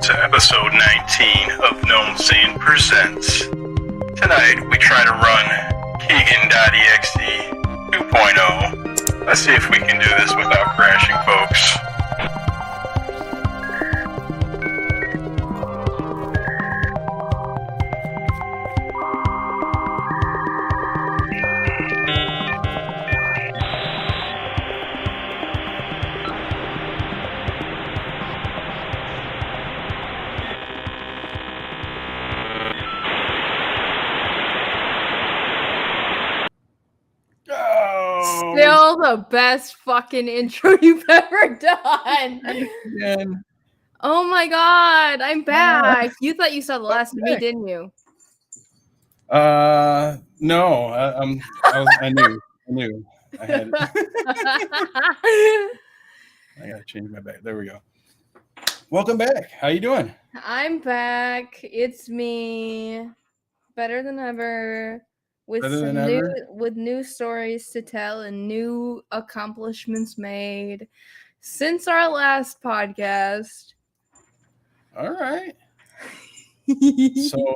to episode 19 of Gnome Sane Presents. Tonight, we try to run Keegandotexe 2.0. Let's see if we can do this without crashing, folks. Still the best fucking intro you've ever done. Again. Oh my god, I'm back. You thought you saw the last of me, didn't you? No. I knew. I had. I gotta change my back. There we go. Welcome back. How you doing? I'm back. It's me. Better than ever. With new stories to tell and new accomplishments made since our last podcast. All right. So,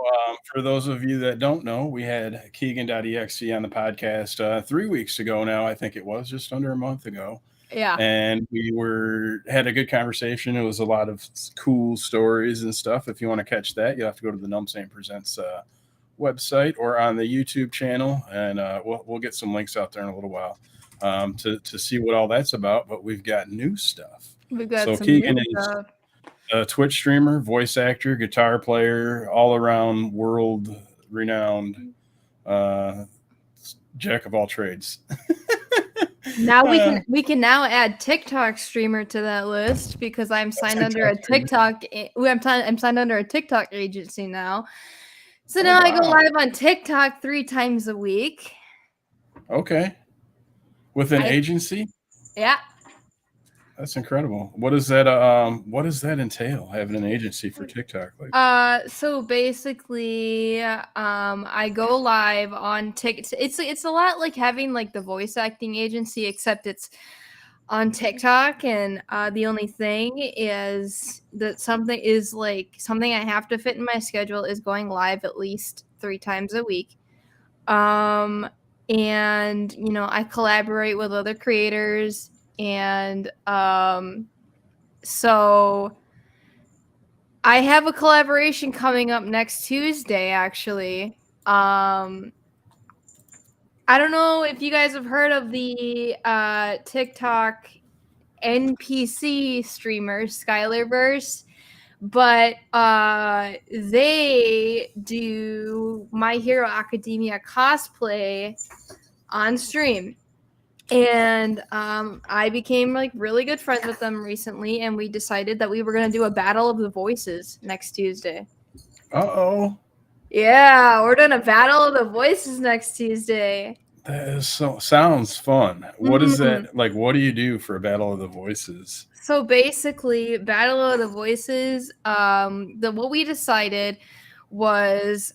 for those of you that don't know, we had Keegandotexe on the podcast 3 weeks ago now. I think it was just under a month ago. Yeah. And we had a good conversation. It was a lot of cool stories and stuff. If you want to catch that, you'll have to go to the Gnome Sane Presents website or on the YouTube channel, and we'll get some links out there in a little while to see what all that's about. But we've got new stuff. So Keegan is a Twitch streamer, voice actor, guitar player, all around world renowned jack of all trades. Now we can now add TikTok streamer to that list because I'm signed under a TikTok. I'm signed under a TikTok agency now. So now I go live on TikTok 3 times a week. Okay. With an agency? Yeah. That's incredible. What does that entail, having an agency for TikTok? So basically, I go live on TikTok. It's a lot like having like the voice acting agency, except it's on TikTok, and the only thing is that something I have to fit in my schedule is going live at least 3 times a week. And I collaborate with other creators, and so I have a collaboration coming up next Tuesday, actually. I don't know if you guys have heard of the TikTok NPC streamer Skylarverse, but they do My Hero Academia cosplay on stream. And I became like really good friends with them recently, and we decided that we were going to do a battle of the voices next Tuesday. Uh-oh. Yeah, we're doing a battle of the voices next Tuesday. That sounds fun. What is that? Like, what do you do for a battle of the voices? So basically, battle of the voices, what we decided was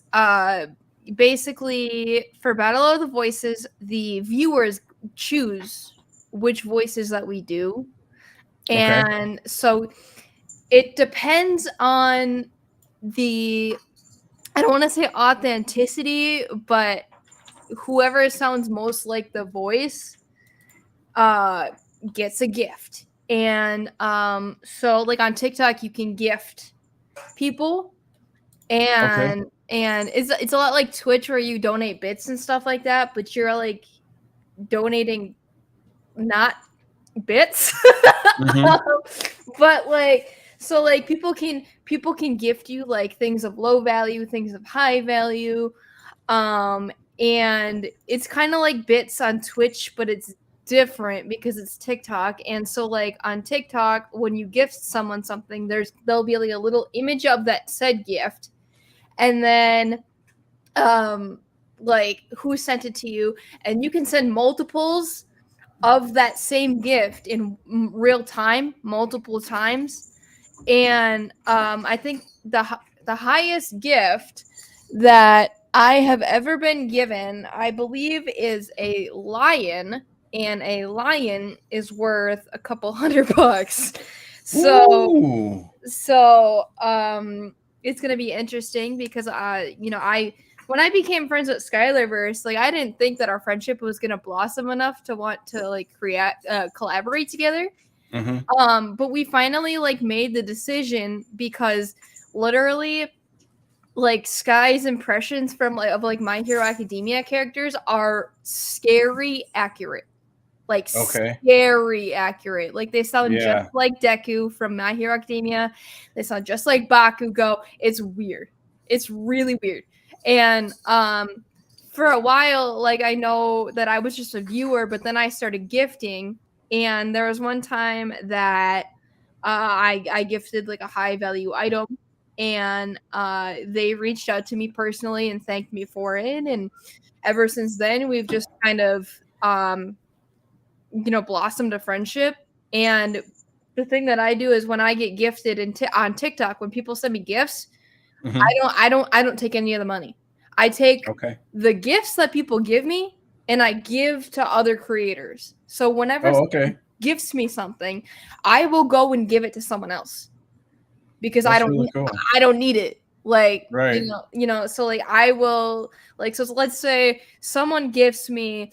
basically for battle of the voices, the viewers choose which voices that we do. And so it depends on I don't want to say authenticity, but whoever sounds most like the voice gets a gift. And so like on TikTok you can gift people, and it's a lot like Twitch where you donate bits and stuff like that, but you're like donating not bits. But like, so like people can gift you like things of low value, things of high value, and it's kind of like bits on Twitch, but it's different because it's TikTok. And so like on TikTok, when you gift someone something, there'll be like a little image of that said gift, and then like who sent it to you, and you can send multiples of that same gift in real time multiple times. And I think the highest gift that I have ever been given, I believe, is a lion, and a lion is worth a couple $100. So Ooh. it's gonna be interesting because when I became friends with Skylarverse, like I didn't think that our friendship was gonna blossom enough to want to like create collaborate together. But we finally like made the decision because literally like Sky's impressions from like of like My Hero Academia characters are scary accurate. Like Okay. scary accurate. Like they sound just Yeah. like Deku from My Hero Academia. They sound just like Bakugo. It's weird. It's really weird. And for a while, like I know that I was just a viewer, but then I started gifting, and there was one time that I gifted like a high value item, and they reached out to me personally and thanked me for it. And ever since then, we've just kind of blossomed a friendship. And the thing that I do is when I get gifted on TikTok, when people send me gifts, I don't take any of the money. I take Okay. the gifts that people give me and I give to other creators. So whenever Oh, someone okay. gifts me something, I will go and give it to someone else because That's really cool. I don't need it. Like, Right. so like I will like so let's say someone gives me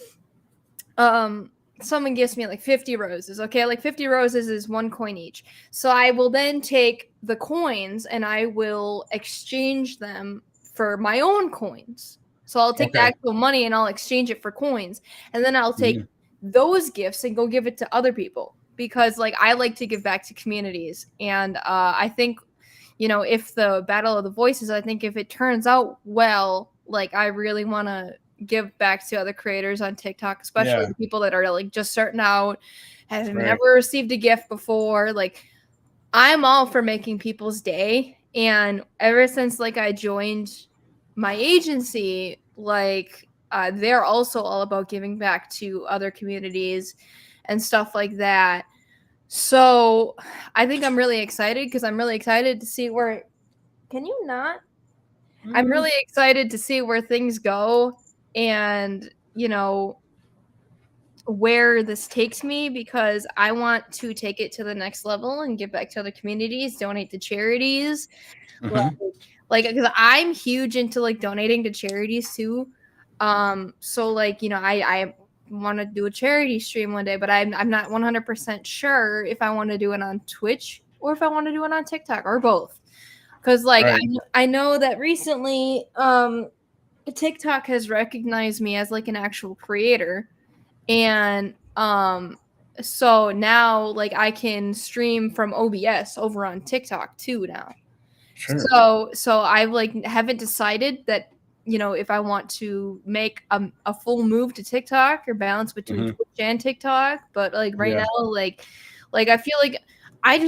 like 50 roses. Okay, like 50 roses is 1 coin each. So I will then take the coins and I will exchange them for my own coins. So I'll take the Okay. actual money and I'll exchange it for coins. And then I'll take Mhm. those gifts and go give it to other people because like I like to give back to communities. And I think if the Battle of the Voices, I think if it turns out well, like I really want to give back to other creators on TikTok, especially Yeah. the people that are like just starting out, have Right. never received a gift before. Like I'm all for making people's day. And ever since like I joined my agency, like they're also all about giving back to other communities and stuff like that. So I think I'm really excited because I'm really excited to see where. Can you not? I'm Mm. really excited to see where things go and, where this takes me because I want to take it to the next level and give back to other communities, donate to charities. Like, Mhm. because I'm huge into like donating to charities too. So like, I want to do a charity stream one day, but I'm not 100% sure if I want to do it on Twitch or if I want to do it on TikTok or both. Because like Right. I know that recently TikTok has recognized me as like an actual creator, and so now like I can stream from OBS over on TikTok too now. Sure. So I like haven't decided that if I want to make a full move to TikTok or balance between Mhm. Twitch and TikTok, but like right Yeah. now like I feel like I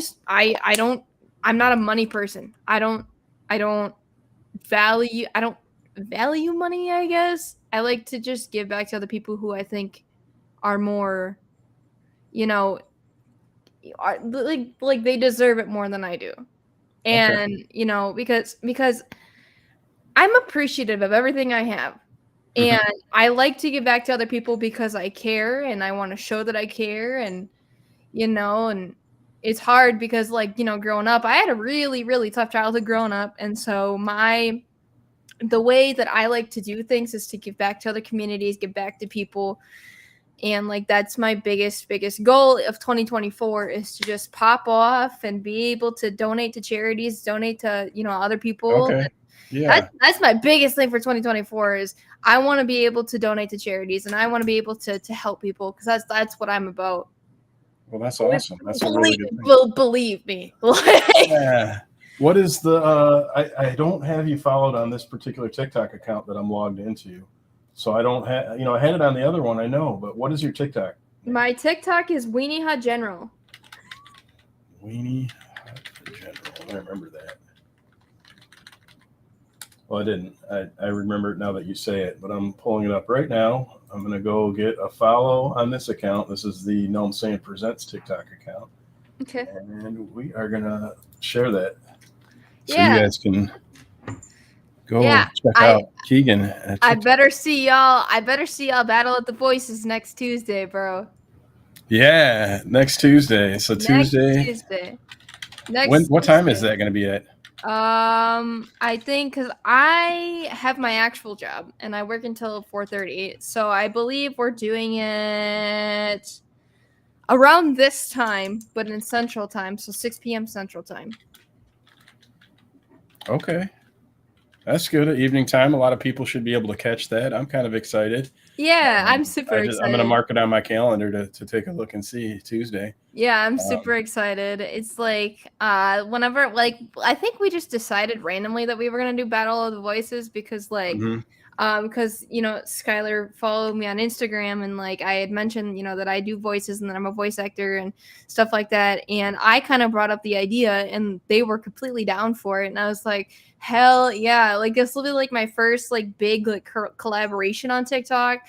don't I'm not a money person. I don't I don't value money, I guess. I like to just give back to other people who I think are more, you know, like they deserve it more than I do. Okay. And, because I'm appreciative of everything I have. And Mhm. I like to give back to other people because I care and I want to show that I care and it's hard because like, growing up, I had a really, really tough childhood growing up. And so the way that I like to do things is to give back to other communities, give back to people. And like that's my biggest goal of 2024 is to just pop off and be able to donate to charities, donate to, other people. Okay. That's Yeah. that's my biggest thing for 2024 is I want to be able to donate to charities and I want to be able to help people because that's what I'm about. Well, that's awesome. That's a really Believe, good thing. believe me. Like, Yeah. What is the I don't have you followed on this particular TikTok account that I'm logged into. So I don't have I had it on the other one, I know, but what is your TikTok name? my TikTok is Weenie Hut General. Weenie Hut General. I remember that. Well, I didn't. I remember it now that you say it, but I'm pulling it up right now. I'm going to go get a follow on this account. This is the Gnome Saying Presents TikTok account. Okay. And we are going to share that so you Yeah. guys can Yeah. go check I out Keegan at I TikTok. better see y'all. I better see y'all battle at the voices next Tuesday, bro. Yeah, next Tuesday. So Next Tuesday, Tuesday. What time is Tuesday. that going to be at? I think because I have my actual job and I work until 4:30, so I believe we're doing it around this time, but in Central Time, so 6 p.m. Central Time. Okay. That's good. At evening time, a lot of people should be able to catch that. I'm kind of excited. Yeah, I'm super I'm going to excited. mark it on my calendar to take a look and see Tuesday. Yeah, I'm Um, super excited. It's like whenever like I think we just decided randomly that we were gonna do Battle of the Voices because mhm. because Skylar followed me on Instagram and like I had mentioned that I do voices and that I'm a voice actor and stuff like that, and I kind of brought up the idea and they were completely down for it, and I was like, hell yeah, like this will be like my first like big like collaboration on TikTok.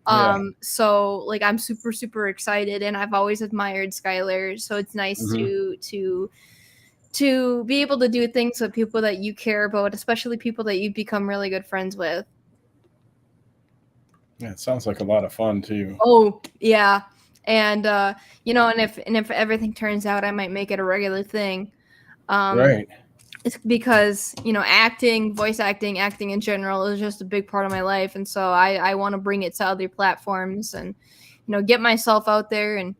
Yeah. So like I'm super super excited, and I've always admired Skylar, so it's nice Hmm. to be able to do things with people that you care about, especially people that you've become really good friends with. Yeah, it sounds like a lot of fun too. Oh yeah, and and if everything turns out, I might make it a regular thing. Um, Right. it's because acting, voice acting, acting in general is just a big part of my life, and so I want to bring it to other platforms and get myself out there and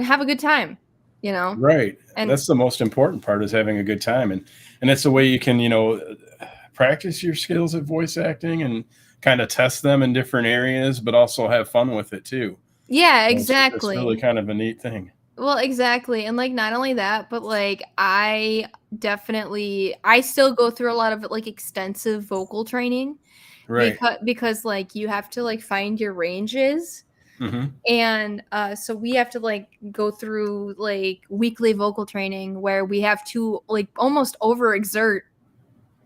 have a good time. Right. And That's the most important part is having a good time, and it's the way you can practice your skills at voice acting and kind of test them in different areas, but also have fun with it too. yeah, It's really exactly. kind of a neat thing. Well, exactly. And like not only that, but like I still go through a lot of like extensive vocal training Right. because like you have to like find your ranges, Hmm. and so we have to like go through like weekly vocal training where we have to like almost overexert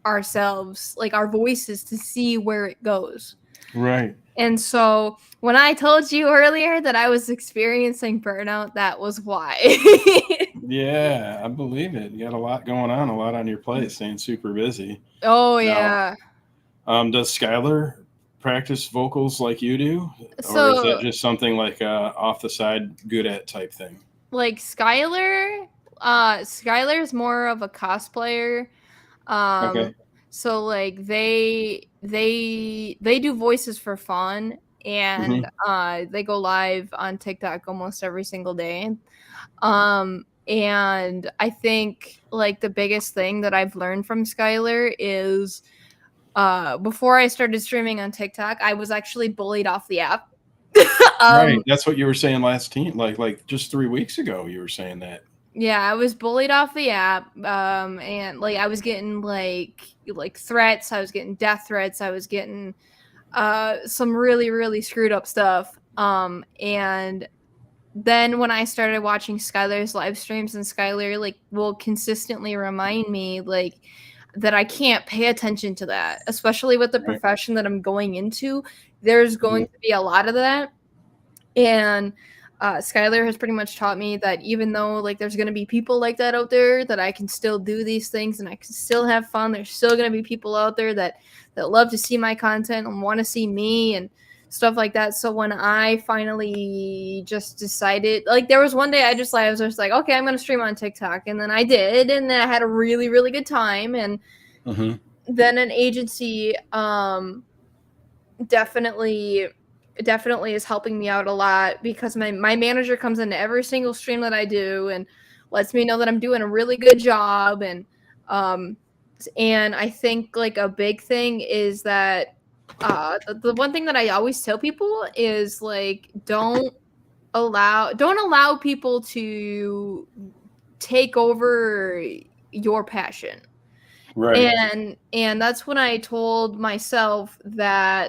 ourselves, like our voices, to see where it goes. Right. And so when I told you earlier that I was experiencing burnout, that was why. Yeah, I believe it. You got a lot going on, a lot on your plate, staying super busy. Oh Now, yeah. does Skylar practice vocals like you do, or is that So just something like off the side, good at type thing? like Skylar's more of a cosplayer. Okay. Um so like they do voices for fun, and Hmm. they go live on TikTok almost every single day. And I think like the biggest thing that I've learned from Skylar is before I started streaming on TikTok, I was actually bullied off the app. Right. um That's what you were saying last team, like just 3 weeks ago. You were saying that. yeah, I was bullied off the app. And like I was getting like threats, I was getting death threats, I was getting some really really screwed up stuff. And then when I started watching Skylar's live streams, and Skylar like will consistently remind me like that I can't pay attention to that, especially with the Right. profession that I'm going into. There's going Mhm. to be a lot of that. And Skylar has pretty much taught me that even though like there's gonna be people like that out there, that I can still do these things and I can still have fun. There's still gonna be people out there that love to see my content and want to see me and stuff like that. So when I finally just decided, like there was one day I was just like, okay, I'm gonna stream on TikTok, and then I did, and then I had a really really good time. And Mhm. then an agency definitely definitely is helping me out a lot because my manager comes into every single stream that I do and lets me know that I'm doing a really good job. Um and I think like a big thing is that the one thing that I always tell people is like don't allow people to take over your passion. Right. And that's when I told myself, I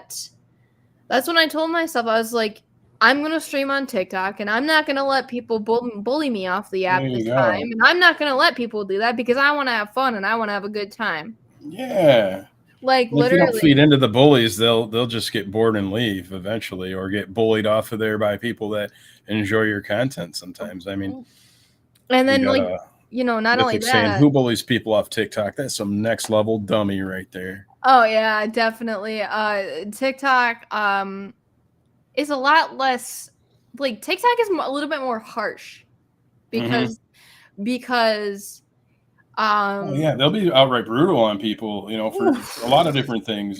was like, I'm gonna stream on TikTok, and I'm not gonna let people bully me off the There app you this time, go. and I'm not gonna let people do that because I want to have fun and I want to have a good time. Yeah. Like And if you don't literally, feed into the bullies, they'll just get bored and leave eventually, or get bullied off of there by people that enjoy your content. Sometimes, I mean, and we then got like a not only mythic saying, that. "Who bullies people off TikTok?" That's some next level dummy right there. Oh yeah, definitely. TikTok is a lot less TikTok is a little bit more harsh Hmm. because because Oh Um, yeah, they'll be outright brutal on people, for a lot of oof, different things,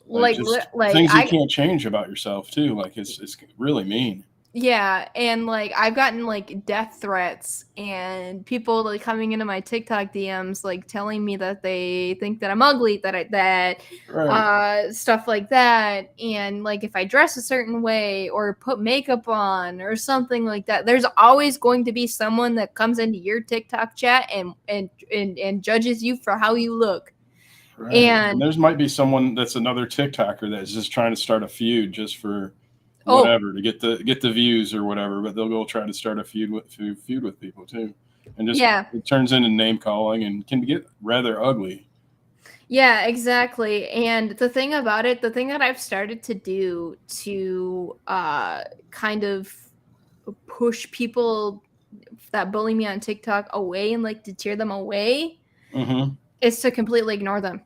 like just like things you can't change about yourself too. Like it's really mean. yeah, and like I've gotten like death threats and people like coming into my TikTok DMs like telling me that they think that I'm ugly, that Right. stuff like that, and like if I dress a certain way or put makeup on or something like that, there's always going to be someone that comes into your TikTok chat and judges you for how you look. Right. And And there's might be someone that's another TikToker that's just trying to start a feud just for oh, whatever to get the views or whatever, but they'll go try to start a feud with people too, and just yeah. it turns into name calling and can get rather ugly. Yeah, exactly. And the thing about it, the thing that I've started to do to kind of push people that bully me on TikTok away and like to tear them away Hmm. is to completely ignore them.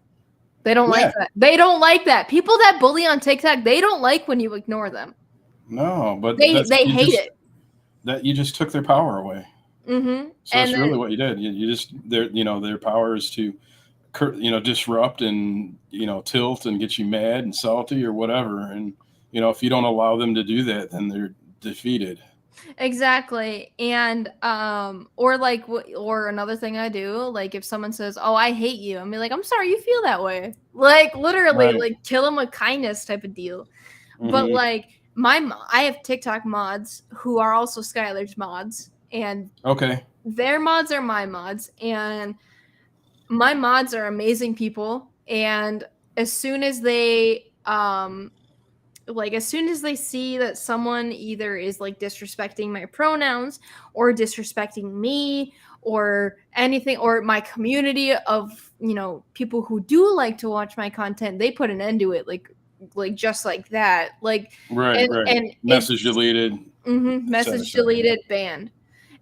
They don't like Yeah. that. They don't like that. People that bully on TikTok, they don't like when you ignore them. No, but They hate it. you just took their power away. Mm-hmm. So And that's really then what you did. You just their power is to disrupt and tilt and get you mad and salty or whatever. And if you don't allow them to do that, then they're defeated. exactly. And or like or another thing I do, like if someone says, "Oh, I hate you." I'm like, "I'm sorry you feel that way." Like literally Right. like kill them with kindness type of deal. But Hmm. like I have TikTok mods who are also Skylar's mods, and Okay. their mods are my mods, and my mods are amazing people, and as soon as they as soon as they see that someone either is like disrespecting my pronouns or disrespecting me or anything or my community of people who do like to watch my content, they put an end to it like just like that, like Right. Right. and Message it's deleted, etc. message etc. Yeah. deleted, banned.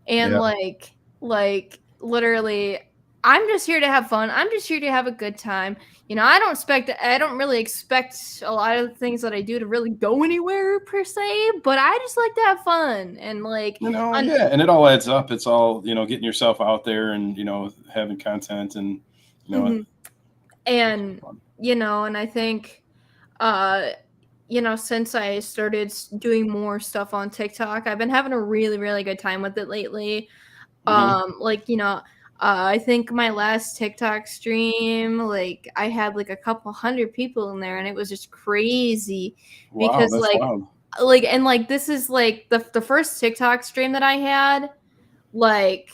And Yeah. like literally I'm just here to have fun. I'm just here to have a good time. I don't really expect a lot of the things that I do to really go anywhere per se, but I just like to have fun and like on Yeah, and it all adds up. It's all getting yourself out there and having content and mhm. it's And fun. and I think uh since I started doing more stuff on TikTok, I've been having a really really good time with it lately. Hmm. Like, I think my last TikTok stream, like I had like a couple hundred people in there and it was just crazy Wow, because that's wild. and like this is like the first TikTok stream that I had, like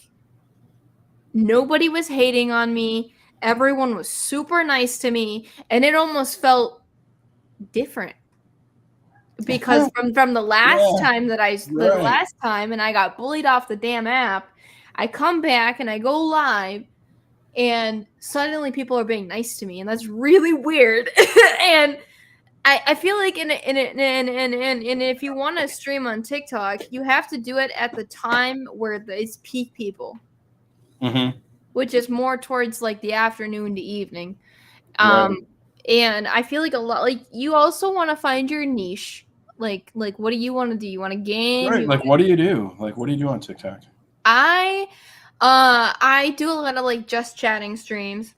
nobody was hating on me. Everyone was super nice to me and it almost felt different because from the last Yeah, time the right. last time and I got bullied off the damn app, I come back and I go live and suddenly people are being nice to me and that's really weird. And I feel like in if you want to stream on TikTok, you have to do it at the time where it's peak people, Hmm. which is more towards like the afternoon to evening. Right. um and I feel like a lot like you also want to find your niche, like what do you want to do? You want to game? Right. You Like, want what do you do? Like, what do you do on TikTok? I I do a lot of like just chatting streams,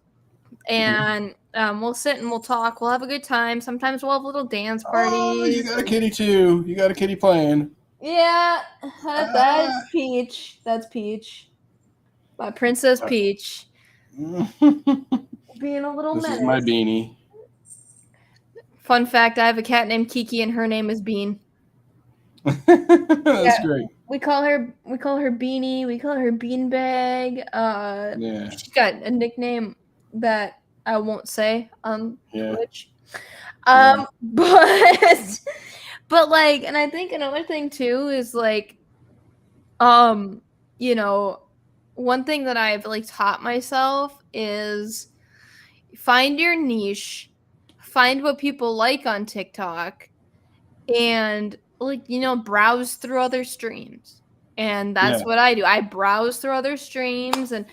Hmm. and we'll sit and we'll talk. We'll have a good time. Sometimes we'll have little dance Oh, you parties. got a kitty too. You got a kitty playing. Yeah, that's Ah. Peach. That's Peach. My Princess Peach. Being a little This is my menace. beanie. Fun fact, I have a cat named Kiki and her name is Bean. That's Yeah. great. We call her Beanie, we call her Beanbag. Yeah. She's got a nickname that I won't say on Yeah. Twitch. Yeah. But but like, and I think another thing too is like, um, you know, one thing that I've like taught myself is find your niche, find what people like on TikTok, and like, browse through other streams. And that's Yeah. what I do. I browse through other streams and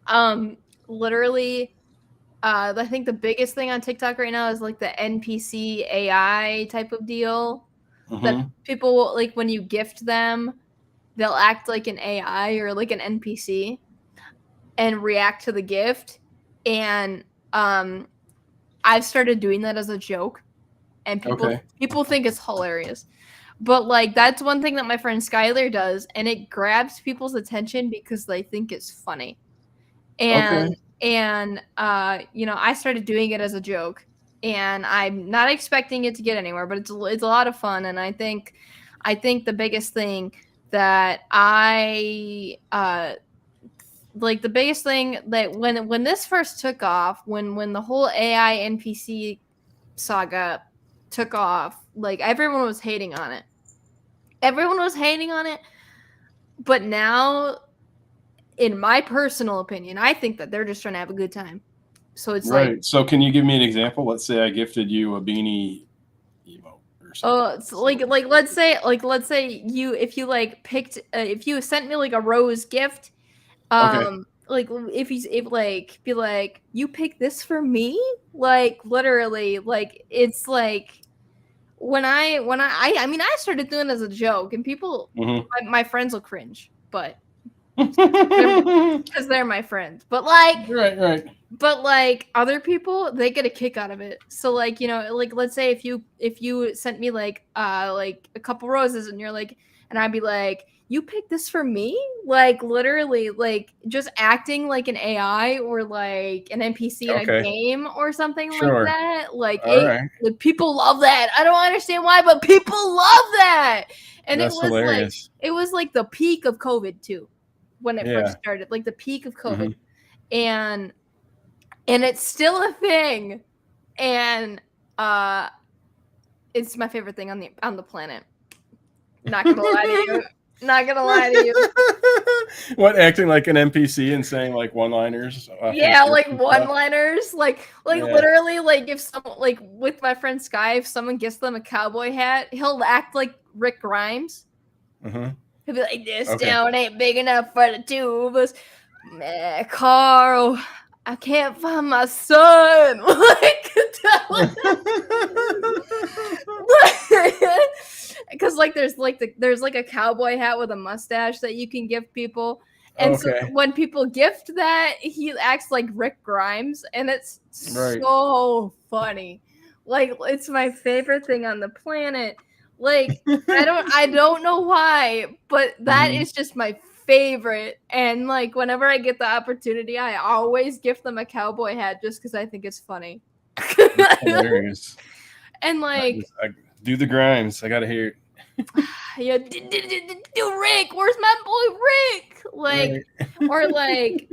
um literally I think the biggest thing on TikTok right now is like the NPC AI type of deal that Hmm. people like when you gift them, they'll act like an AI or like an NPC. and react to the gift. And I've started doing that as a joke, and people think it's hilarious. But like that's one thing that my friend Skylar does, and it grabs people's attention because they think it's funny. And I started doing it as a joke, and I'm not expecting it to get anywhere, but it's a lot of fun. And I think the biggest thing that the biggest thing that when this first took off, when the whole AI NPC saga took off, like everyone was hating on it. But now, in my personal opinion, I think that they're just trying to have a good time. So it's right. So can you give me an example? Let's say I gifted you a beanie emote or something. it's like let's say if you sent me like a rose gift, like if be like, you pick this for me, like literally, like it's like when I mean, I started doing it as a joke, and people, my friends will cringe, but because they're my friends. But like, right. But like other people, they get a kick out of it. So like, like let's say if you sent me like a couple roses, and you're like, and I'd be like, you picked this for me, like literally, like just acting like an AI or like an NPC in a game or something like that. Like like people love that. I don't understand why, but people love that. And that's hilarious. it was like the peak of COVID too, when it first started, like the peak of COVID. And it's still a thing, and it's my favorite thing on the planet. Not gonna lie to you. What, acting like an NPC and saying like one-liners? Yeah, like one-liners, like literally, like if someone, like with my friend Sky, if someone gets them a cowboy hat, he'll act like Rick Grimes. He'll be like, "This town ain't big enough for the two of us, man, Carl. I can't find my son." Because like there's like a cowboy hat with a mustache that you can give people, and so when people gift that, he acts like Rick Grimes, and it's so funny. Like it's my favorite thing on the planet. Like I don't know why, but that is just my favorite. And like whenever I get the opportunity, I always gift them a cowboy hat just because I think it's funny. Hilarious. And like, I do the Grimes. I gotta hear it. Yeah, do Rick, where's my boy Rick? Like, or like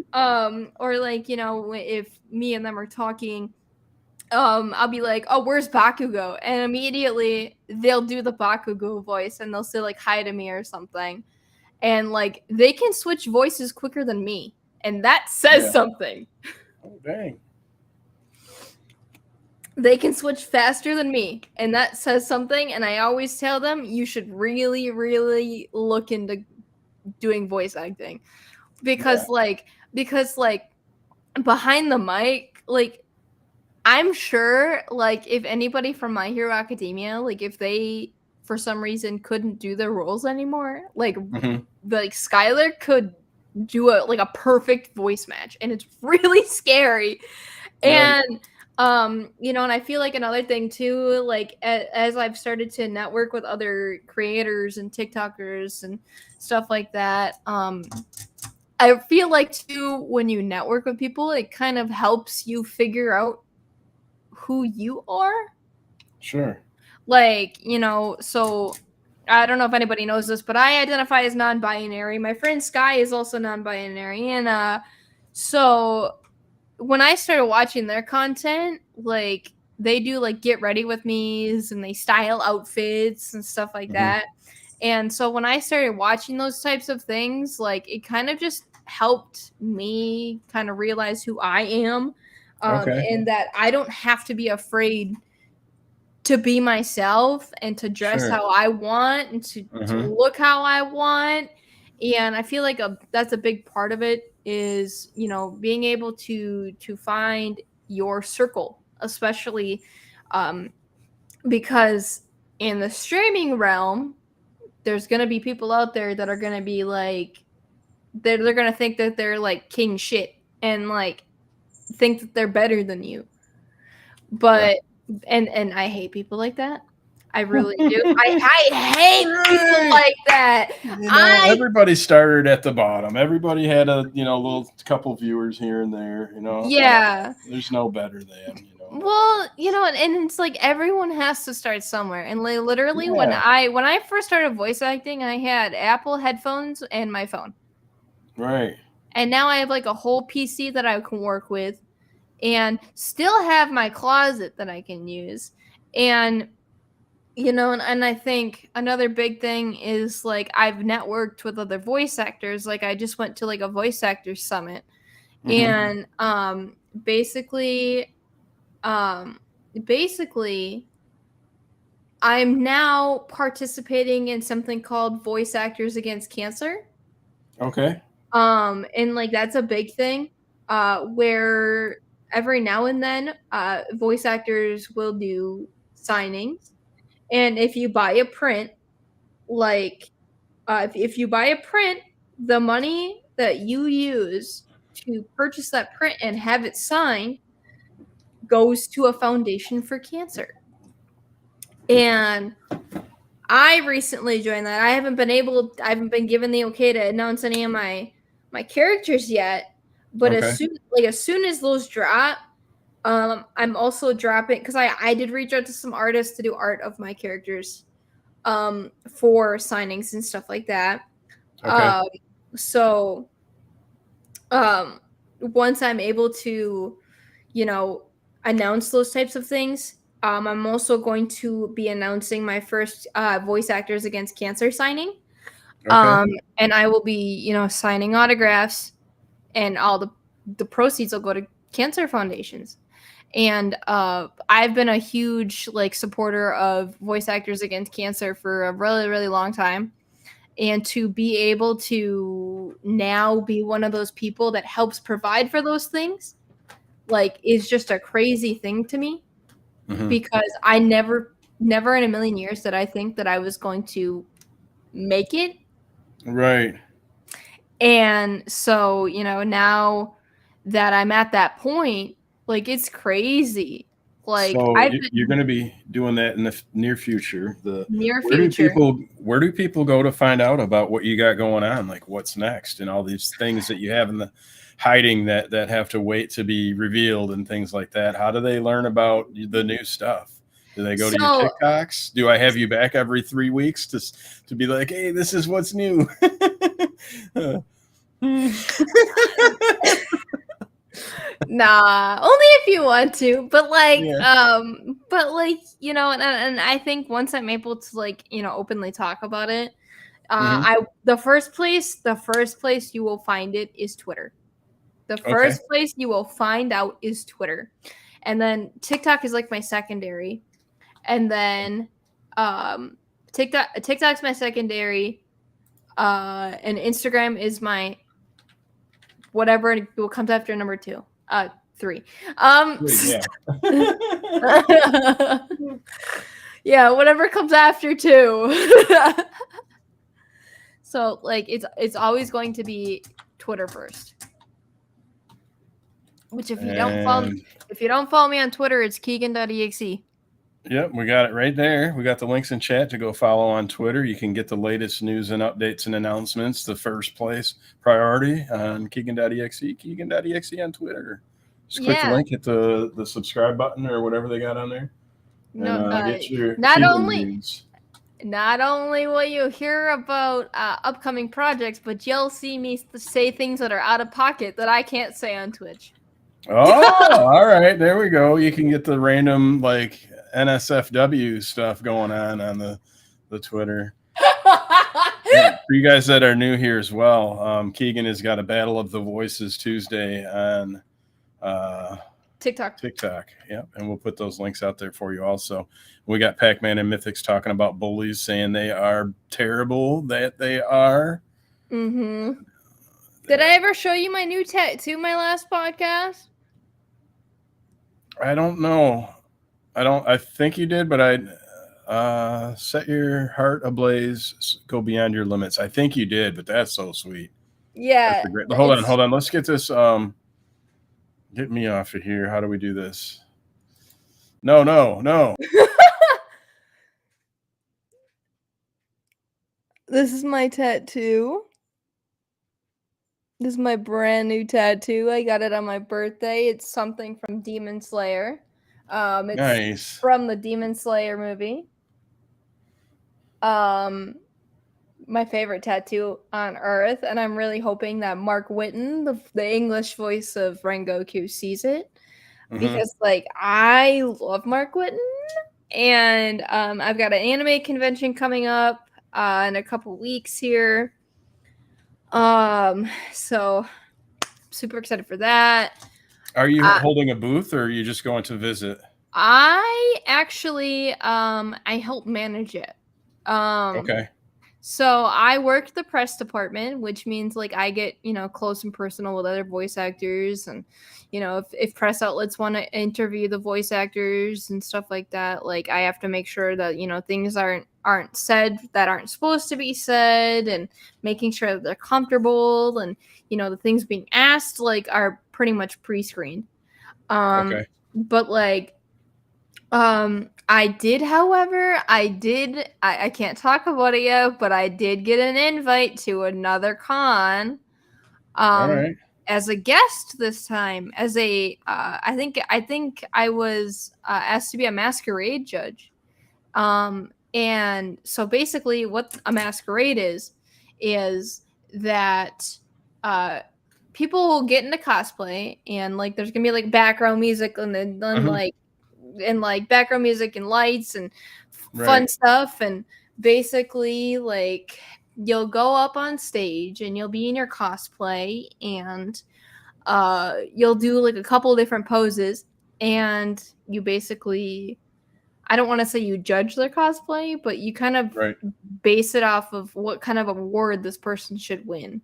if me and them are talking, I'll be like, "Oh, where's Bakugo?" And immediately they'll do the Bakugo voice, and they'll say like, "Hi" to me or something. And like they can switch voices quicker than me, and that says something. Oh, dang. They can switch faster than me, and that says something. And I always tell them, you should really, really look into doing voice acting, because behind the mic, like I'm sure, like if anybody from My Hero Academia, like if they for some reason couldn't do their roles anymore, like Skylar could do a perfect voice match, and it's really scary. And and I feel like another thing too, like as I've started to network with other creators and TikTokers and stuff like that, I feel like too, when you network with people, it kind of helps you figure out who you are. Sure. Like, so I don't know if anybody knows this, but I identify as non-binary. My friend Sky is also non-binary. And so when I started watching their content, like they do like get ready with me's, and they style outfits and stuff like that. And so when I started watching those types of things, like it kind of just helped me kind of realize who I am, and that I don't have to be afraid to be myself and to dress how I want and to look how I want. And I feel like that's a big part of it, is being able to find your circle, especially because in the streaming realm, there's gonna be people out there that are gonna be like, they're gonna think that they're like king shit, and like think that they're better than you. But and I hate people like that. I really do. I hate people Right. like that. You know, I everybody started at the bottom. Everybody had a little couple viewers here and there. yeah. There's no better than. Well, and it's like everyone has to start somewhere. And like literally when Yeah. I first started voice acting, I had Apple headphones and my phone. Right. And now I have like a whole PC that I can work with and still have my closet that I can use. And and I think another big thing is like I've networked with other voice actors. Like I just went to like a voice actors summit. Mm-hmm. And basically um basically I'm now participating in something called Voice Actors Against Cancer. Okay. And like that's a big thing where every now and then voice actors will do signings. And if you buy a print, like if you buy a print, the money that you use to purchase that print and have it signed goes to a foundation for cancer. And I recently joined that. I haven't been given the okay to announce any of my characters yet. But Okay. as soon as those drop, I'm also dropping because I did reach out to some artists to do art of my characters, for signings and stuff like that. Okay. So um, once I'm able to, you know, announce those types of things, I'm also going to be announcing my first Voice Actors Against Cancer signing. Okay. And I will be, signing autographs, and all the proceeds will go to cancer foundations. And I've been a huge like supporter of Voice Actors Against Cancer for a really, really long time. And to be able to now be one of those people that helps provide for those things, like, is just a crazy thing to me, Mm-hmm. because I never in a million years did I think that I was going to make it. Right. And so, now that I'm at that point, like, it's crazy. Like, So I've you're been going to be doing that in the near future. near Where do future. people go to find out about what you got going on? Like what's next and all these things that you have in the hiding that have to wait to be revealed and things like that. How do they learn about the new stuff? Do they go to your So, TikToks? Do I have you back every 3 weeks to be like, hey, this is what's new? nah, only if you want to. But like, Yeah. and I think once I'm able to like, openly talk about it, Hmm. the first place you will find it is Twitter. The Okay. first place you will find out is Twitter. And then TikTok is like my secondary. And then TikTok's my secondary. And Instagram is my whatever will comes after number 2. 3. Yeah. Yeah, whatever comes after 2. So like it's always going to be Twitter first. Which if you don't And follow me on Twitter, it's Keegan.exe. yep, we got it right there. We got the links in chat to go follow on Twitter. You can get the latest news and updates and announcements, the first place priority on Keegan.exe, Keegan.exe on Twitter. Just click the Yeah. link, hit the subscribe button or whatever they got on there, No, and get your not Keegan only news. not only will you hear about upcoming projects, but you'll see me say things that are out of pocket that I can't say on Twitch. Oh, all right. There we go. You can get the random like NSFW stuff going on the Twitter. And for you guys that are new here as well, Keegan has got a Battle of the Voices Tuesday on TikTok. Yep. And we'll put those links out there for you also. We got Pac-Man and Mythics talking about bullies, saying they are terrible, that they are. Mm-hmm. Did I ever show you my new tattoo my last podcast? I don't know. I think you did, but set your heart ablaze, go beyond your limits. I think you did, but that's so sweet. Yeah. That's a great. Hold on. Let's get this. Get me off of here. How do we do this? No, no, no. This is my tattoo. This is my brand new tattoo. I got it on my birthday. It's something from Demon Slayer. It's Nice. from the Demon Slayer movie. My favorite tattoo on earth, and I'm really hoping that Mark Whitten, the English voice of Rengoku, sees it because like I love Mark Whitten, and I've got an anime convention coming up in a couple weeks here. So super excited for that. Are you holding a booth, or are you just going to visit? I actually I help manage it. Okay. So I work the press department, which means like I get, close and personal with other voice actors, and if press outlets want to interview the voice actors and stuff like that, like I have to make sure that things aren't said that aren't supposed to be said, and making sure that they're comfortable, and the things being asked like are pretty much pre-screened. Okay. But like I did, however, I can't talk about it yet, but I did get an invite to another con. All right. As a guest this time, as a I think I was asked to be a masquerade judge. And so basically what a masquerade is that people will get into cosplay, and like there's gonna be like background music, and then like background music and lights and fun stuff, and basically like you'll go up on stage and you'll be in your cosplay, and you'll do like a couple different poses, and you basically, I don't want to say you judge their cosplay, but you kind of base it off of what kind of award this person should win.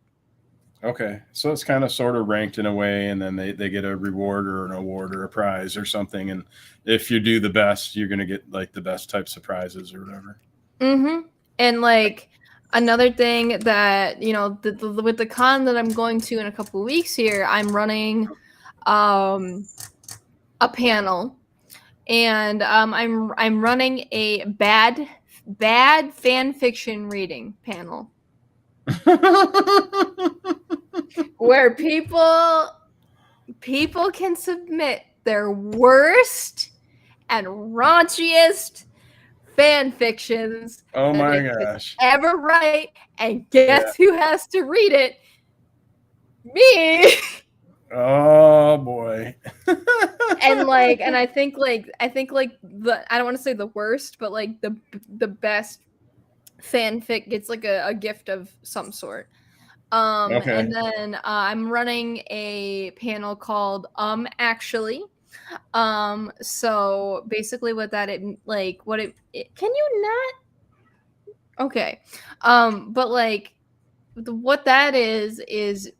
Okay, so it's kind of sort of ranked in a way, and then they get a reward or an award or a prize or something, and if you do the best, you're gonna get like the best types of prizes or whatever. And like another thing that with the con that I'm going to in a couple of weeks here, I'm running a panel, and I'm running a bad fan fiction reading panel. Where people can submit their worst and raunchiest fan fictions oh my gosh, ever write, and guess who has to read it? Me. Oh boy. And I think the, I don't want to say the worst, but like the best fanfic gets like a gift of some sort. And then I'm running a panel called Actually. So basically what that can you not? Okay. But like what that is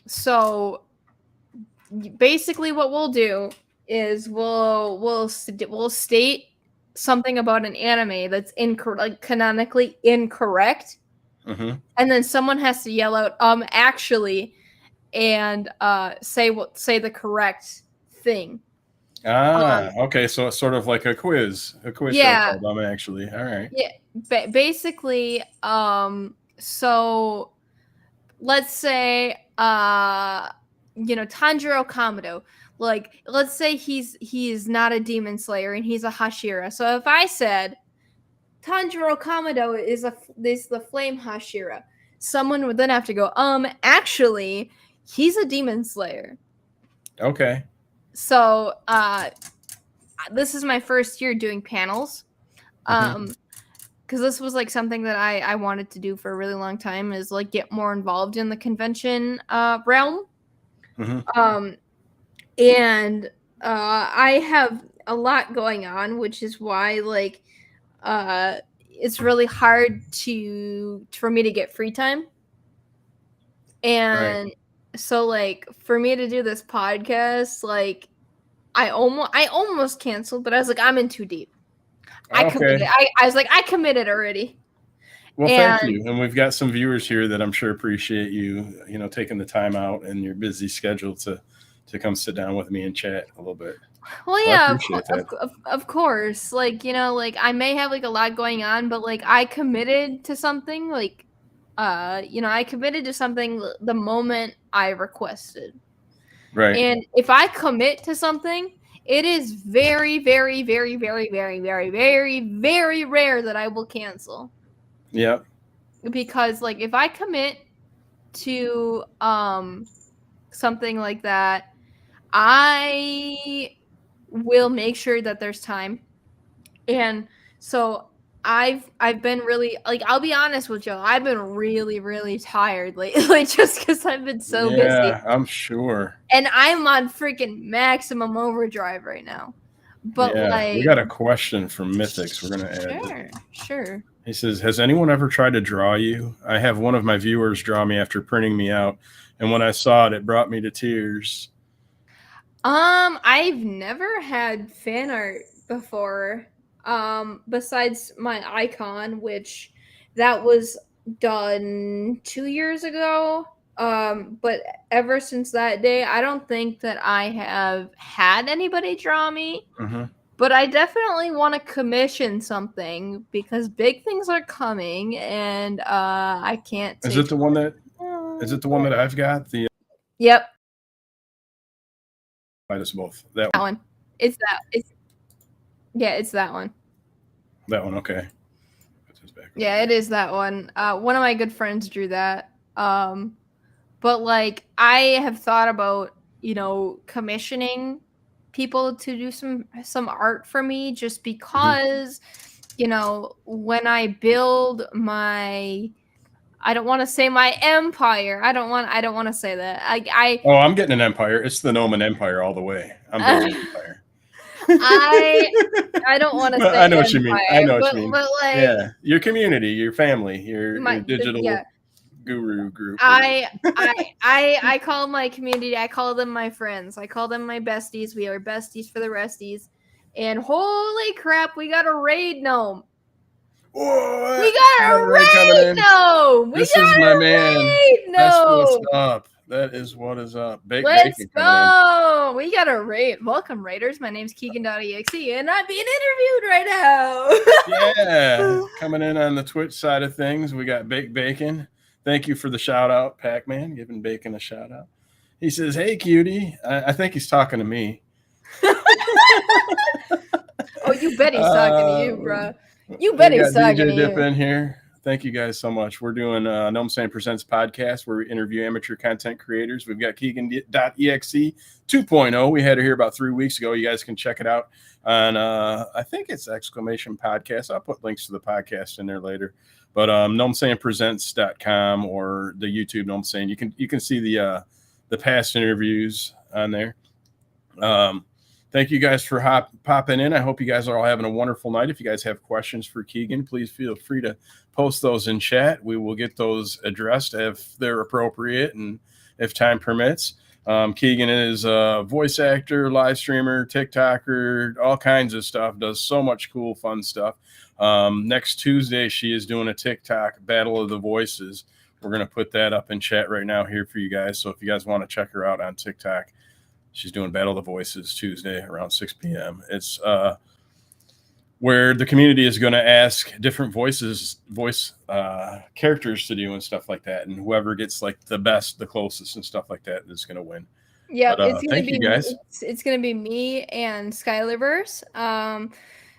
so basically what we'll do is we'll state something about an anime that's like canonically incorrect. And then someone has to yell out actually, and say the correct thing. Okay, so it's sort of like a quiz show called Actually. All right. Yeah, basically so let's say Tanjiro Kamado, like let's say he's not a demon slayer and he's a Hashira. So if I said Tanjiro Kamado is the flame Hashira, someone would then have to go, actually, he's a demon slayer. Okay. So, this is my first year doing panels. Because this was like something that I wanted to do for a really long time, is like get more involved in the convention realm. And I have a lot going on, which is why like it's really hard for me to get free time. And so like for me to do this podcast, like I almost canceled, but I was like, I'm in too deep. I committed. I was like, I committed already. Well, thank you. And we've got some viewers here that I'm sure appreciate you taking the time out in your busy schedule to to come sit down with me and chat a little bit. Well, So I yeah, appreciate that. of course. Like, like I may have like a lot going on, but like I committed to something. Like, I committed to something the moment I requested. Right. And if I commit to something, it is very, very, very, very, very, very, very, very rare that I will cancel. Yep. Because like if I commit to something like that, I will make sure that there's time. And so I've been really, like, I'll be honest with you, I've been really, really tired lately just because I've been so busy. Yeah, I'm sure. And I'm on freaking maximum overdrive right now. But Yeah, we like, got a question from Mythics. We're gonna add. Sure. He says, "Has anyone ever tried to draw you? I have one of my viewers draw me after printing me out, and when I saw it, it brought me to tears." I've never had fan art before. Besides my icon, which that was done 2 years ago. But ever since that day, I don't think that I have had anybody draw me. Mm-hmm. But I definitely want to commission something because big things are coming, and I can't. Is it the one that? Is it the one that I've got? The Yep. Might as both. That one. It's that. It's that one. That one. Okay. Yeah, it is that one. One of my good friends drew that. But like I have thought about, commissioning people to do some art for me just because, when I build my, I don't want to say my empire. I don't want to say that. I'm getting an empire. It's the Noman Empire all the way. I'm building an empire. I don't want to say I know what you mean. I know what you mean. But like, yeah, your community, your family, your digital guru group. I call my community, I call them my friends. I call them my besties. We are besties for the resties. And holy crap, we got a raid gnome. What? We got a raid gnome. This is my man. That's what's up. That is what is up. Let's go. We got a raid. Welcome, raiders. My name's Keegandotexe, and I'm being interviewed right now. Yeah, coming in on the Twitch side of things, we got Baked Bacon. Thank you for the shout out, Pac-Man, giving Bacon a shout out. He says, "Hey, cutie." I think he's talking to me. Oh, you bet he's talking to you, bro. You bet he's talking to you. DJ Dip in here. Thank you guys so much. We're doing Gnome Saying Presents podcast where we interview amateur content creators. We've got Keegan.exe 2.0. We had it here about 3 weeks ago. You guys can check it out on, I think it's exclamation podcast. I'll put links to the podcast in there later. But gnomesayingpresents.com or the YouTube Gnome Saying. You can see the past interviews on there. Thank you guys for popping in. I hope you guys are all having a wonderful night. If you guys have questions for Keegan, please feel free to post those in chat. We will get those addressed if they're appropriate and if time permits. Keegan is a voice actor, live streamer, TikToker, all kinds of stuff, does so much cool, fun stuff. Next Tuesday, she is doing a TikTok Battle of the Voices. We're going to put that up in chat right now here for you guys. So if you guys want to check her out on TikTok, she's doing Battle of the Voices Tuesday around 6 p.m. It's where the community is going to ask different voice characters to do and stuff like that. And whoever gets like the best, the closest and stuff like that is going to win. Yeah, thank you guys. It's going to be me and Skylarverse.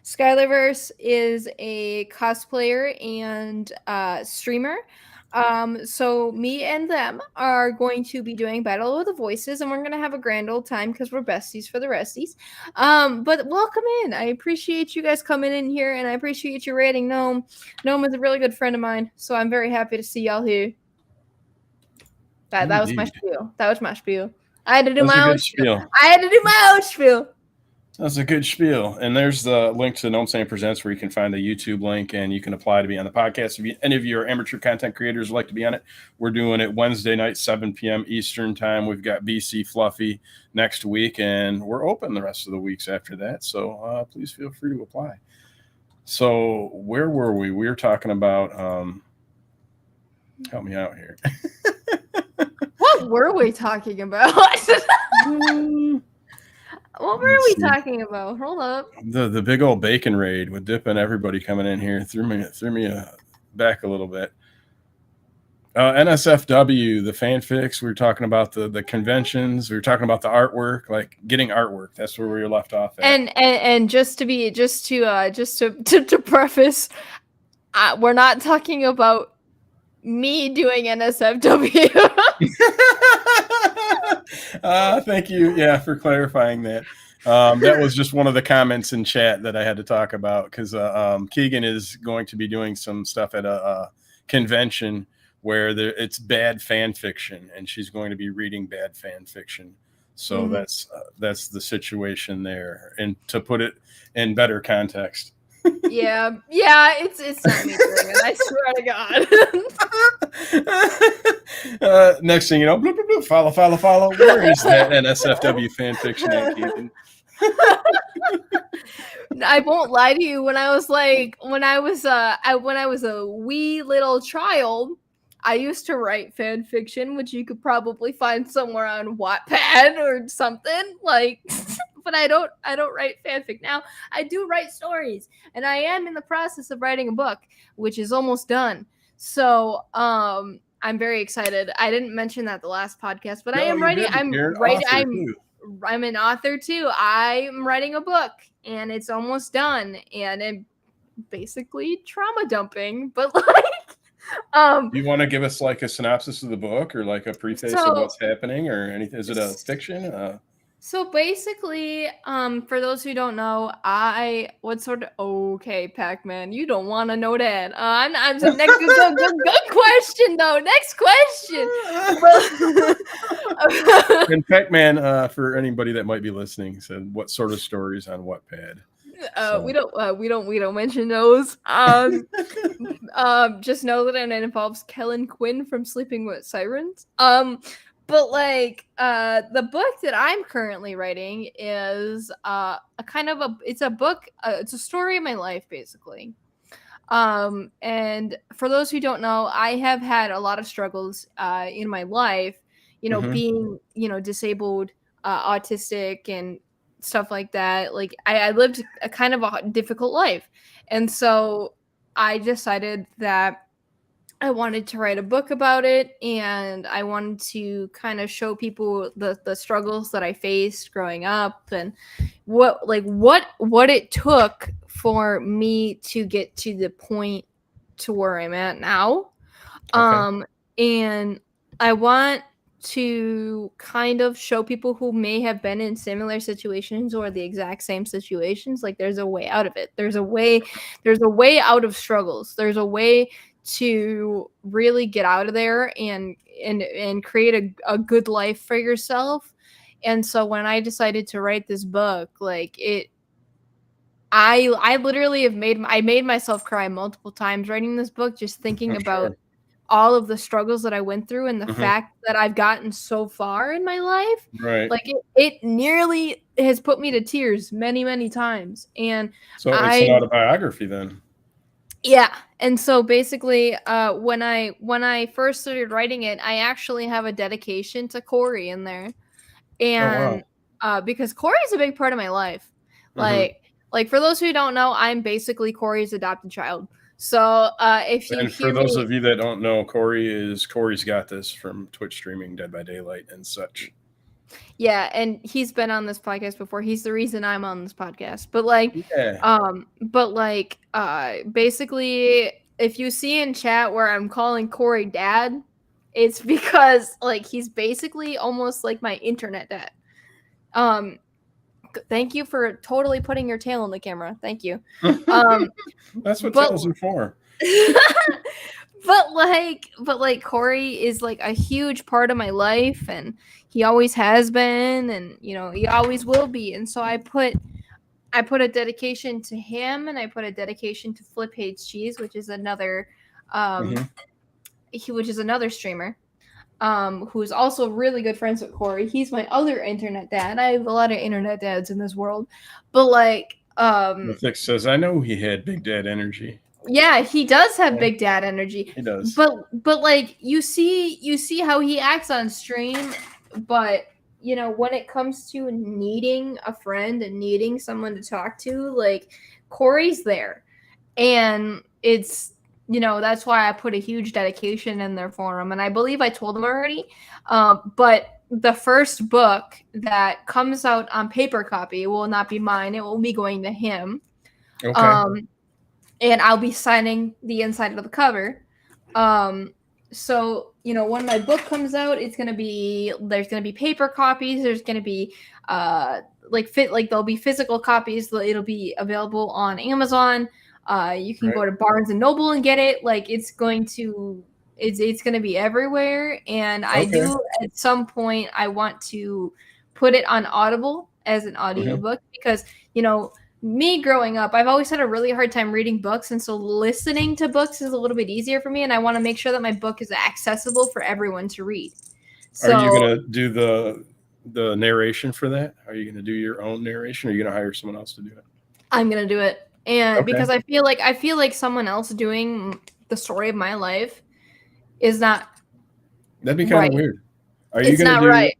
Skylarverse is a cosplayer and streamer. So me and them are going to be doing Battle of the Voices, and we're going to have a grand old time because we're besties for the resties. But welcome in. I appreciate you guys coming in here, and I appreciate you rating Gnome. Gnome is a really good friend of mine, so I'm very happy to see y'all here. That was my spiel. That was my spiel. I had to do my own spiel. I had to do my own spiel. That's a good spiel. And there's the link to Gnome Saying Presents where you can find the YouTube link and you can apply to be on the podcast. If any of you are amateur content creators would like to be on it, we're doing it Wednesday night, 7 p.m. Eastern time. We've got BC Fluffy next week, and we're open the rest of the weeks after that. So please feel free to apply. So where were we? We were talking about, help me out here. What What were we talking about? What were we talking about? Hold up. The big old bacon raid with Dip and everybody coming in here threw me back a little bit. NSFW, the fanfics. We were talking about the conventions. We were talking about the artwork, like getting artwork. That's where we were left off at. And just to preface, we're not talking about me doing NSFW. Thank you, for clarifying that. That was just one of the comments in chat that I had to talk about because Keegan is going to be doing some stuff at a convention where it's bad fan fiction, and she's going to be reading bad fan fiction. So that's the situation there, and to put it in better context. Yeah, it's not me doing it. I swear to God. Next thing you know, bloop, bloop, bloop, follow. Where is that NSFW fan fiction at, Keegan? I won't lie to you. When I was a wee little child, I used to write fan fiction, which you could probably find somewhere on Wattpad or something like. But I don't write fanfic now. I do write stories, and I am in the process of writing a book, which is almost done. So I'm very excited. I didn't mention that the last podcast, but I am writing. I'm an author too. I'm writing a book, and it's almost done, and it basically trauma dumping, but like. You want to give us like a synopsis of the book or like a preface of what's happening or anything? Is it a fiction? So basically, for those who don't know, okay, Pac-Man, you don't want to know that. I'm next good question though. Next question. And Pac-Man, for anybody that might be listening, said what sort of stories on Wattpad? We don't mention those. Just know that it involves Kellen Quinn from Sleeping with Sirens. But like the book that I'm currently writing is it's a book. It's a story of my life, basically. And for those who don't know, I have had a lot of struggles in my life. Being disabled, autistic, and stuff like that. Like I lived a kind of a difficult life, and so I decided that I wanted to write a book about it, and I wanted to kind of show people the struggles that I faced growing up and what it took for me to get to the point to where I'm at now. Okay. And I want to kind of show people who may have been in similar situations or the exact same situations, like there's a way out of it. There's a way out of struggles. There's a way to really get out of there and create a good life for yourself. And so when I decided to write this book, like I literally I made myself cry multiple times writing this book, just thinking about all of the struggles that I went through and the fact that I've gotten so far in my life. Right. Like it nearly has put me to tears many, many times. And so it's an autobiography then. Yeah. And so basically, when I first started writing it, I actually have a dedication to Corey in there. And because Corey is a big part of my life. Like for those who don't know, I'm basically Corey's adopted child. So for those of you that don't know, Corey's Got This from Twitch streaming Dead by Daylight and such. Yeah, and he's been on this podcast before. He's the reason I'm on this podcast. But basically, if you see in chat where I'm calling Corey dad, it's because like he's basically almost like my internet dad. Thank you for totally putting your tail in the camera. Thank you. That's what tails are for. But Corey is like a huge part of my life, and he always has been, and he always will be. And so I put a dedication to him, and I put a dedication to Flip Hates Cheese, which is another streamer. Who's also really good friends with Corey. He's my other internet dad. I have a lot of internet dads in this world. But The Fix says, I know he had big dad energy. Yeah, he does have Yeah, big dad energy. he does. But like you see how he acts on stream, but when it comes to needing a friend and needing someone to talk to, like Corey's there. And that's why I put a huge dedication in there for him. And I believe I told him already. But the first book that comes out on paper copy will not be mine. It will be going to him. Okay. And I'll be signing the inside of the cover. So when my book comes out, there's gonna be paper copies. There's gonna be there'll be physical copies. It'll be available on Amazon. You can Right. go to Barnes and Noble and get it. Like it's going to be everywhere. And I Okay. do at some point I want to put it on Audible as an Mhm. audiobook because me growing up, I've always had a really hard time reading books, and so listening to books is a little bit easier for me. And I want to make sure that my book is accessible for everyone to read. Are you So gonna do the narration for that? Are you gonna do your own narration, or are you gonna hire someone else to do it? I'm gonna do it, and Okay. because I feel like someone else doing the story of my life is not That'd be kind of right. weird. Are you It's gonna not do? right.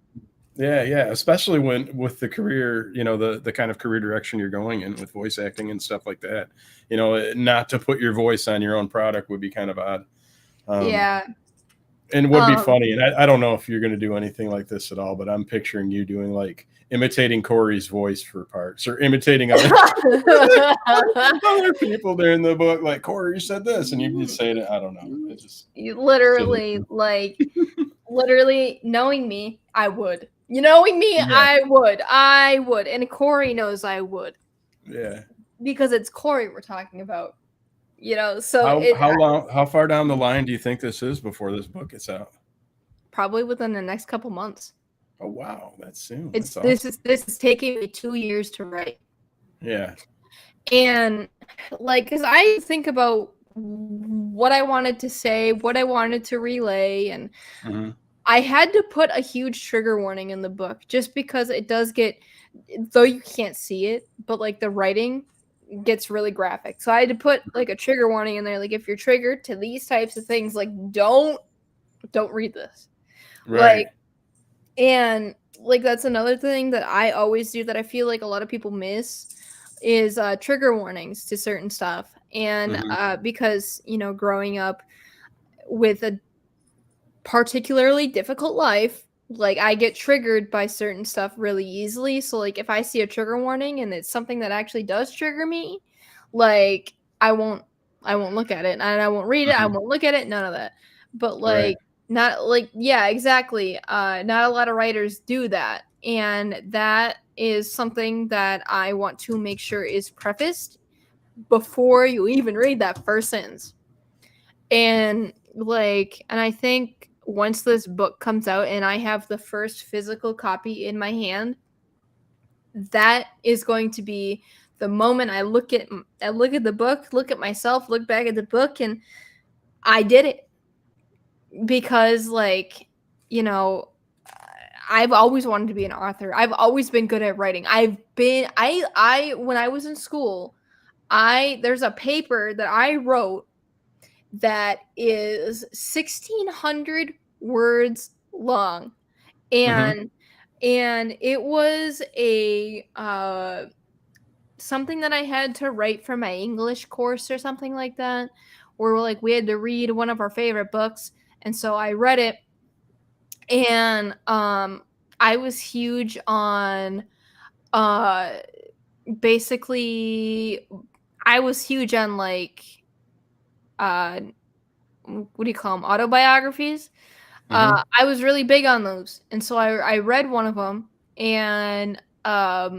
Yeah, yeah. Especially when with the career, the kind of career direction you're going in with voice acting and stuff like that. Not to put your voice on your own product would be kind of odd. Um, Yeah. and would be Um. funny. And I don't know if you're going to do anything like this at all, but I'm picturing you doing like imitating Corey's voice for parts or imitating other other people there in the book. Like Corey said this, and you just say it. I don't know. It just You silly. literally knowing me, I would. Knowing me, Yeah, I would, and Corey knows I would yeah. because it's Corey we're talking about. So How long? How far down the line do you think this is before this book gets out? probably within the next couple months. Oh wow, that's soon. It's That's awesome. this is taking me 2 years to write, Yeah. and because I think about what I wanted to say, what I wanted to relay, and Hmm. I had to put a huge trigger warning in the book just because it does get, though you can't see it, but like the writing gets really graphic. So I had to put like a trigger warning in there, like if you're triggered to these types of things, like don't read this. Right. Like, and like that's another thing that I always do that I feel like a lot of people miss is trigger warnings to certain stuff. And Hmm. because growing up with a particularly difficult life, like I get triggered by certain stuff really easily. So like if I see a trigger warning and it's something that actually does trigger me, like I won't look at it and I won't read it, I Hmm. won't look at it, none of that. But Right. like not like yeah, exactly. Not a lot of writers do that. And that is something that I want to make sure is prefaced before you even read that first sentence. And I think once this book comes out and I have the first physical copy in my hand, that is going to be the moment I look at the book, look at myself, look back at the book, and I did it. Because you know I've always wanted to be an author. I've always been good at writing. I when I was in school, I there's a paper that I wrote that is 1,600 words long, Hmm. and it was a something that I had to write for my English course or something like that, where like we had to read one of our favorite books, and so I read it, and I was huge on uh basically I was huge on uh what do you call them, autobiographies. Hmm. I was really big on those, and so I read one of them, and I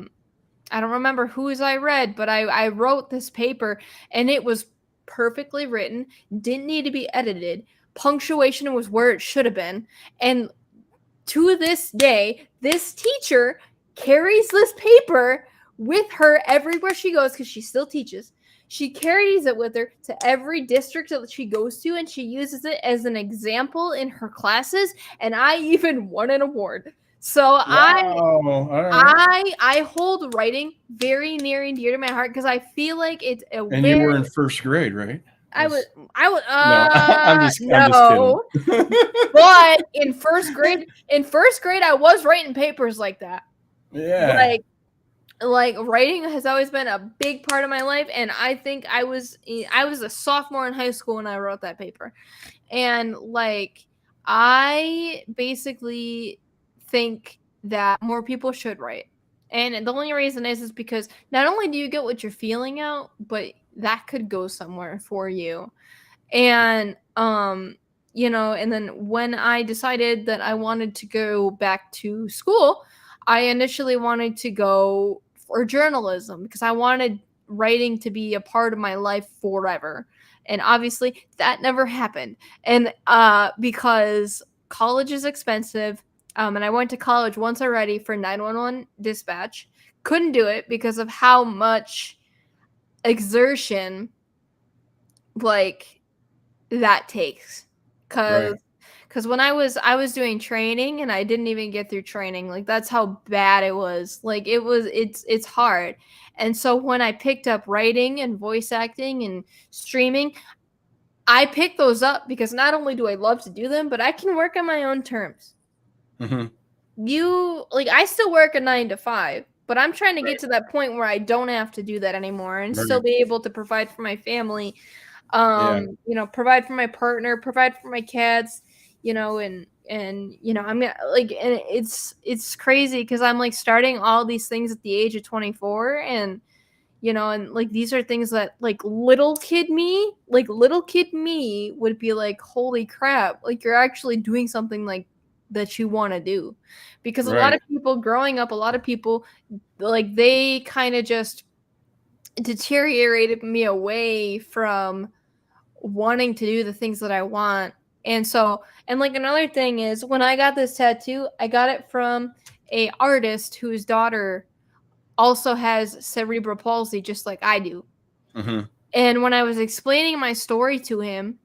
don't remember whose I read, but I wrote this paper, and it was perfectly written, didn't need to be edited. Punctuation was where it should have been, and to this day, this teacher carries this paper with her everywhere she goes because she still teaches. She carries it with her to every district that she goes to, and she uses it as an example in her classes. And I even won an award. So Wow. All right. I hold writing very near and dear to my heart because I feel like it's a And you very were in first grade, right? Was I would no, I'm just kidding. no. But in first grade I was writing papers like that. Yeah. Like writing has always been a big part of my life, and I think I was a sophomore in high school when I wrote that paper. And like I basically think that more people should write. And the only reason is because not only do you get what you're feeling out, but that could go somewhere for you. And and then when I decided that I wanted to go back to school, I initially wanted to go for journalism because I wanted writing to be a part of my life forever. And obviously that never happened. And because college is expensive, and I went to college once already for 911 dispatch, couldn't do it because of how much exertion like that takes. Cause Right. because when I was doing training and I didn't even get through training. Like that's how bad it was. Like it's hard. And so when I picked up writing and voice acting and streaming, I picked those up because not only do I love to do them, but I can work on my own terms. Hmm. I still work a 9 to 5, but I'm trying to get Right. to that point where I don't have to do that anymore and still Right. be able to provide for my family, Yeah. provide for my partner, provide for my cats, I'm gonna like, and it's crazy because I'm like starting all these things at the age of 24, and and like these are things that like little kid me would be like, holy crap, like you're actually doing something like that you want to do. Because a lot Right. of people growing up, a lot of people like they kind of just deteriorated me away from wanting to do the things that I want. And so, and like another thing is when I got this tattoo, I got it from a artist whose daughter also has cerebral palsy just like I do. Hmm. And when I was explaining my story to him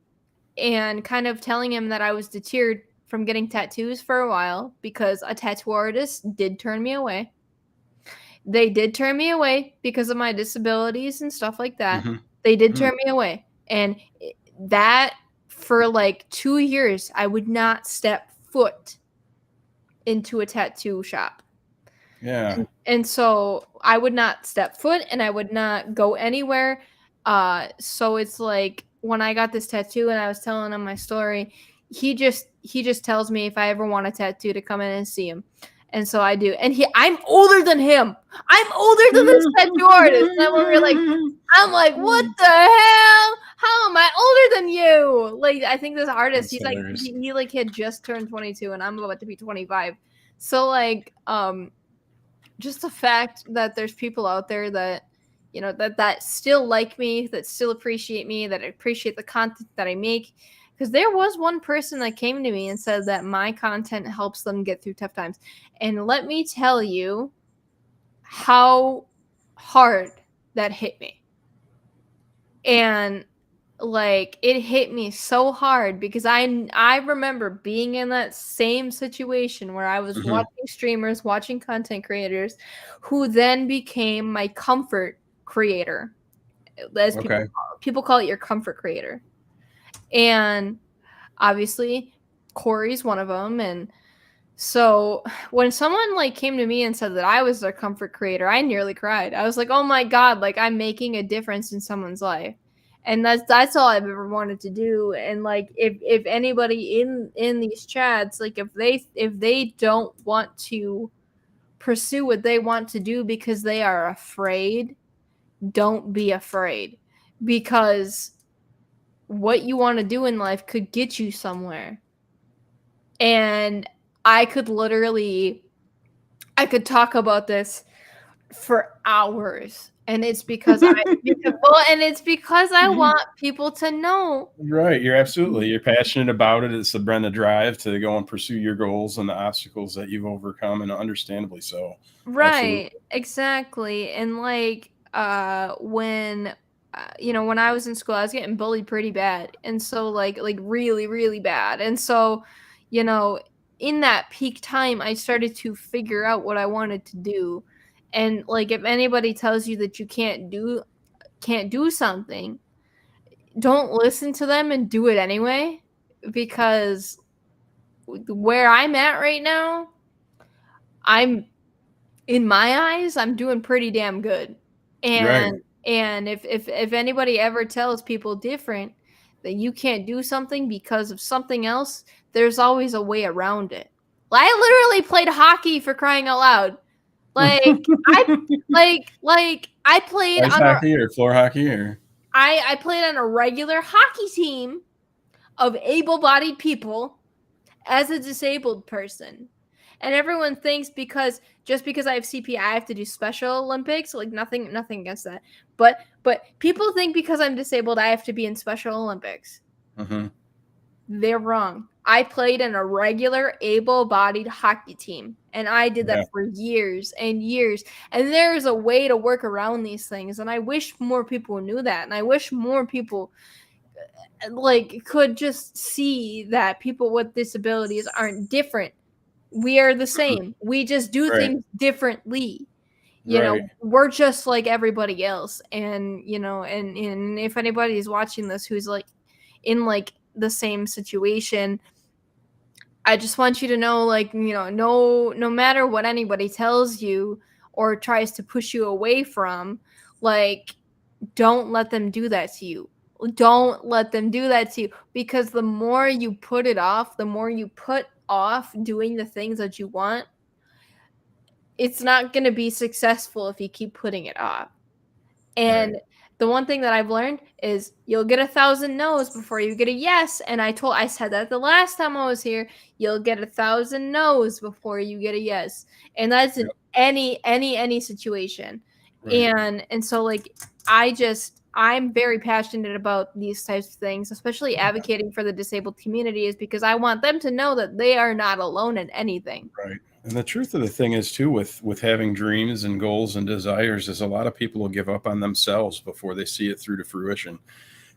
and kind of telling him that I was deterred from getting tattoos for a while because a tattoo artist did turn me away. They did turn me away because of my disabilities and stuff like that. Hmm. They did Hmm. turn me away. And that for like 2 years I would not step foot into a tattoo shop. Yeah. And so I would not step foot and I would not go anywhere. So it's like when I got this tattoo and I was telling him my story, he just tells me if I ever want a tattoo to come in and see him. And so I do. And I'm older than him. I'm older than this tattoo artist. And I'm like, what the hell? How am I older than you? Like, I think this artist, That's he's like, hilarious. he like had just turned 22 and I'm about to be 25. So like, just the fact that there's people out there that that still like me, that still appreciate me, that appreciate the content that I make. Because there was one person that came to me and said that my content helps them get through tough times, and let me tell you how hard that hit me. And like it hit me so hard because I remember being in that same situation where I was Hmm. watching streamers, watching content creators who then became my comfort creator. As Okay. people call it, your comfort creator. And obviously Corey's one of them. And so when someone like came to me and said that I was their comfort creator, I nearly cried. I was like, "Oh my god, like I'm making a difference in someone's life." And that's all I've ever wanted to do. And like if anybody in these chats, like if they don't want to pursue what they want to do because they are afraid, don't be afraid, because what you want to do in life could get you somewhere. And I could literally I could talk about this for hours. And it's because I want people to know. Right. You're passionate about it. It's the Brenda drive to go and pursue your goals and the obstacles that you've overcome, and understandably so. Absolutely. Right, exactly. And like when when I was in school, I was getting bullied pretty bad. And so like really really bad. And so, you know, in that peak time I started to figure out what I wanted to do. And like if anybody tells you that you can't do something, don't listen to them and do it anyway, because where I'm at right now, I'm in my eyes, I'm doing pretty damn good. Right. And if anybody ever tells people different that you can't do something because of something else, there's always a way around it. I literally played hockey, for crying out loud. Like I I played Ice on a hockey or floor hockey or I played on a regular hockey team of able-bodied people as a disabled person. And everyone thinks because just because I have CPI, I have to do Special Olympics. Like nothing against that. But people think because I'm disabled, I have to be in Special Olympics. mm-hmm. They're wrong. I played in a regular able-bodied hockey team, and I did Yeah. that for years and years. And there's a way to work around these things, and I wish more people knew that. And I wish more people like could just see that people with disabilities aren't different. We are the Mhm. same. We just do Right. things differently. Right. We're just like everybody else. And and if anybody is watching this who's like in like the same situation, I just want you to know, like, no matter what anybody tells you or tries to push you away from, like, don't let them do that to you. Don't let them do that to you, because the more you put it off, the more you put off doing the things that you want, it's not going to be successful if you keep putting it off. Right. And the one thing that I've learned is you'll get 1,000 no's before you get a yes. And I said that the last time I was here. You'll get 1,000 no's before you get a yes, and that's in Yep. any situation. Right. And so like I'm very passionate about these types of things, especially advocating for the disabled community, is because I want them to know that they are not alone in anything. Right. And the truth of the thing is too, with having dreams and goals and desires, is a lot of people will give up on themselves before they see it through to fruition.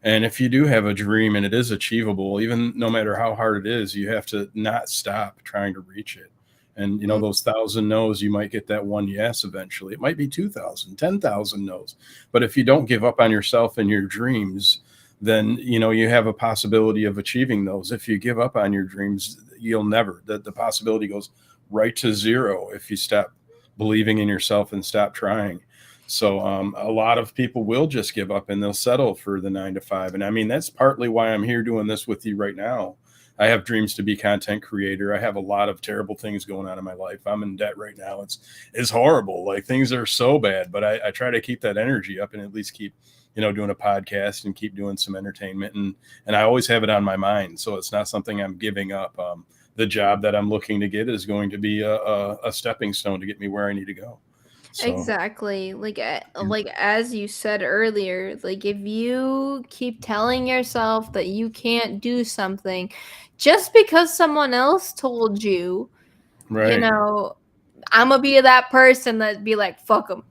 And if you do have a dream and it is achievable, even no matter how hard it is, you have to not stop trying to reach it. And Mm, those 1,000 no's, you might get that one yes eventually. It might be 2,000, 10,000 no's. But if you don't give up on yourself and your dreams, then you have a possibility of achieving those. If you give up on your dreams, you'll never. The possibility goes right to zero if you stop believing in yourself and stop trying. So a lot of people will just give up and they'll settle for the 9 to 5. And I mean, that's partly why I'm here doing this with you right now. I have dreams to be content creator. I have a lot of terrible things going on in my life. I'm in debt right now. It's horrible. Like, things are so bad, but I try to keep that energy up and at least keep, doing a podcast and keep doing some entertainment. And I always have it on my mind. So it's not something I'm giving up. The job that I'm looking to get is going to be a stepping stone to get me where I need to go. So exactly. Like as you said earlier, like if you keep telling yourself that you can't do something just because someone else told you, you right. know, I'm gonna be that person that be like, fuck them.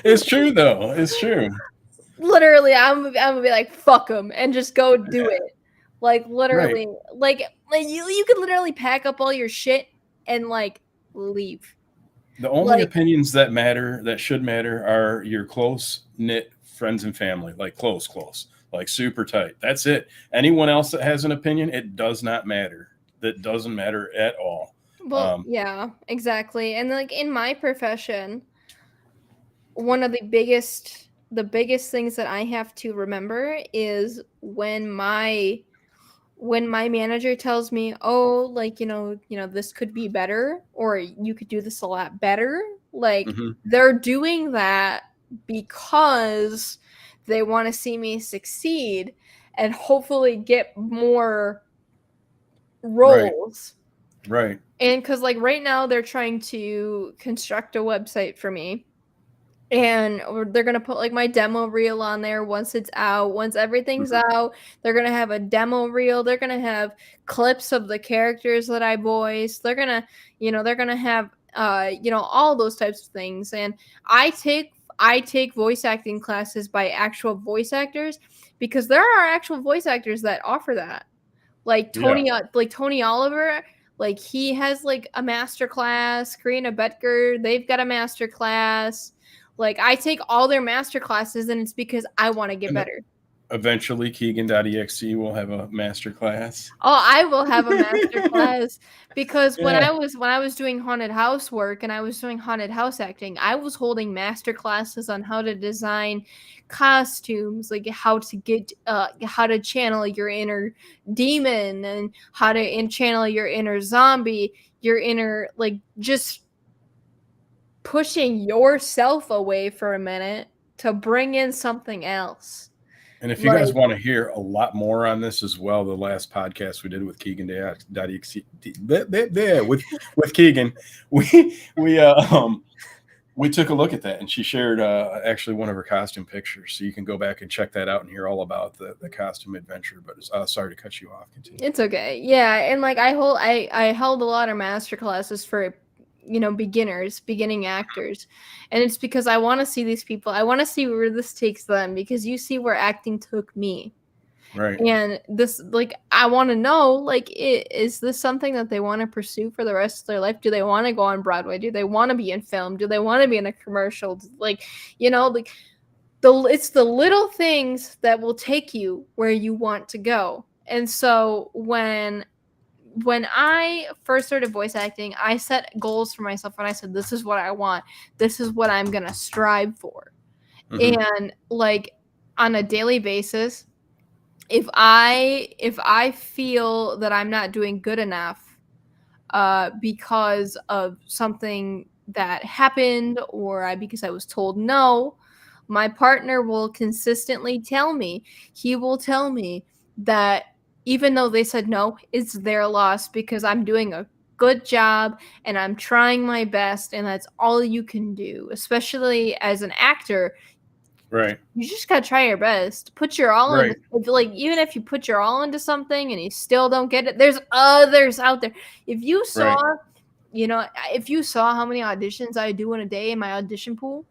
It's true though. It's true. Literally, I'm gonna be like, fuck them, and just go do Yeah, it. Like right. literally, like you could literally pack up all your shit and like leave. The only Like, opinions that matter, that should matter, are your close knit friends and family, like close, like super tight. That's it. Anyone else that has an opinion, it does not matter. That doesn't matter at all. well, Um, yeah, exactly. And like in my profession, one of the biggest things that I have to remember is when my manager tells me, "Oh, like, this could be better, or you could do this a lot better." Like, mhm. they're doing that because they want to see me succeed and hopefully get more Right, roles. right. And cuz like right now they're trying to construct a website for me, and they're gonna put like my demo reel on there once it's out. Once everything's Mhm. out, they're gonna have a demo reel. They're gonna have clips of the characters that I voice. They're gonna have all those types of things. And I take voice acting classes by actual voice actors, because there are actual voice actors that offer that. Yeah, Like Tony Oliver, like he has like a master class. Karina Betker, they've got a master class. Like I take all their master classes, and it's because I want to get And better. eventually, Keegan.exe will have a master class. Oh, I will have a master class because when Yeah. I was doing haunted house work and I was doing haunted house acting, I was holding master classes on how to design costumes, like how to channel your inner demon and how to channel your inner zombie, your inner like just pushing yourself away for a minute to bring in something else. And if you Like guys want to hear a lot more on this as well, the last podcast we did with Keegan.exe with Keegan, we we took a look at that, and she shared actually one of her costume pictures, so you can go back and check that out and hear all about the costume adventure. But sorry to cut you off. Continue. it's okay. Yeah, and like I held a lot of master classes for beginning actors. And it's because I want to see these people. I want to see where this takes them because you see where acting took me. Right. And this like I want to know like is this something that they want to pursue for the rest of their life? Do they want to go on Broadway? Do they want to be in film? Do they want to be in a commercial? Like, like it's the little things that will take you where you want to go. And so when I first started voice acting, I set goals for myself and I said, this is what I want. This is what I'm going to strive for. Mm-hmm. And like on a daily basis, if I feel that I'm not doing good enough because of something that happened or because I was told no, my partner will consistently tell me. He will tell me that even though they said no, it's their loss because I'm doing a good job and I'm trying my best, and that's all you can do. Especially as an actor, Right. you just gotta try your best. Put your all Right. into like even if you put your all into something and you still don't get it, there's others out there. If you saw, Right. if you saw how many auditions I do in a day in my audition pool,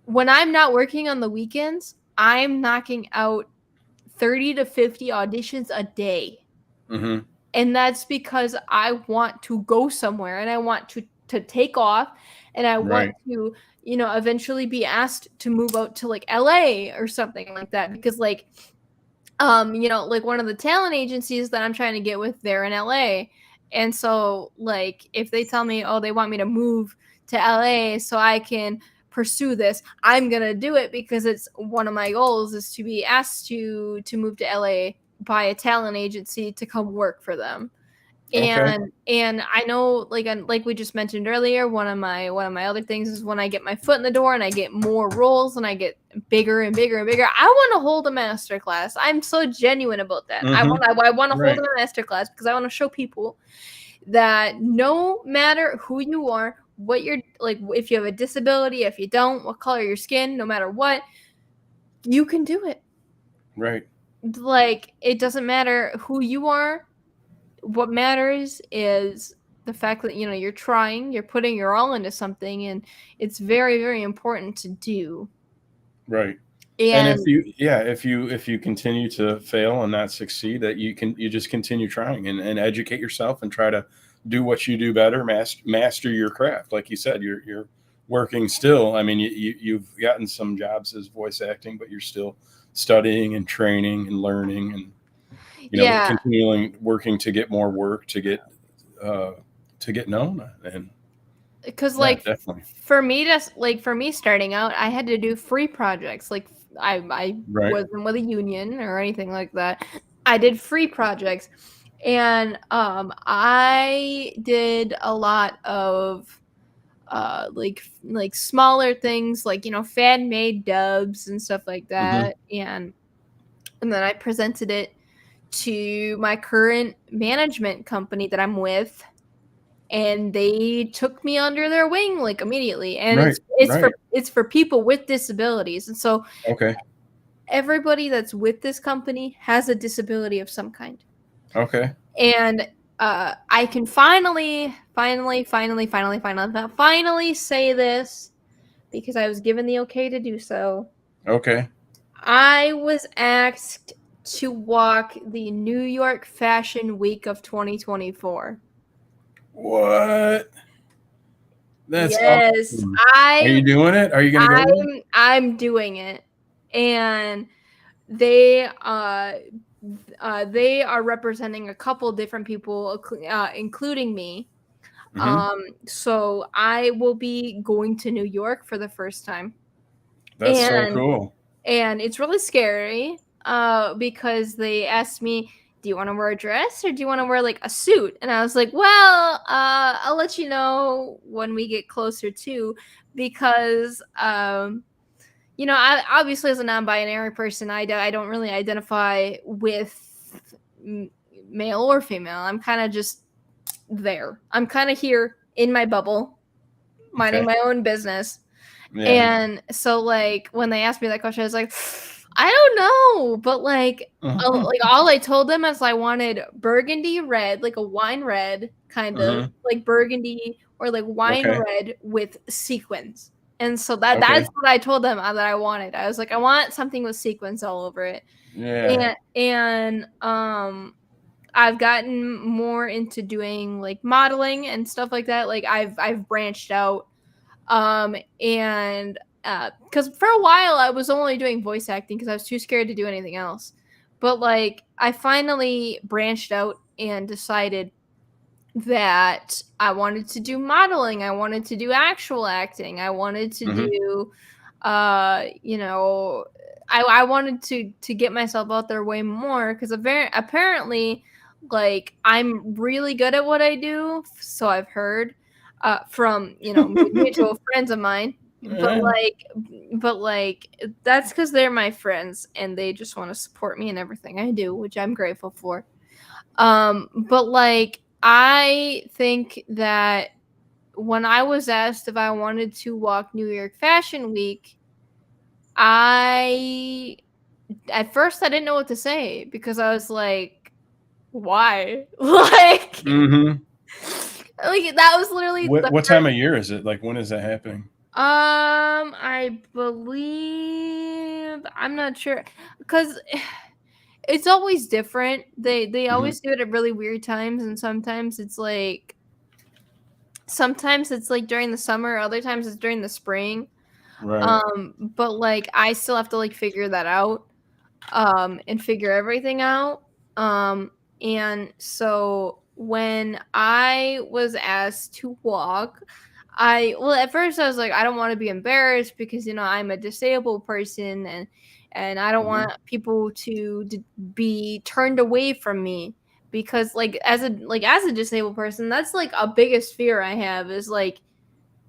when I'm not working on the weekends, I'm knocking out 30 to 50 auditions a day. Mm-hmm. And that's because I want to go somewhere and I want to take off and I want Right. to, eventually be asked to move out to like LA or something like that because like like one of the talent agencies that I'm trying to get with, they're in LA. And so like if they tell me, oh, they want me to move to LA so I can pursue this, I'm going to do it because it's one of my goals is to be asked to move to LA by a talent agency to come work for them. Okay. And I know like we just mentioned earlier, one of my other things is when I get my foot in the door and I get more roles and I get bigger and bigger and bigger, I want to hold a master class. I'm so genuine about that. Mm-hmm. I want to hold Right. a master class because I want to show people that no matter who you are, what you're like, if you have a disability, if you don't, what color your skin, no matter what, you can do it. Right. Like it doesn't matter who you are. What matters is the fact that you're trying, you're putting your all into something, and it's very, very important to do. Right. And And if you continue to fail and not succeed, that you just continue trying and educate yourself and try to do what you do better, master your craft. Like you said, you're working still. I mean, you've gotten some jobs as voice acting, but you're still studying and training and learning and yeah, continuing working to get more work uh, to get known. And because yeah, like definitely. for me starting out, I had to do free projects. Like I Right. wasn't with a union or anything like that. I did free projects, and I did a lot of like smaller things like fan made dubs and stuff like Hmm. that, and then I presented it to my current management company that I'm with, and they took me under their wing like immediately. And Right. Right. it's for people with disabilities, and so Okay. everybody that's with this company has a disability of some kind. Okay. And I can finally say this because I was given the okay to do so. Okay. I was asked to walk the New York Fashion Week of 2024. What? That's Yes, awesome. Are you doing it? Are you gonna go there? I'm doing it, and they they are representing a couple different people, including me. Hmm. So I will be going to New York for the first time, That's so and cool. it's really scary because they asked me, do you want to wear a dress or do you want to wear like a suit? And I was like, well, I'll let you know when we get closer to, because I obviously, as a non-binary person, I don't really identify with male or female. I'm kind of just there. I'm kind of here in my bubble, minding Okay. my own business. Yeah. And so, like, when they asked me that question, I was like, I don't know, but like all I told them is I wanted burgundy red, like a wine red, kind of Hmm. like burgundy or like wine Okay. red with sequins. And so that's Okay. what I told them that I wanted. I was like, I want something with sequins all over it. Yeah. And I've gotten more into doing like modeling and stuff like that. Like I've branched out, and because for a while I was only doing voice acting because I was too scared to do anything else. But like I finally branched out and decided that I wanted to do modeling, I wanted to do actual acting, I wanted to Hmm. do you know, I wanted to get myself out there way more because apparently like I'm really good at what I do, so I've heard from mutual friends of mine. but Yeah. like but like that's because they're my friends and they just want to support me in everything I do, which I'm grateful for. But like I think that when I was asked if I wanted to walk New York Fashion Week, I at first I didn't know what to say because I was like, why? Hmm. Like that was literally the What time first. of year is it? Like, when is that happening? I believe I'm not sure because it's always different. They Hmm. always do it at really weird times, and sometimes it's like during the summer, other times it's during the spring. Right. But like I still have to like figure that out, and figure everything out. Um, and so when I was asked to walk, at first I was like, I don't want to be embarrassed because I'm a disabled person, and I don't Hmm. want people to be turned away from me because as a disabled person, that's like a biggest fear I have is like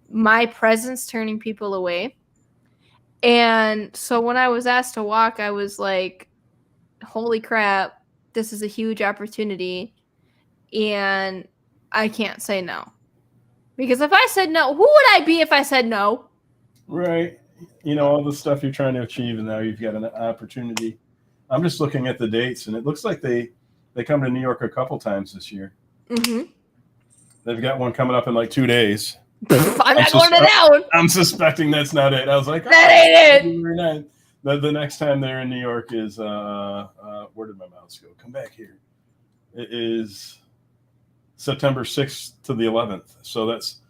my presence turning people away. And so when I was asked to walk, I was like, holy crap, this is a huge opportunity. And I can't say no. Because if I said no, who would I be if I said no? Right. All the stuff you're trying to achieve, and now you've got an opportunity. I'm just looking at the dates, and it looks like they come to New York a couple times this year. Mm-hmm. They've got one coming up in like 2 days. I'm I'm not going sus- to that one. I'm suspecting that's not it. I was like, That oh, ain't it. February 9th. The next time they're in New York is where did my mouse go? Come back here. It is September 6th to the 11th. So that's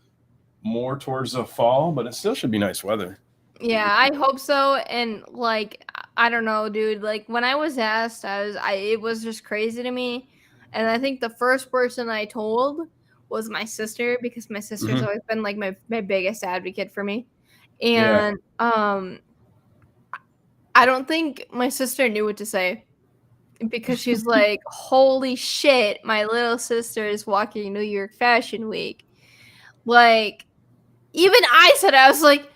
more towards the fall, but it still should be nice weather. Yeah, I hope so. And like, I don't know, dude. Like when I was asked, it was just crazy to me. And I think the first person I told was my sister because my sister's Hmm. always been like my biggest advocate for me. Yeah. And I don't think my sister knew what to say because she's like, "Holy shit, my little sister is walking New York Fashion Week." Like even I said it, I was like,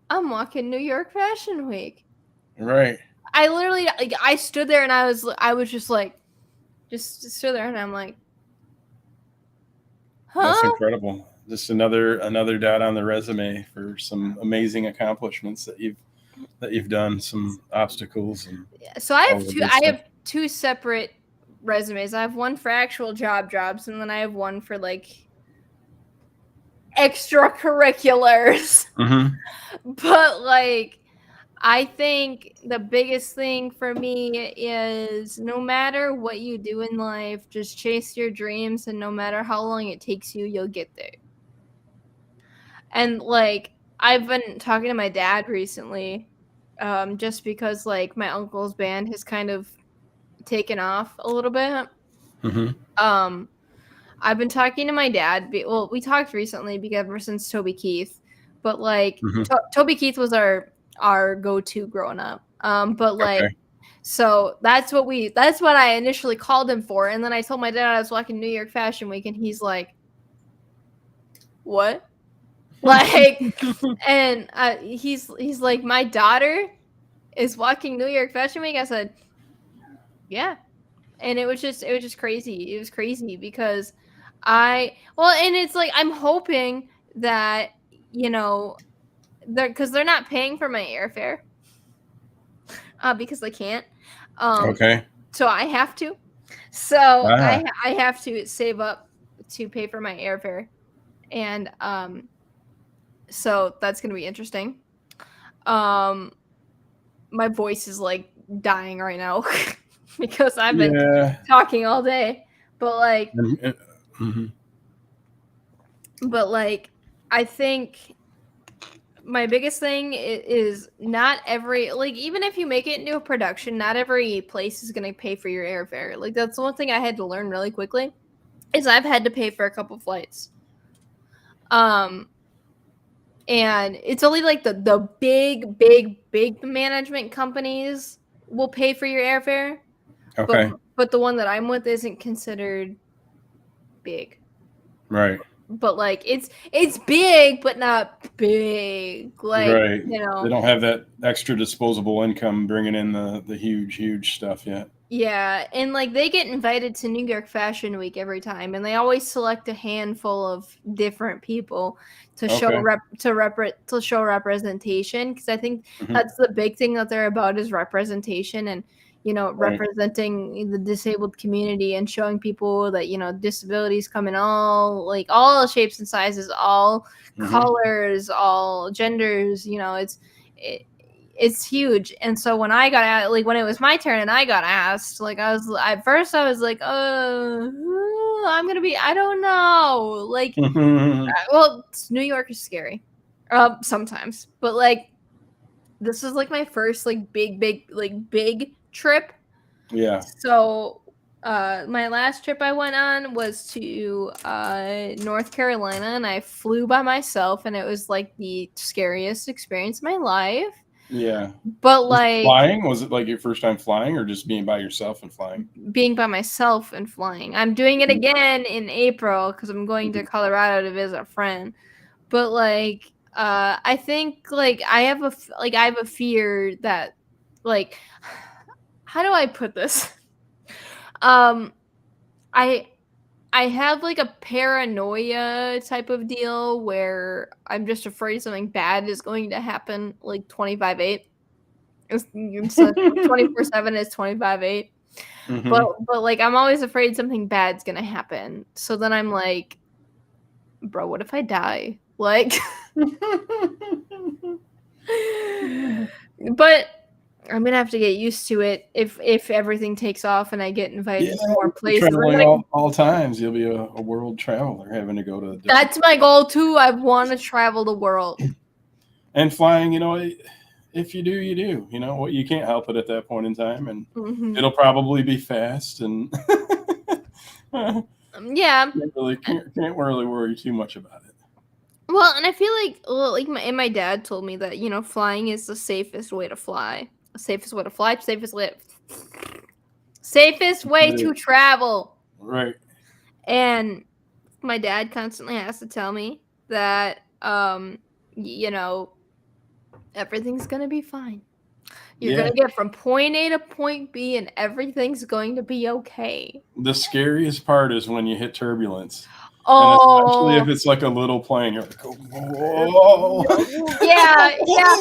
"I'm walking New York Fashion Week." Right. I literally like I stood there and I was just like just stood there and I'm like, That's "Huh?" incredible. Just another dot on the resume for some amazing accomplishments that you've done, some obstacles and So I all have the two good I stuff. have two separate resumes. I have one for actual jobs and then I have one for like extracurriculars. Hmm. But like I think the biggest thing for me is no matter what you do in life, just chase your dreams and no matter how long it takes you, you'll get there. And like I've been talking to my dad recently, just because like my uncle's band has kind of taken off a little bit. Mm-hmm. Um, I've been talking to my dad. Well, we talked recently because ever since Toby Keith, but like Mm-hmm. Toby Keith was our go-to growing up. But like Okay. so that's what I initially called him for, and then I told my dad I was walking New York Fashion Week, and he's like, "What?" Like, and he's like, "My daughter is walking New York Fashion Week." I said, "Yeah," and it was just crazy. It was crazy because and it's like I'm hoping that you know they're not paying for my airfare, because they can't. Um, Okay. so I have to. So Ah. I have to save up to pay for my airfare, and so that's gonna be interesting. Um, my voice is like dying right now because I've been Yeah. talking all day. But like, Mhm. but like, I think my biggest thing is not every like even if you make it into a production, not every place is gonna pay for your airfare. Like that's the one thing I had to learn really quickly is I've had to pay for a couple flights. Um, and it's only like the big management companies will pay for your airfare, but Okay. but the one that I'm with isn't considered big. Right. But like it's big, but not big. Like Right. They don't have that extra disposable income bringing in the huge stuff yet. yeah, and like they get invited to New York Fashion Week every time, and they always select a handful of different people to Okay. show representation because I think Hmm. that's the big thing that they're about is representation and Right. representing the disabled community and showing people that disabilities come in all shapes and sizes, all Hmm. colors, all genders. It's huge. And so when I got out, like when it was my turn and I got asked, like at first I was like, I'm gonna be, I don't know, like, well, New York is scary, sometimes, but like this is like my first like big trip. Yeah. So my last trip I went on was to North Carolina, and I flew by myself, and it was like the scariest experience of my life. Yeah. But Was it like flying? Was it like your first time flying, or just being by yourself and flying? being by myself and flying. I'm doing it Mhm. again in April because I'm going to Mhm. Colorado to visit a friend. But like, I think like I have a fear that like, how do I put this? Um, I I have like a paranoia type of deal where I'm just afraid something bad is going to happen like 25/8. It's 24/7 is 25/8. But Mhm. but like I'm always afraid something bad's gonna happen. So then I'm like, bro, what if I die? Like, but I'm gonna have to get used to it if everything takes off and I get Yeah, invited to more you'll be places. I'm traveling gonna, all times. You'll be a world traveler, having to go to different that's my goal too. I want to travel the world. and flying. If you do, you do. What you can't help it at that point in time, and Hmm. it'll probably be fast, and Yeah. can't really worry too much about it. Well, and I feel like my dad told me that flying is the safest way to fly. The safest way to fly. Safest way to travel. Right. And my dad constantly has to tell me that everything's going to be fine. You're going Yeah. to get from point A to point B and everything's going to be okay. The scariest part is when you hit turbulence, and especially if Oh, it's like a little plane. You're like, whoa, yeah, yeah.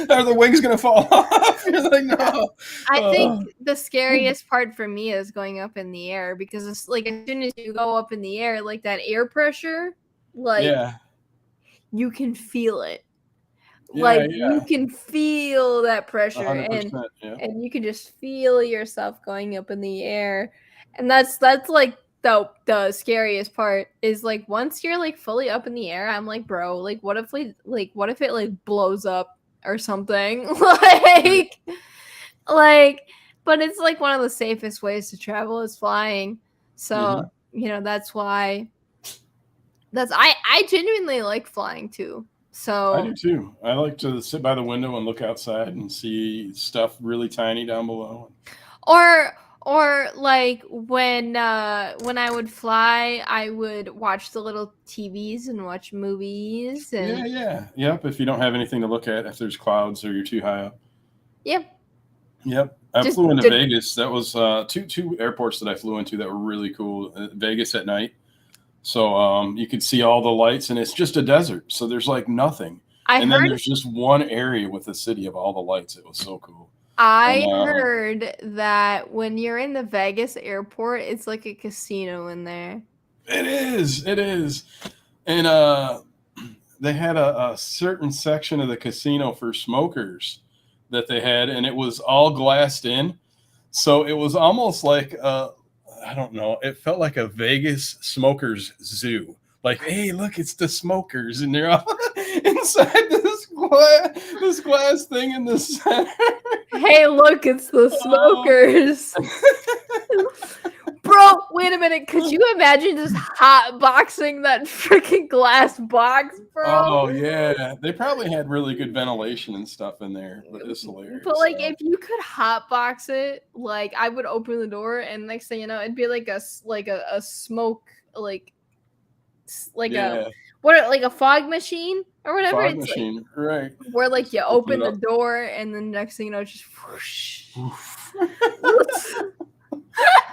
are the wings gonna fall off? You're like, I no. I think Oh. the scariest part for me is going up in the air because it's like as soon as you go up in the air, like that air pressure, like Yeah, you can feel it. Like yeah, you yeah, can feel that pressure, and 100%. Yeah. you can just feel yourself going up in the air. And that's like the scariest part is like once you're like fully up in the air, I'm like, bro, like what if it like blows up or something? Like but it's like one of the safest ways to travel is flying. So, that's why I genuinely like flying too. I So do too. I like to sit by the window and look outside and see stuff really tiny down below. or like when I would fly, I would watch the little TVs and watch movies and Yep. If you don't have anything to look at, if there's clouds or you're too high up. yep. Yep. I Just flew into did, Vegas. That was two airports that I flew into that were really cool. Vegas at night. So you could see all the lights, and it's just a desert. So there's like nothing. I And then heard there's just one area with the city of all the lights. It was so cool. And I heard that when you're in the Vegas airport, it's like a casino in there. it is. It is. And they had a certain section of the casino for smokers that they had, and it was all glassed in. So it was almost like I don't know. It felt like a Vegas smokers zoo. Like, hey, look, it's the smokers, and they're all inside this glass thing in the center. Hey, look, it's the smokers. Bro, wait a minute. Could you imagine just hot boxing that freaking glass box, bro? Oh yeah, they probably had really good ventilation and stuff in there, but it's hilarious. But like, if you could hot box it, like I would open the door, and next thing you know, it'd be like a smoke, like yeah, like a fog machine or whatever. fog It's machine, like right? where like you Open open it the up. door, and then next thing you know, just whoosh.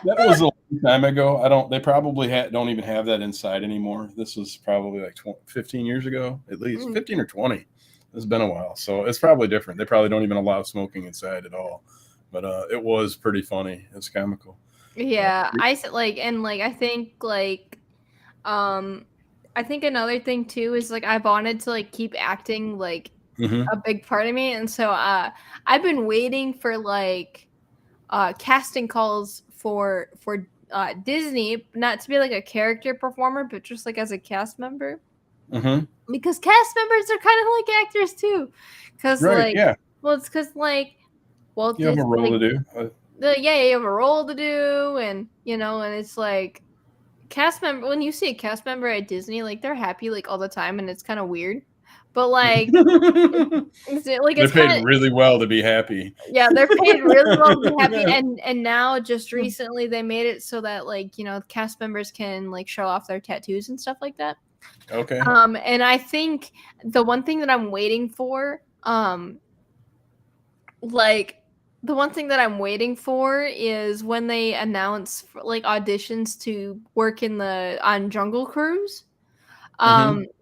That was a long time ago. I don't. They probably don't even have that inside anymore. This was probably like 15 years ago, at least 15 or 20. It's been a while, so it's probably different. They probably don't even allow smoking inside at all. But it was pretty funny. It's comical. Yeah, I said like, and like I think another thing too is like I wanted to like keep acting like a big part of me, and so I've been waiting for like casting calls for Disney, not to be like a character performer, but just like as a cast member. Because cast members are kind of like actors too. Because right, yeah. Well, it's because like Walt You have Disney, a role like, to do. you have a role to do, and and it's like cast member. When you see a cast member at Disney, like they're happy like all the time, and it's kind of weird. But like, They're paid really well to be happy. Yeah, they're paid really well to be happy, and now just recently they made it so that like cast members can like show off their tattoos and stuff like that. Okay. And I think the one thing that I'm waiting for, the one thing that I'm waiting for is when they announce like auditions to work on Jungle Cruise.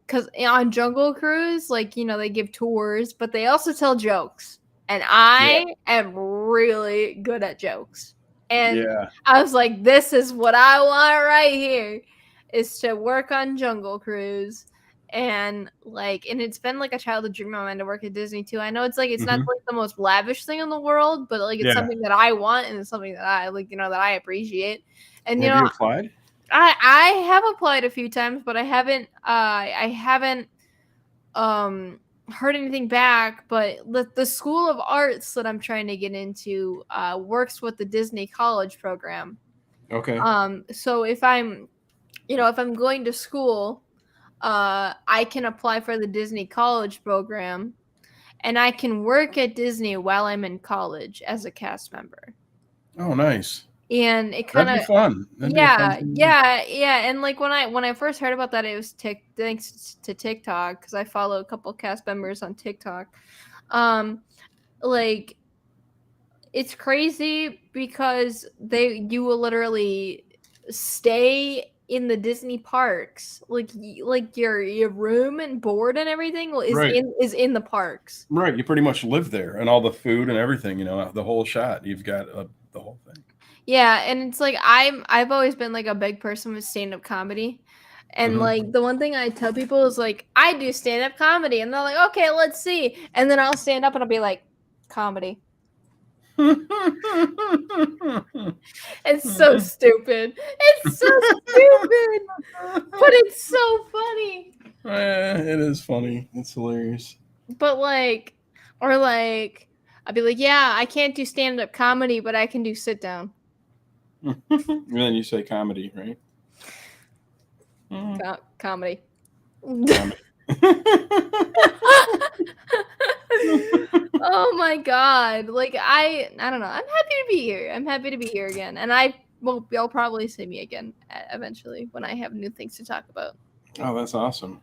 Because on Jungle Cruise, like they give tours, but they also tell jokes, and I am really good at jokes. And I was like, this is what I want right here, is to work on Jungle Cruise. And it's been like a childhood dream of mine to work at Disney too. I know it's like it's not like the most lavish thing in the world, but like it's something that I want, and it's something that I like, that I appreciate. And have you applied? I have applied a few times, but I haven't heard anything back. But the School of Arts that I'm trying to get into works with the Disney College program. Okay. So if I'm going to school, I can apply for the Disney College program, and I can work at Disney while I'm in college as a cast member. Oh, nice. And it kind of that'd be fun. Yeah. And like when I first heard about that, it was thanks to TikTok, because I follow a couple cast members on TikTok. Like it's crazy because you will literally stay in the Disney parks, like your room and board and everything is in the parks. Right, you pretty much live there, and all the food and everything. The whole shot. You've got the whole thing. Yeah, and it's like I've always been like a big person with stand-up comedy. And like the one thing I tell people is like, I do stand-up comedy, and they're like, okay, let's see. And then I'll stand up and I'll be like, comedy. It's so stupid. It's so stupid, but it's so funny. It is funny. It's hilarious. But like, or like, I'd be like, yeah, I can't do stand-up comedy, but I can do sit-down And then you say comedy, right? comedy. Comedy. Oh my god! Like I don't know. I'm happy to be here. I'm happy to be here again, and you'll probably see me again eventually when I have new things to talk about. Oh, that's awesome.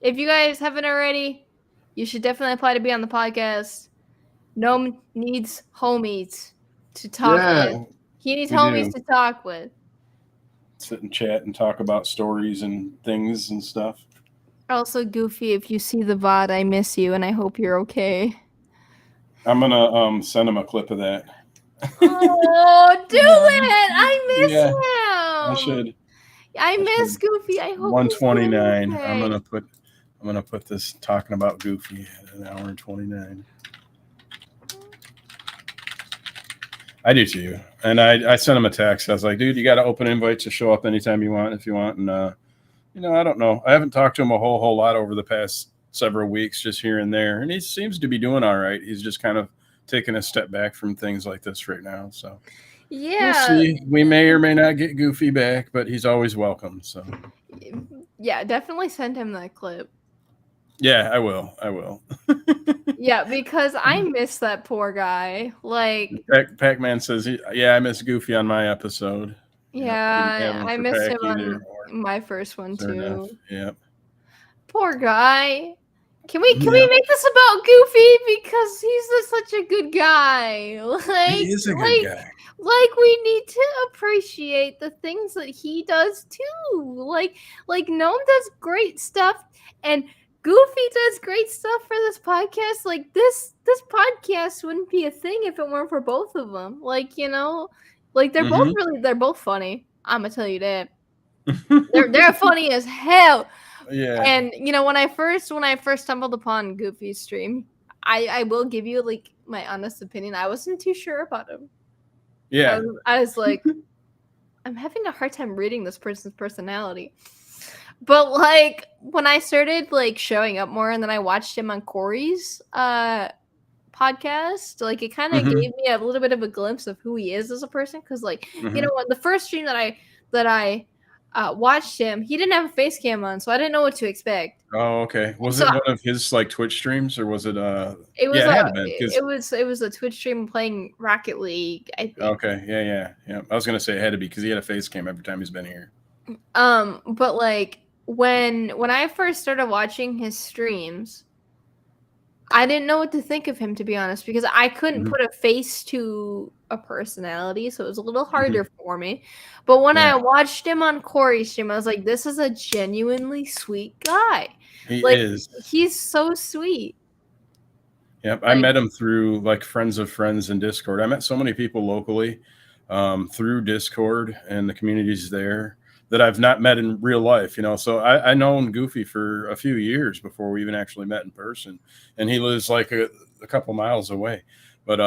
If you guys haven't already, you should definitely apply to be on the podcast. Gnome needs homies to talk with. He needs homies to talk with. Sit and chat and talk about stories and things and stuff. Also, Goofy, if you see the VOD, I miss you, and I hope you're okay. I'm gonna send him a clip of that. Oh, do it! I miss him. I should. I miss Goofy. I hope 129. Okay. I'm gonna put this talking about Goofy at an hour and 29. I do too. And I sent him a text. I was like, dude, you got to open invites to show up anytime you want, if you want. And, I don't know. I haven't talked to him a whole lot over the past several weeks, just here and there. And he seems to be doing all right. He's just kind of taking a step back from things like this right now. So yeah, we'll see. We may or may not get Goofy back, but he's always welcome. So yeah, definitely send him that clip. Yeah, I will. Yeah, because I miss that poor guy. Like Pac-Man says, I miss Goofy on my episode. Yeah, I missed him on my first one too. Yep. Poor guy. Can we make this about Goofy because he's such a good guy? Like he is a good guy. Like we need to appreciate the things that he does too. Like Gnome does great stuff and Goofy does great stuff for this podcast. Like this podcast wouldn't be a thing if it weren't for both of them. Like, like they're both funny. I'm gonna tell you that. they're funny as hell. Yeah. And when I first stumbled upon Goofy's stream, I will give you like my honest opinion. I wasn't too sure about him. Yeah. I was like, I'm having a hard time reading this person's personality. But like when I started like showing up more and then I watched him on Corey's podcast, like it kind of gave me a little bit of a glimpse of who he is as a person. Cause like, the first stream that I watched him, he didn't have a face cam on, so I didn't know what to expect. Oh, okay. Was it one of his like Twitch streams or was it it was it was a Twitch stream playing Rocket League, I think. Okay. Yeah. I was gonna say it had to be because he had a face cam every time he's been here. But like when I first started watching his streams, I didn't know what to think of him, to be honest, because I couldn't put a face to a personality, so it was a little harder for me. But when I watched him on Corey's stream, I was like, this is a genuinely sweet guy. He is. He's so sweet. Yep. I met him through like friends of friends in Discord. I met so many people locally through Discord and the communities there that I've not met in real life, So I known Goofy for a few years before we even actually met in person. And he lives like a couple miles away. But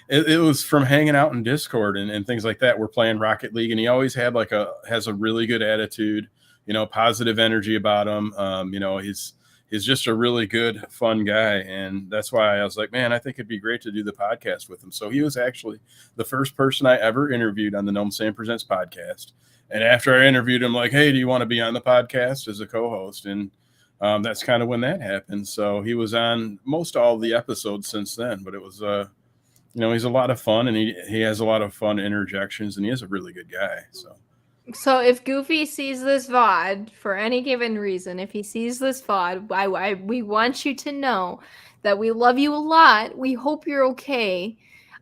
it was from hanging out in Discord and things like that. We're playing Rocket League and he always has a really good attitude, positive energy about him. He's just a really good, fun guy. And that's why I was like, man, I think it'd be great to do the podcast with him. So he was actually the first person I ever interviewed on the Gnome Sam Presents podcast. And after I interviewed him, like, hey, do you want to be on the podcast as a co-host? And that's kind of when that happened. So he was on most all the episodes since then. But it was, he's a lot of fun and he has a lot of fun interjections and he is a really good guy. So if Goofy sees this VOD for any given reason, if he sees this VOD, we want you to know that we love you a lot. We hope you're okay.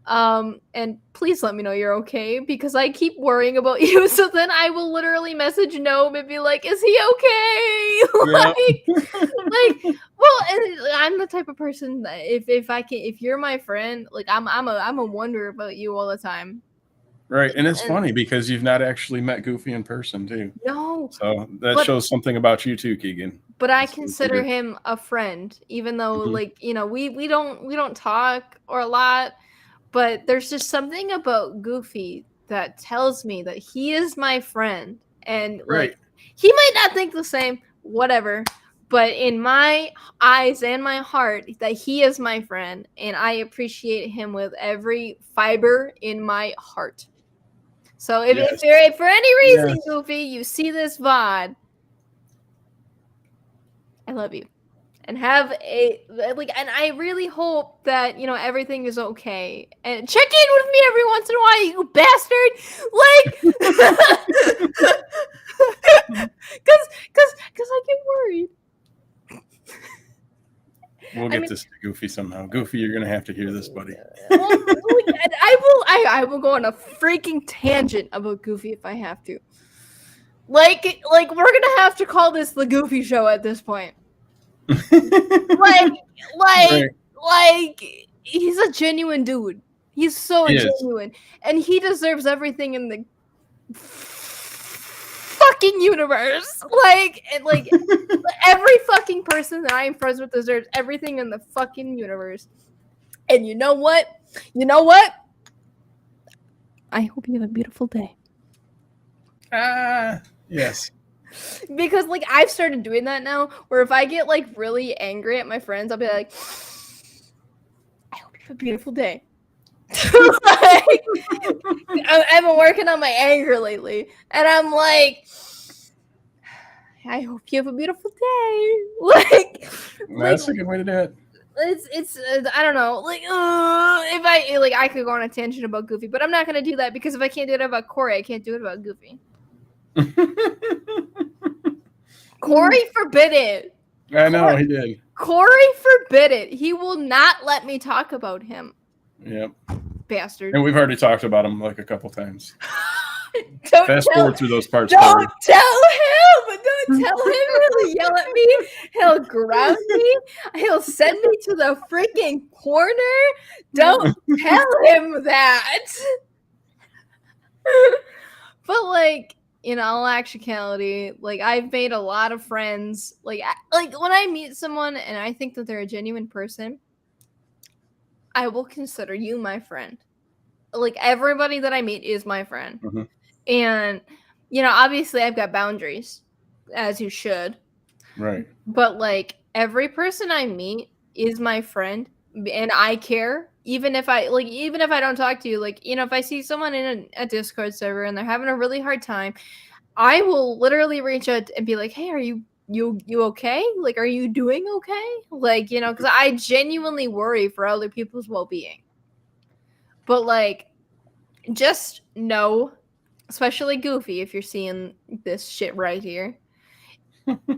And please let me know you're okay because I keep worrying about you. So then I will literally message Gnome and be like, is he okay? Well, and I'm the type of person that if you're my friend, like I'm a wonder about you all the time. Right, and it's And funny because you've not actually met Goofy in person too. no, So that but shows something about you too, Keegan. but I It's consider weird. him a friend, even though Mhm. like, we don't talk or a lot, but there's just something about Goofy that tells me that he is my friend. And like Right. he might not think the same, whatever, but in my eyes and my heart that he is my friend and I appreciate him with every fiber in my heart. So if Yes. you're if for any reason, Yes. Goofy, you see this VOD, I love you. And have a like and I really hope that everything is okay. And check in with me every once in a while, you bastard. Like cuz I get worried. We'll I get mean, this to Goofy somehow. Goofy, you're gonna have to hear this, buddy. well, like, and I will go on a freaking tangent about Goofy if I have to. Like we're going to have to call this the Goofy show at this point. Like, like, Right. like, he's a genuine dude. He's so He is. genuine, and he deserves everything in the fucking universe. Like every fucking person that I am friends with deserves everything in the fucking universe. And you know what? You know what? I hope you have a beautiful day. Yes. Because like I've started doing that now, where if I get like really angry at my friends, I'll be like, I hope you have a beautiful day. Like, I've been working on my anger lately, and I'm like, I hope you have a beautiful day. Like That's a good way to do it. it's I don't know, like if I could go on a tangent about Goofy, but I'm not gonna do that because if I can't do it about Corey, I can't do it about Goofy. Corey forbid it. I know he did. Corey forbid it. He will not let me talk about him. Yep. Bastard. And we've already talked about him like a couple times. Don't Fast tell, forward through those parts, don't Corey. tell him. Don't tell him. He'll yell at me. He'll ground me. He'll send me to the freaking corner. Don't tell him that. But like, in all actuality, like I've made a lot of friends. Like when I meet someone and I think that they're a genuine person, I will consider you my friend. Like everybody that I meet is my friend. Mm-hmm. And obviously I've got boundaries, as you should. Right. But like every person I meet is my friend and I care. Even if I don't talk to you, like, if I see someone in a Discord server and they're having a really hard time, I will literally reach out and be like, "Hey, are you okay? Like, are you doing okay?" Like, because I genuinely worry for other people's well-being. But like, just know, especially Goofy, if you're seeing this shit right here,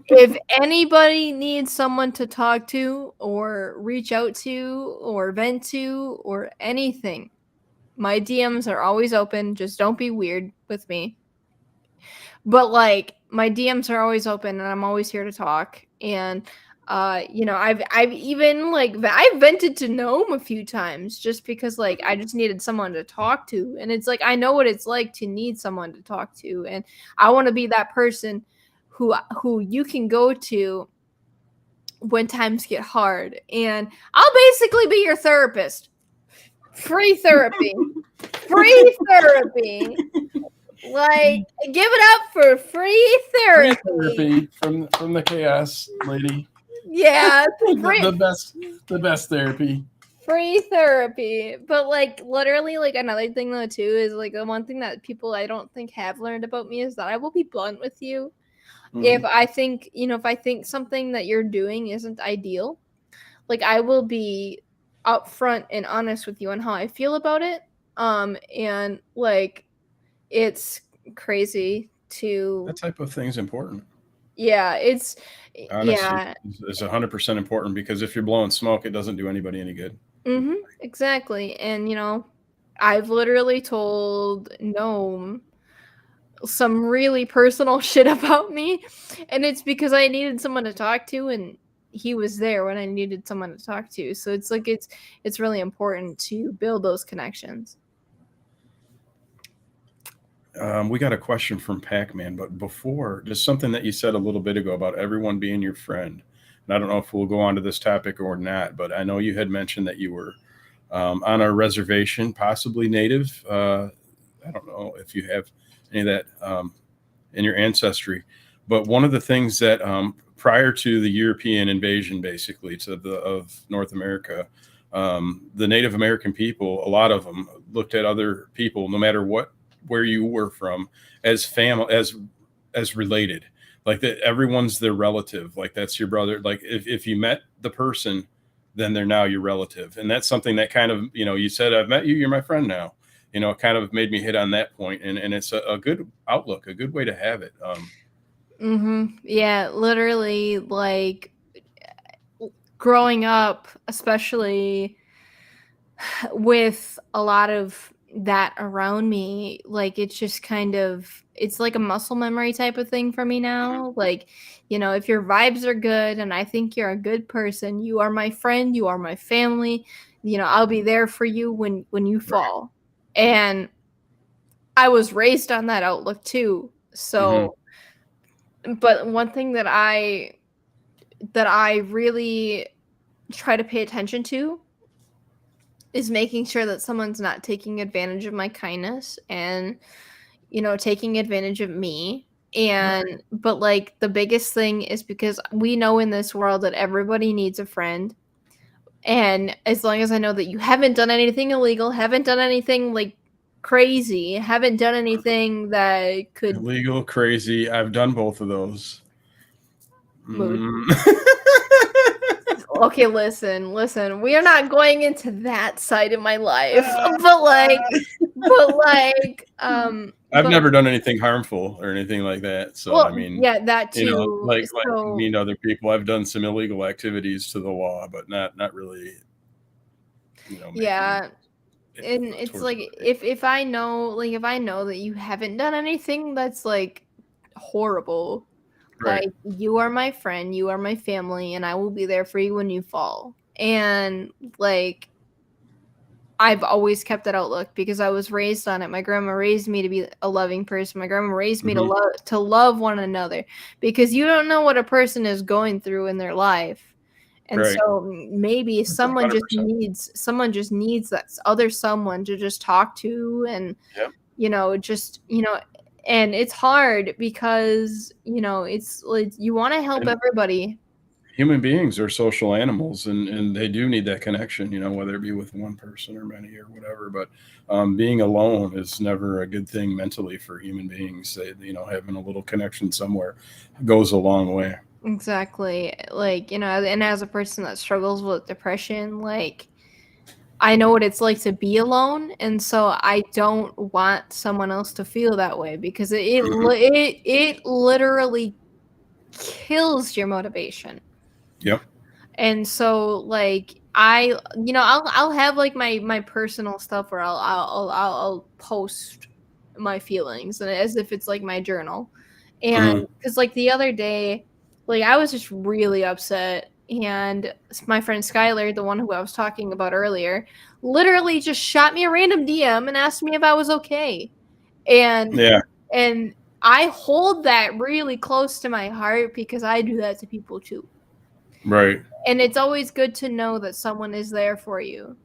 if anybody needs someone to talk to or reach out to or vent to or anything, my DMs are always open. Just don't be weird with me. But like my DMs are always open and I'm always here to talk. And I've even I've vented to Gnome a few times just because like I just needed someone to talk to. And it's like I know what it's like to need someone to talk to. And I want to be that person who you can go to when times get hard. And I'll basically be your therapist. Free therapy. Free therapy. Like, give it up for free Free therapy. therapy from the chaos lady. Yeah, the best therapy. free therapy. But like literally, like another thing though too is like the one thing that people I don't think have learned about me is that I will be blunt with you. If I think something that you're doing isn't ideal, like I will be upfront and honest with you on how I feel about it. And like it's crazy to That type of thing is important. yeah, it's Honestly, yeah. is 100% important because if you're blowing smoke, it doesn't do anybody any good. Exactly. And I've literally told Gnome some really personal shit about me, and it's because I needed someone to talk to and he was there when I needed someone to talk to. So it's like it's really important to build those connections. We got a question from Pac-Man, but before, just something that you said a little bit ago about everyone being your friend. And I don't know if we'll go on to this topic or not, but I know you had mentioned that you were on a reservation, possibly native. I don't know if you have any of that in your ancestry, but one of the things that prior to the European invasion, basically to the of North America, the Native American people, a lot of them looked at other people, no matter what where you were from, as family, as related, like that everyone's their relative, like that's your brother. Like if you met the person, then they're now your relative. And that's something that kind of, you said, I've met you, you're my friend now. It kind of made me hit on that point. And it's a good outlook, a good way to have it. Yeah, literally, like growing up, especially with a lot of that around me, like it's just kind of, it's like a muscle memory type of thing for me now. Like, if your vibes are good and I think you're a good person, you are my friend, you are my family, I'll be there for you when you Right. fall. And I was raised on that outlook too. Hmm. So, but one thing that I really try to pay attention to is making sure that someone's not taking advantage of my kindness and taking advantage of me. Right. And but like the biggest thing is because we know in this world that everybody needs a friend. And as long as I know that you haven't done anything illegal, haven't done anything like crazy, haven't done anything that could Illegal, crazy. I've done both of those. move. Mm. Okay, listen. We are not going into that side of my life. I've But never done anything harmful or anything like that. So I well, mean, yeah, that too. like So mean other people. I've done some illegal activities to the law, but not really, making yeah, and it's towards like other people. if I know that you haven't done anything that's like horrible, Right. like you are my friend, you are my family, and I will be there for you when you fall. And like I've always kept that outlook because I was raised on it. My grandma raised me to be a loving person. My grandma raised me Hmm. to love one another because you don't know what a person is going through in their life. And Right. so maybe 100%. someone just needs that other someone to just talk to and Yep. just and it's hard because it's like you want to help And everybody. human beings are social animals, and they do need that connection, whether it be with one person or many or whatever. But being alone is never a good thing mentally for human beings. Having a little connection somewhere goes a long way. Exactly. Like, and as a person that struggles with depression, like I know what it's like to be alone, and so I don't want someone else to feel that way because Hmm. it literally kills your motivation. Yep. And so like I'll have like my personal stuff where I'll post my feelings and as if it's like my journal. And Hmm. cuz like the other day like I was just really upset and my friend Skylar, the one who I was talking about earlier, literally just shot me a random DM and asked me if I was okay. And Yeah. and I hold that really close to my heart because I do that to people too. Right. And it's always good to know that someone is there for you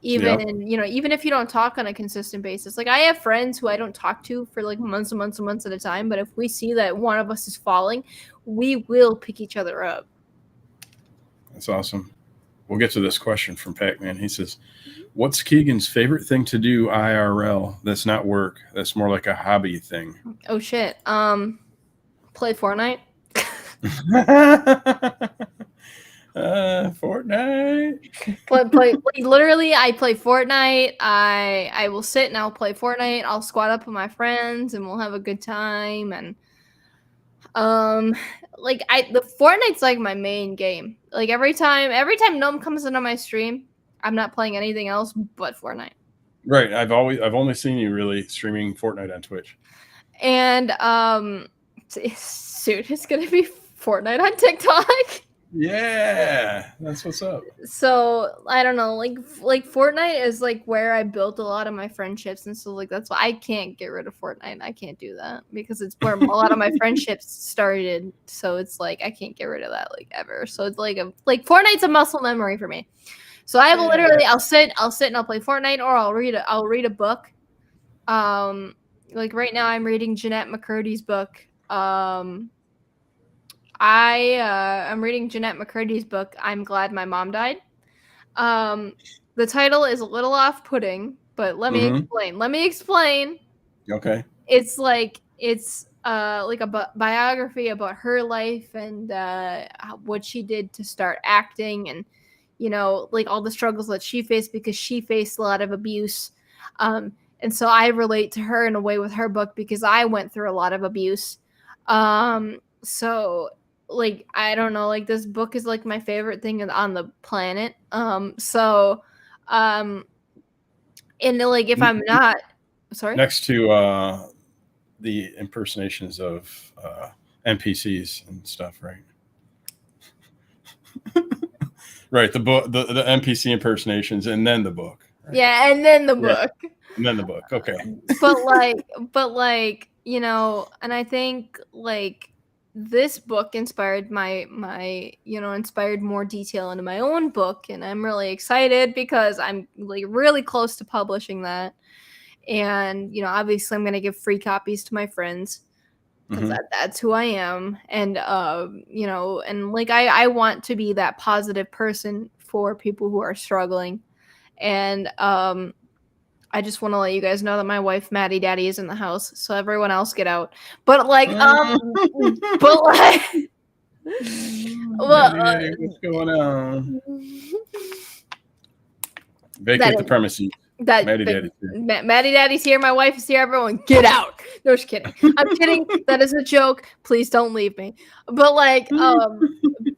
Yep. even if you don't talk on a consistent basis. Like I have friends who I don't talk to for like months and months and months at a time, but if we see that one of us is falling, we will pick each other up. That's awesome. We'll get to this question from Pac-Man. He says, "What's Keegan's favorite thing to do IRL? That's not work. That's more like a hobby thing." Oh shit, play Fortnite. Fortnite. Literally I play Fortnite. I will sit and I'll play Fortnite. I'll squat up with my friends and we'll have a good time. And Um, like the Fortnite's like my main game. Like every time Gnome comes into my stream, I'm not playing anything else but Fortnite. Right. I've only seen you really streaming Fortnite on Twitch. And soon it's gonna be Fortnite on TikTok. Yeah, that's what's up. So I don't know, like Fortnite is like where I built a lot of my friendships, and so like that's why I can't get rid of Fortnite. I can't do that because it's where a lot of my friendships started. So it's like I can't get rid of that like ever. So it's like Fortnite's a muscle memory for me. So I have Yeah. literally I'll sit and I'll play Fortnite, or I'll read a book. Um, like right now I'm reading Jeanette McCurdy's book. I'm reading Jeanette McCurdy's book. I'm Glad My Mom Died. Um, the title is a little off-putting, but let me Mm-hmm. explain. Let me explain. Okay. It's like a biography about her life and what she did to start acting, and like all the struggles that she faced because she faced a lot of abuse. And so I relate to her in a way with her book because I went through a lot of abuse. So like I don't know, like this book is like my favorite thing on the planet. Um and like if I'm not sorry. Next to the impersonations of NPCs and stuff, right? Right. The book, the NPC impersonations, and then the book. Right. Yeah, and then the Yeah, book. and then the book. Okay. But like and I think like this book inspired my inspired more detail into my own book, and I'm really excited because I'm like really close to publishing that. And obviously I'm going to give free copies to my friends because Mm-hmm. that's who I am. And and like I want to be that positive person for people who are struggling. And I just want to let you guys know that my wife Maddie Daddy is in the house, so everyone else get out. But like but like well, Daddy, what's going on? that Vacate the premises. that Maddie Daddy's here. Maddie Daddy's here, my wife is here, everyone get out. No, just kidding. I'm kidding. That is a joke. Please don't leave me. But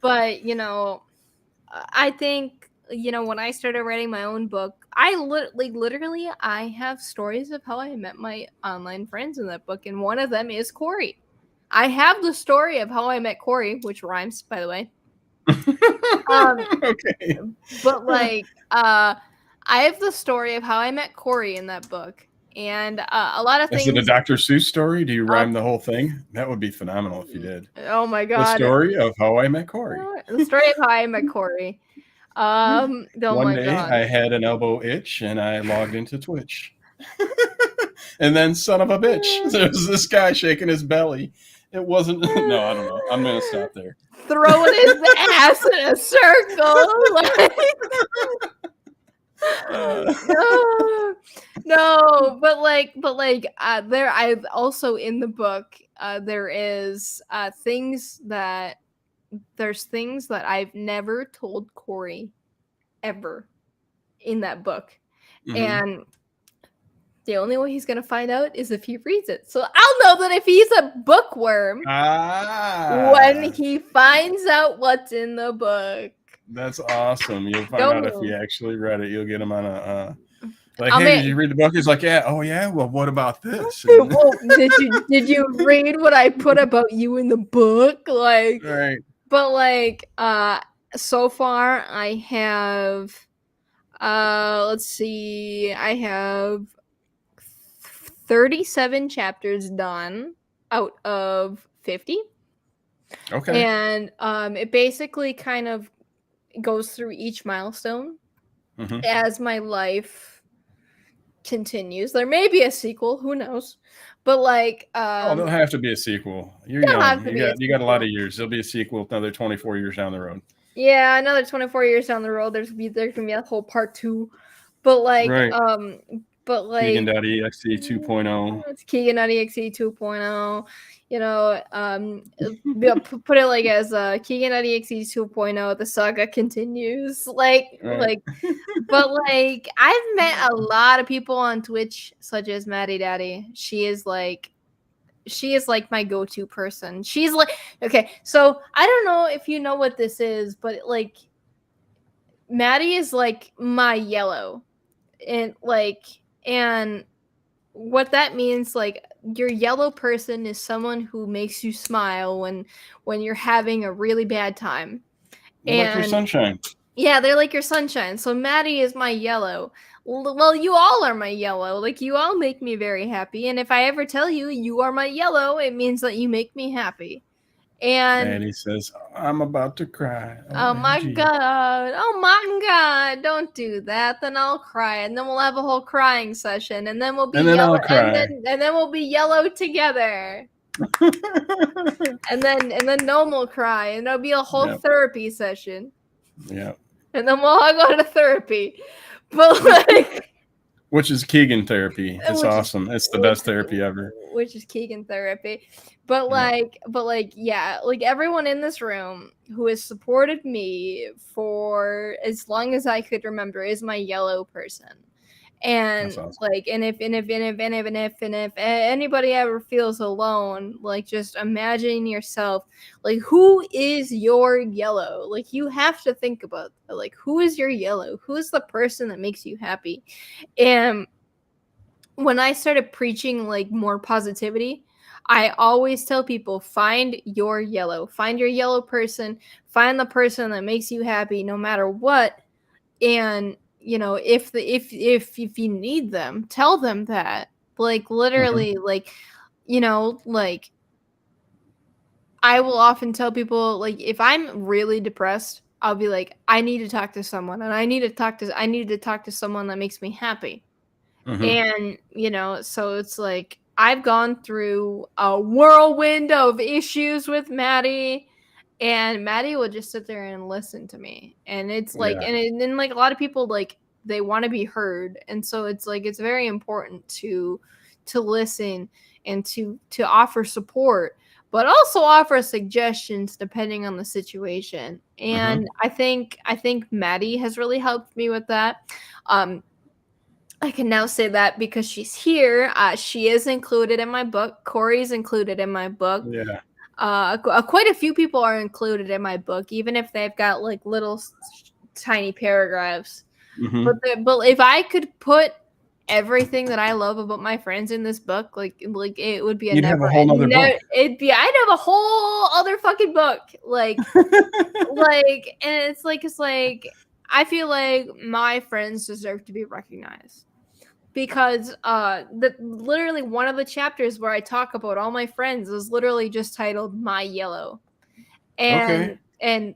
but I think when I started writing my own book, I literally I have stories of how I met my online friends in that book, and one of them is Corey. I have the story of how I met Corey, which rhymes, by the way. Okay. But I have the story of how I met Corey in that book, and a lot of Is it a things. Dr. Seuss story? Do you Uh, rhyme the whole thing? That would be phenomenal if you did. oh my The god, story of how I met Corey. the story of how I met Corey. Oh One my day god. I had an elbow itch and I logged into Twitch. And then, son of a bitch, there was this guy shaking his belly. It wasn't. No, I don't know. I'm gonna stop there. Throwing his ass in a circle. No, no, there I also in the book there is there's things that I've never told Corey ever in that book. Mm-hmm. And the only way he's gonna find out is if he reads it. So I'll know that if he's a bookworm when he finds out what's in the book. That's awesome. You'll find out if No. he actually read it. You'll get him on a like, I hey, did mean, you read the book? He's like, yeah. Oh yeah. Well, what about this? well, did you read what I put about you in the book? Like, Right. but so far I have let's see, I have 37 chapters done out of 50. Okay. And it basically kind of goes through each milestone Mm-hmm. as my life continues. There may be a sequel, who knows? But Oh, there'll have to be a sequel. You're there'll young. have to be a You got a lot sequel. of years. There'll be a sequel another 24 years down the road. Yeah, another 24 years down the road, there's gonna be a whole part 2. But Right. but Keegan.exe 2.0. it's Keegan.exe 2.0. Put it like as Keegan.exe 2.0. The saga continues. Right. But I've met a lot of people on Twitch, such as Maddie Daddy. She is like my go-to person. She's like, okay, so I don't know if you know what this is, but Maddie is like my yellow. And what that means, your yellow person is someone who makes you smile when you're having a really bad time. Like your sunshine. Yeah, they're like your sunshine. So Maddie is my yellow. Well, you all are my yellow. Like, you all make me very happy. And if I ever tell you you are my yellow, it means that you make me happy. And Maddie says, I'm about to cry. oh my OMG. god. Oh my god. Don't do that. Then I'll cry. And then we'll have a whole crying session. And then we'll be And then yellow. I'll cry. And then we'll be yellow together. and then Gnome will cry. And it'll be a whole therapy session. Yeah. And then we'll all go to therapy. But like, which is Keegan therapy. It's awesome. It's the best therapy ever. Which is Keegan therapy. But like, yeah, like everyone in this room who has supported me for as long as I could remember is my yellow person. And awesome. like, and if anybody ever feels alone, like, just imagine yourself, like, who is your yellow? Like, you have to think about, like, who is your yellow? Who is the person that makes you happy? And when I started preaching like more positivity, I always tell people, find your yellow person, find the person that makes you happy no matter what. And if you need them, tell them that. Like, literally, like, like, I will often tell people, like, if I'm really depressed, I'll be like, I need to talk to someone, and I need to talk to someone that makes me happy. And so it's like, I've gone through a whirlwind of issues with Maddie, and Maddie will just sit there and listen to me. And it's like, and then like a lot of people, like, they want to be heard, and so it's like, it's very important to listen and to offer support, but also offer suggestions depending on the situation. And I think Maddie has really helped me with that. I can now say that because she's here. She is included in my book. Corey's included in my book. Yeah. Quite a few people are included in my book, even if they've got like little tiny paragraphs. But if I could put everything that I love about my friends in this book, like it would be You'd have a whole other book. I'd have a whole other fucking book. Like, like, and it's like I feel like my friends deserve to be recognized. Because literally one of the chapters where I talk about all my friends is literally just titled My Yellow. And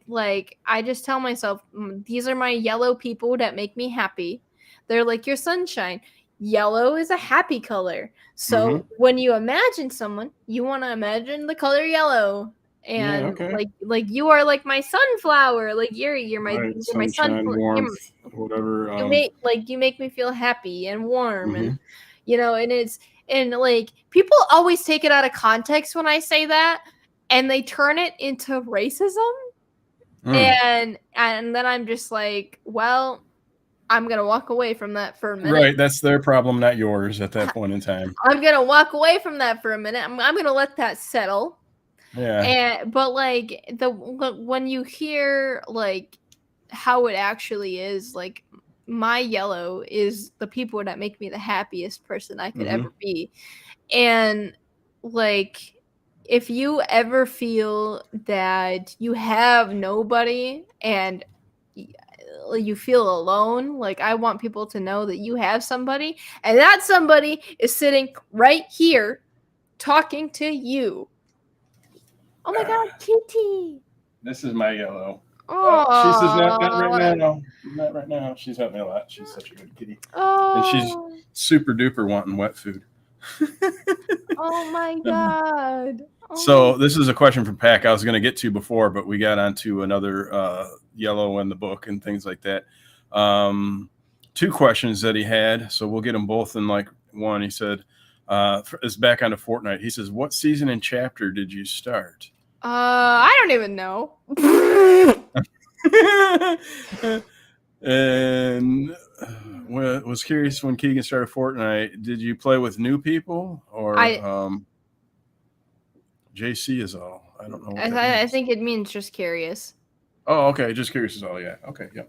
like, I just tell myself, these are my yellow people that make me happy. They're like your sunshine. Yellow is a happy color. So when you imagine someone, you want to imagine the color yellow. And like you are like my sunflower. Like you're my sunflower. Warmth, whatever. You make me feel happy and warm, and and it's, and like, people always take it out of context when I say that, and they turn it into racism. And then I'm just like, well, I'm gonna walk away from that for a minute. Right, that's their problem, not yours at that point in time. I'm gonna walk away from that for a minute. I'm gonna let that settle. Yeah. But like, when you hear like how it actually is, like, my yellow is the people that make me the happiest person I could ever be. And like, if you ever feel that you have nobody and you feel alone, like, I want people to know that you have somebody, and that somebody is sitting right here talking to you. Oh my god, Kitty! This is my yellow. Oh, she says not right now. Not right now. She's helped me a lot. She's such a good kitty. And she's super duper wanting wet food. Oh my god. So this is a question from Pack I was going to get to before, but we got onto another yellow in the book and things like that. 2 questions that he had, so we'll get them both in like one. He said, it's back onto Fortnite. He says, what season and chapter did you start? I don't even know. And was curious, when Keegan started Fortnite, did you play with new people, or JC is all? I don't know. I think it means just curious. Oh, okay. Just curious is all. Yeah. Okay. Yeah.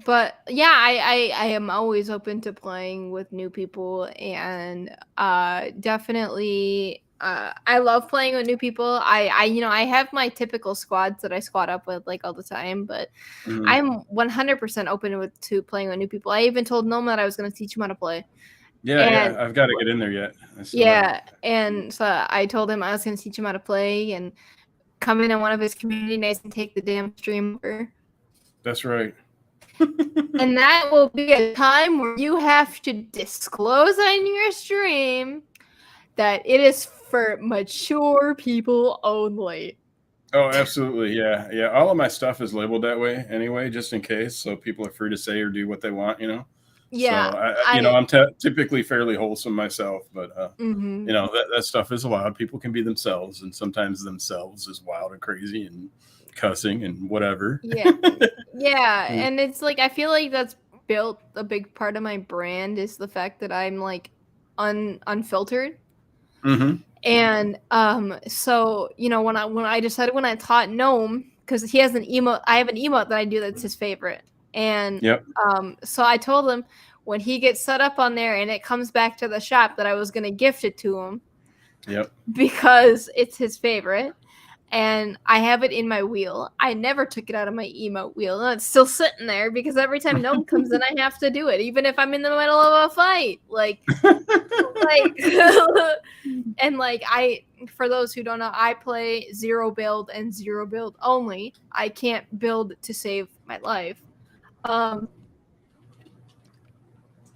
But yeah, I am always open to playing with new people, and definitely I love playing with new people. I have my typical squads that I squad up with like all the time, but Mhm. I'm 100% open to playing with new people. I even told Noma that I was going to teach him how to play. Yeah, And I've got to get in there yet. I still haven't. yeah, and so I told him I was going to teach him how to play and come in on one of his community nights and take the damn stream over. That's right. And that will be a time where you have to disclose on your stream that it is for mature people only. Oh, absolutely. Yeah. Yeah. All of my stuff is labeled that way anyway, just in case. So people are free to say or do what they want, you know? Yeah, So I'm typically fairly wholesome myself, but, mm-hmm. that stuff is allowed. People can be themselves, and sometimes themselves is wild and crazy and cussing and whatever. Yeah. Yeah, and it's like I feel like that's built a big part of my brand is the fact that I'm like unfiltered. Mm-hmm. And so when I decided when I taught Gnome, because he has an emote, I have an emote that I do that's his favorite. And Yep. so I told him when he gets set up on there and it comes back to the shop that I was gonna gift it to him Yep. because it's his favorite. And I have it in my wheel. I never took it out of my emote wheel. And it's still sitting there because every time Gnome comes in, I have to do it, even if I'm in the middle of a fight. Like, and like for those who don't know, I play zero build and zero build only. I can't build to save my life. And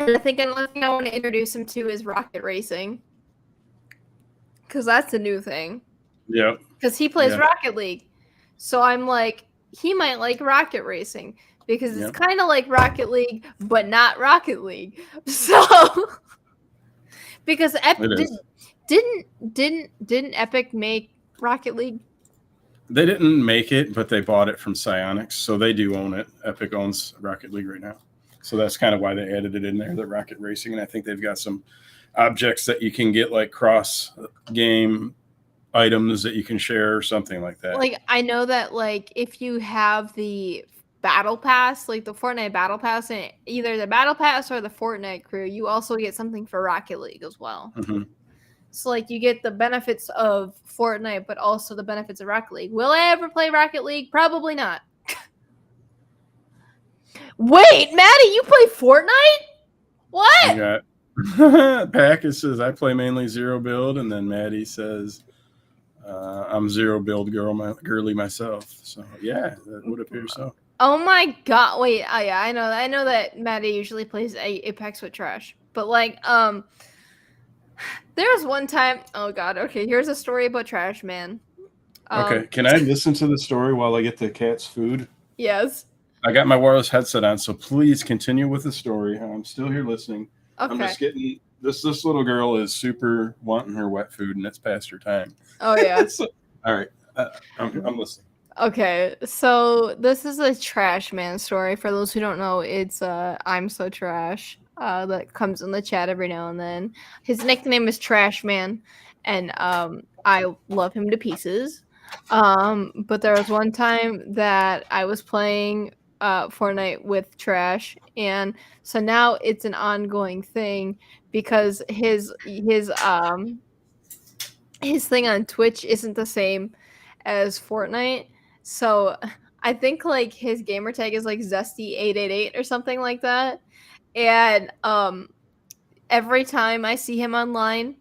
I think another thing I want to introduce him to is rocket racing, because that's a new thing. Yep. Because he plays Rocket League. So I'm like, he might like rocket racing because it's kind of like Rocket League, but not Rocket League. So because didn't Epic make Rocket League? They didn't make it, but they bought it from Psyonix, so they do own it. Epic owns Rocket League right now. So that's kind of why they added it in there, the rocket racing. And I think they've got some objects that you can get, like cross game items that you can share or something like that. Like, I know that, like, if you have the battle pass, like the Fortnite battle pass, and either the battle pass or the Fortnite crew, you also get something for Rocket League as well. Mm-hmm. So, like, you get the benefits of Fortnite, but also the benefits of Rocket League. Will I ever play Rocket League? Probably not. Wait, Maddie, you play Fortnite? What? You got Packus says, I play mainly zero build, and then Maddie says, I'm zero build girly myself. So yeah, that would appear so. Oh my god! Wait, yeah, I know that Maddie usually plays Apex with Trash, but like, there was one time. Oh god. Okay, here's a story about Trash Man. Okay, can I listen to the story while I get the cat's food? Yes. I got my wireless headset on, so please continue with the story. I'm still here listening. Okay. I'm just getting this little girl is super wanting her wet food, and it's past her time. Oh yeah. So, all right, I'm listening. Okay, so this is a Trash Man story. For those who don't know, it's I'm so trash. That comes in the chat every now and then. His nickname is Trash Man, and I love him to pieces. But there was one time that I was playing Fortnite with Trash, and so now it's an ongoing thing because his thing on Twitch isn't the same as Fortnite. So I think like his gamer tag is like Zesty888 or something like that. And every time I see him online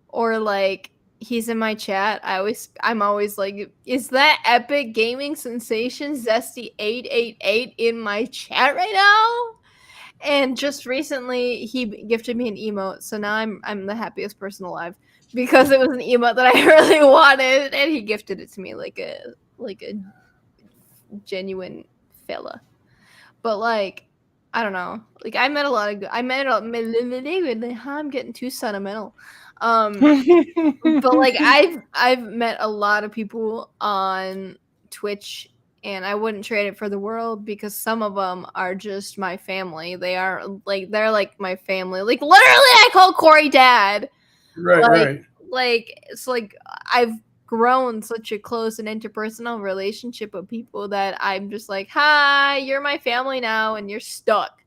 or like he's in my chat, I'm always like, is that epic gaming sensation Zesty888 in my chat right now? And just recently he gifted me an emote, so now I'm the happiest person alive because it was an emote that I really wanted, and he gifted it to me like a genuine fella. But like, I don't know. Like I'm getting too sentimental. But like I've met a lot of people on Twitch, and I wouldn't trade it for the world because some of them are just my family. They're like my family. Like literally, I call Corey dad. Right. Like it's like I've grown such a close and interpersonal relationship with people that I'm just like, hi, you're my family now, and you're stuck.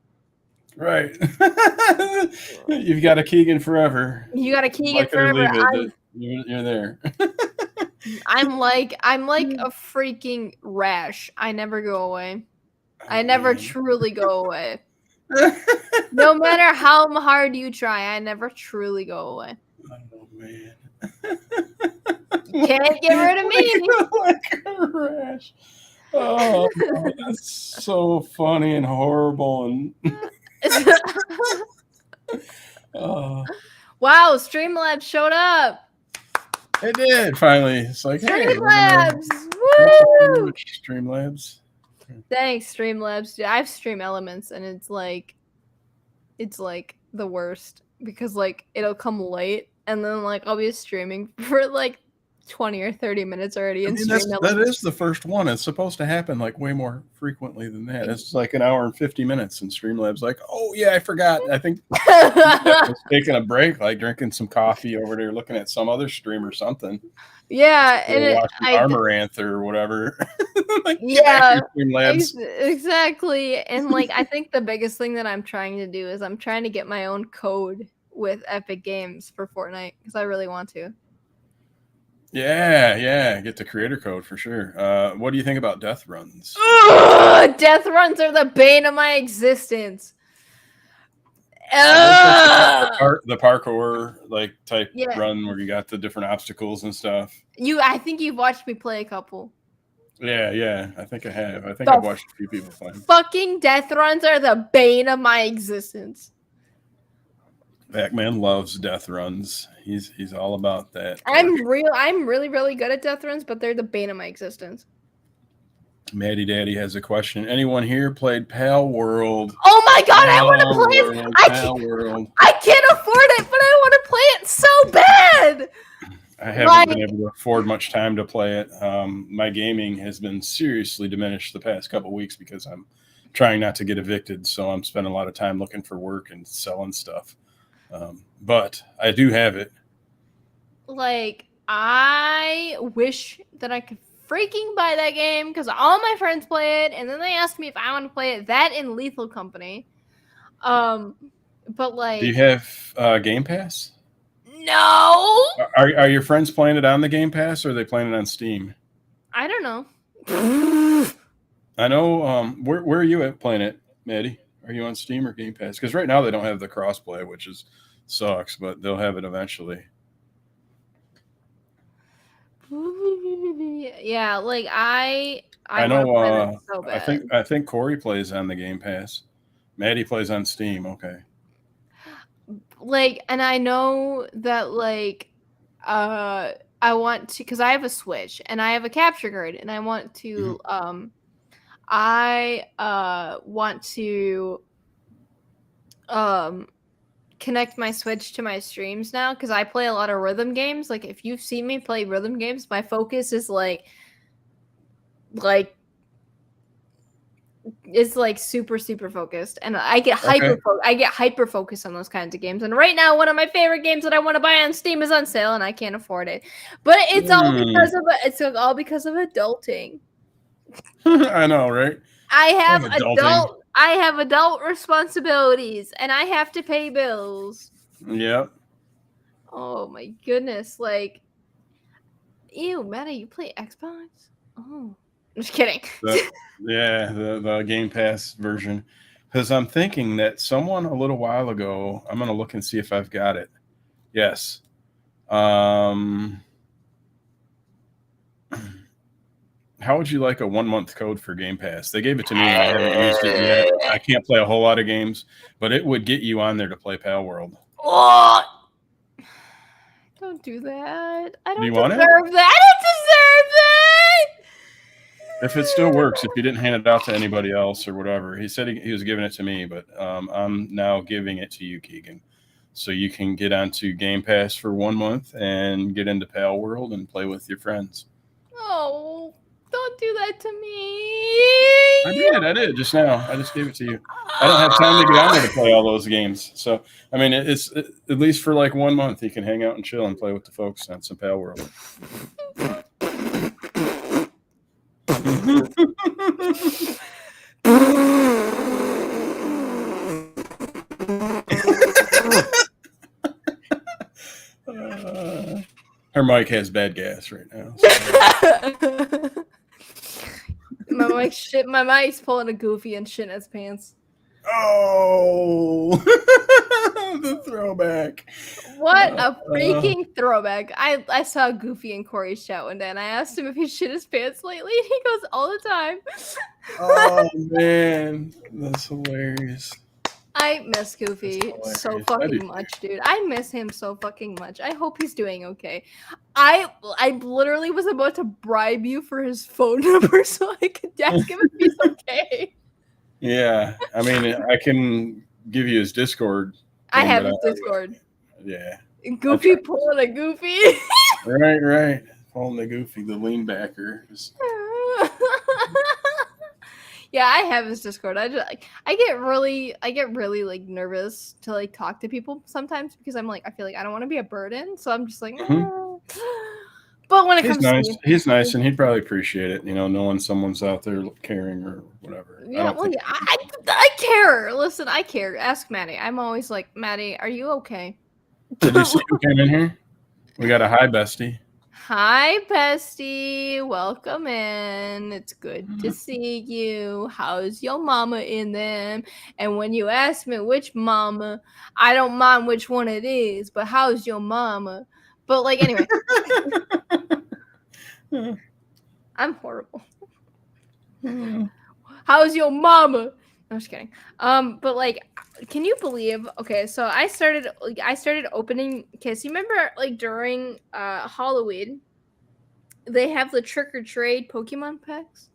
Right. You've got a Keegan forever. You got a Keegan forever. You're there. I'm like a freaking rash. I never go away. I never truly go away. No matter how hard you try, I never truly go away. Oh man. You can't get rid of me. Like a rash. Oh, that's so funny and horrible and Wow, Streamlabs showed up. it did finally. It's like, hey, Streamlabs. Woo! Streamlabs. Thanks, Streamlabs. Dude, I have Stream Elements, and it's like the worst because like it'll come late, and then like I'll be streaming for like 20 or 30 minutes already. I mean, that is the first one. It's supposed to happen like way more frequently than that. It's like an hour and 50 minutes, and Streamlabs like, oh yeah, I forgot. I think I was taking a break, like drinking some coffee over there, looking at some other stream or something. Yeah, and watching Amaranth or whatever. Like, yeah, Streamlabs. exactly. And like, I think the biggest thing that I'm trying to do is I'm trying to get my own code with Epic Games for Fortnite because I really want to. Yeah, get the creator code for sure. What do you think about death runs? Ugh, death runs are the bane of my existence. The parkour like type run where you got the different obstacles and stuff. I think you've watched me play a couple. Yeah, I think I have. I think I've watched a few people play. Fucking death runs are the bane of my existence. Backman loves death runs. He's all about that. I'm really good at death runs, but they're the bane of my existence. Maddie Daddy has a question. Anyone here played Pal World? Oh my god, I want to play it. I can't afford it, but I want to play it so bad. I haven't been able to afford much time to play it. My gaming has been seriously diminished the past couple of weeks because I'm trying not to get evicted. So I'm spending a lot of time looking for work and selling stuff. But I do have it. Like, I wish that I could freaking buy that game because all my friends play it, and then they asked me if I want to play it. That in Lethal Company. But like, do you have Game Pass? No. Are your friends playing it on the Game Pass, or are they playing it on Steam? I don't know. I know. Where are you at playing it, Maddie? Are you on Steam or Game Pass? Because right now they don't have the crossplay, which sucks, but they'll have it eventually. Yeah, like I know. So I think Corey plays on the Game Pass. Maddie plays on Steam. Okay. Like, and I know that like I want to, because I have a Switch and I have a capture card, and I want to want to connect my Switch to my streams now because I play a lot of rhythm games. Like, if you've seen me play rhythm games, my focus is like it's like super focused, and I get hyper focused on those kinds of games. And right now, one of my favorite games that I want to buy on Steam is on sale, and I can't afford it. But it's all because of adulting. I know, right? I have adult responsibilities, and I have to pay bills. Yep. Oh my goodness! Like, ew, Maddie, you play Xbox? Oh, I'm just kidding. The Game Pass version. Because I'm thinking that someone a little while ago, I'm going to look and see if I've got it. Yes. How would you like a 1 month code for Game Pass? They gave it to me and I haven't used it yet. I can't play a whole lot of games, but it would get you on there to play Pal World. Oh, don't do that. I don't deserve that. I don't deserve that. If it still works, if you didn't hand it out to anybody else or whatever. He said he was giving it to me, but I'm now giving it to you, Keegan. So you can get onto Game Pass for 1 month and get into Pal World and play with your friends. Oh, don't do that to me. I did just now. I just gave it to you. I don't have time to get on there to play all those games. So, I mean, it's at least for like 1 month, you can hang out and chill and play with the folks on some Pal World. mic has bad gas right now. So. My mic's pulling a Goofy and shit in his pants. Oh, the throwback. What a freaking throwback. I saw Goofy in Corey's chat one day and I asked him if he shit his pants lately. And he goes, all the time. Oh, man. That's hilarious. I miss Goofy so fucking much, dude. I miss him so fucking much. I hope he's doing okay. I literally was about to bribe you for his phone number so I could ask him if he's okay. Yeah, I mean, I can give you his Discord. I have his Discord. Yeah. Goofy pulling a Goofy. Right. Pulling the Goofy, the lean backer. Yeah, I have his Discord. I get really like nervous to like talk to people sometimes because I'm like I feel like I don't want to be a burden, so I'm just like. But when it comes to he's nice, and he'd probably appreciate it, knowing someone's out there caring or whatever. Yeah, I care. Listen, I care. Ask Maddie. I'm always like, Maddie, are you okay? Did you see who came in here? We got a hi, bestie. Hi, bestie. Welcome in. It's good to see you. How's your mama in them? And when you ask me which mama, I don't mind which one it is, but how's your mama? But like, anyway. I'm horrible. How's your mama? I'm just kidding. But like, can you believe? Okay, so I started opening. Okay, so you remember like during Halloween, they have the trick or trade Pokemon packs.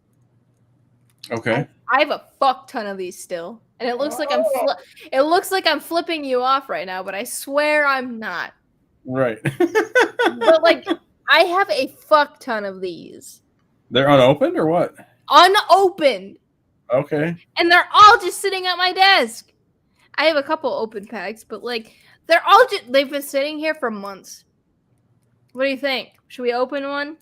Okay. I have a fuck ton of these still, and it looks like I'm flipping you off right now, but I swear I'm not. Right. But like, I have a fuck ton of these. They're unopened or what? Unopened. Okay. And they're all just sitting at my desk. I have a couple open packs, but like they've been sitting here for months. What do you think? Should we open one?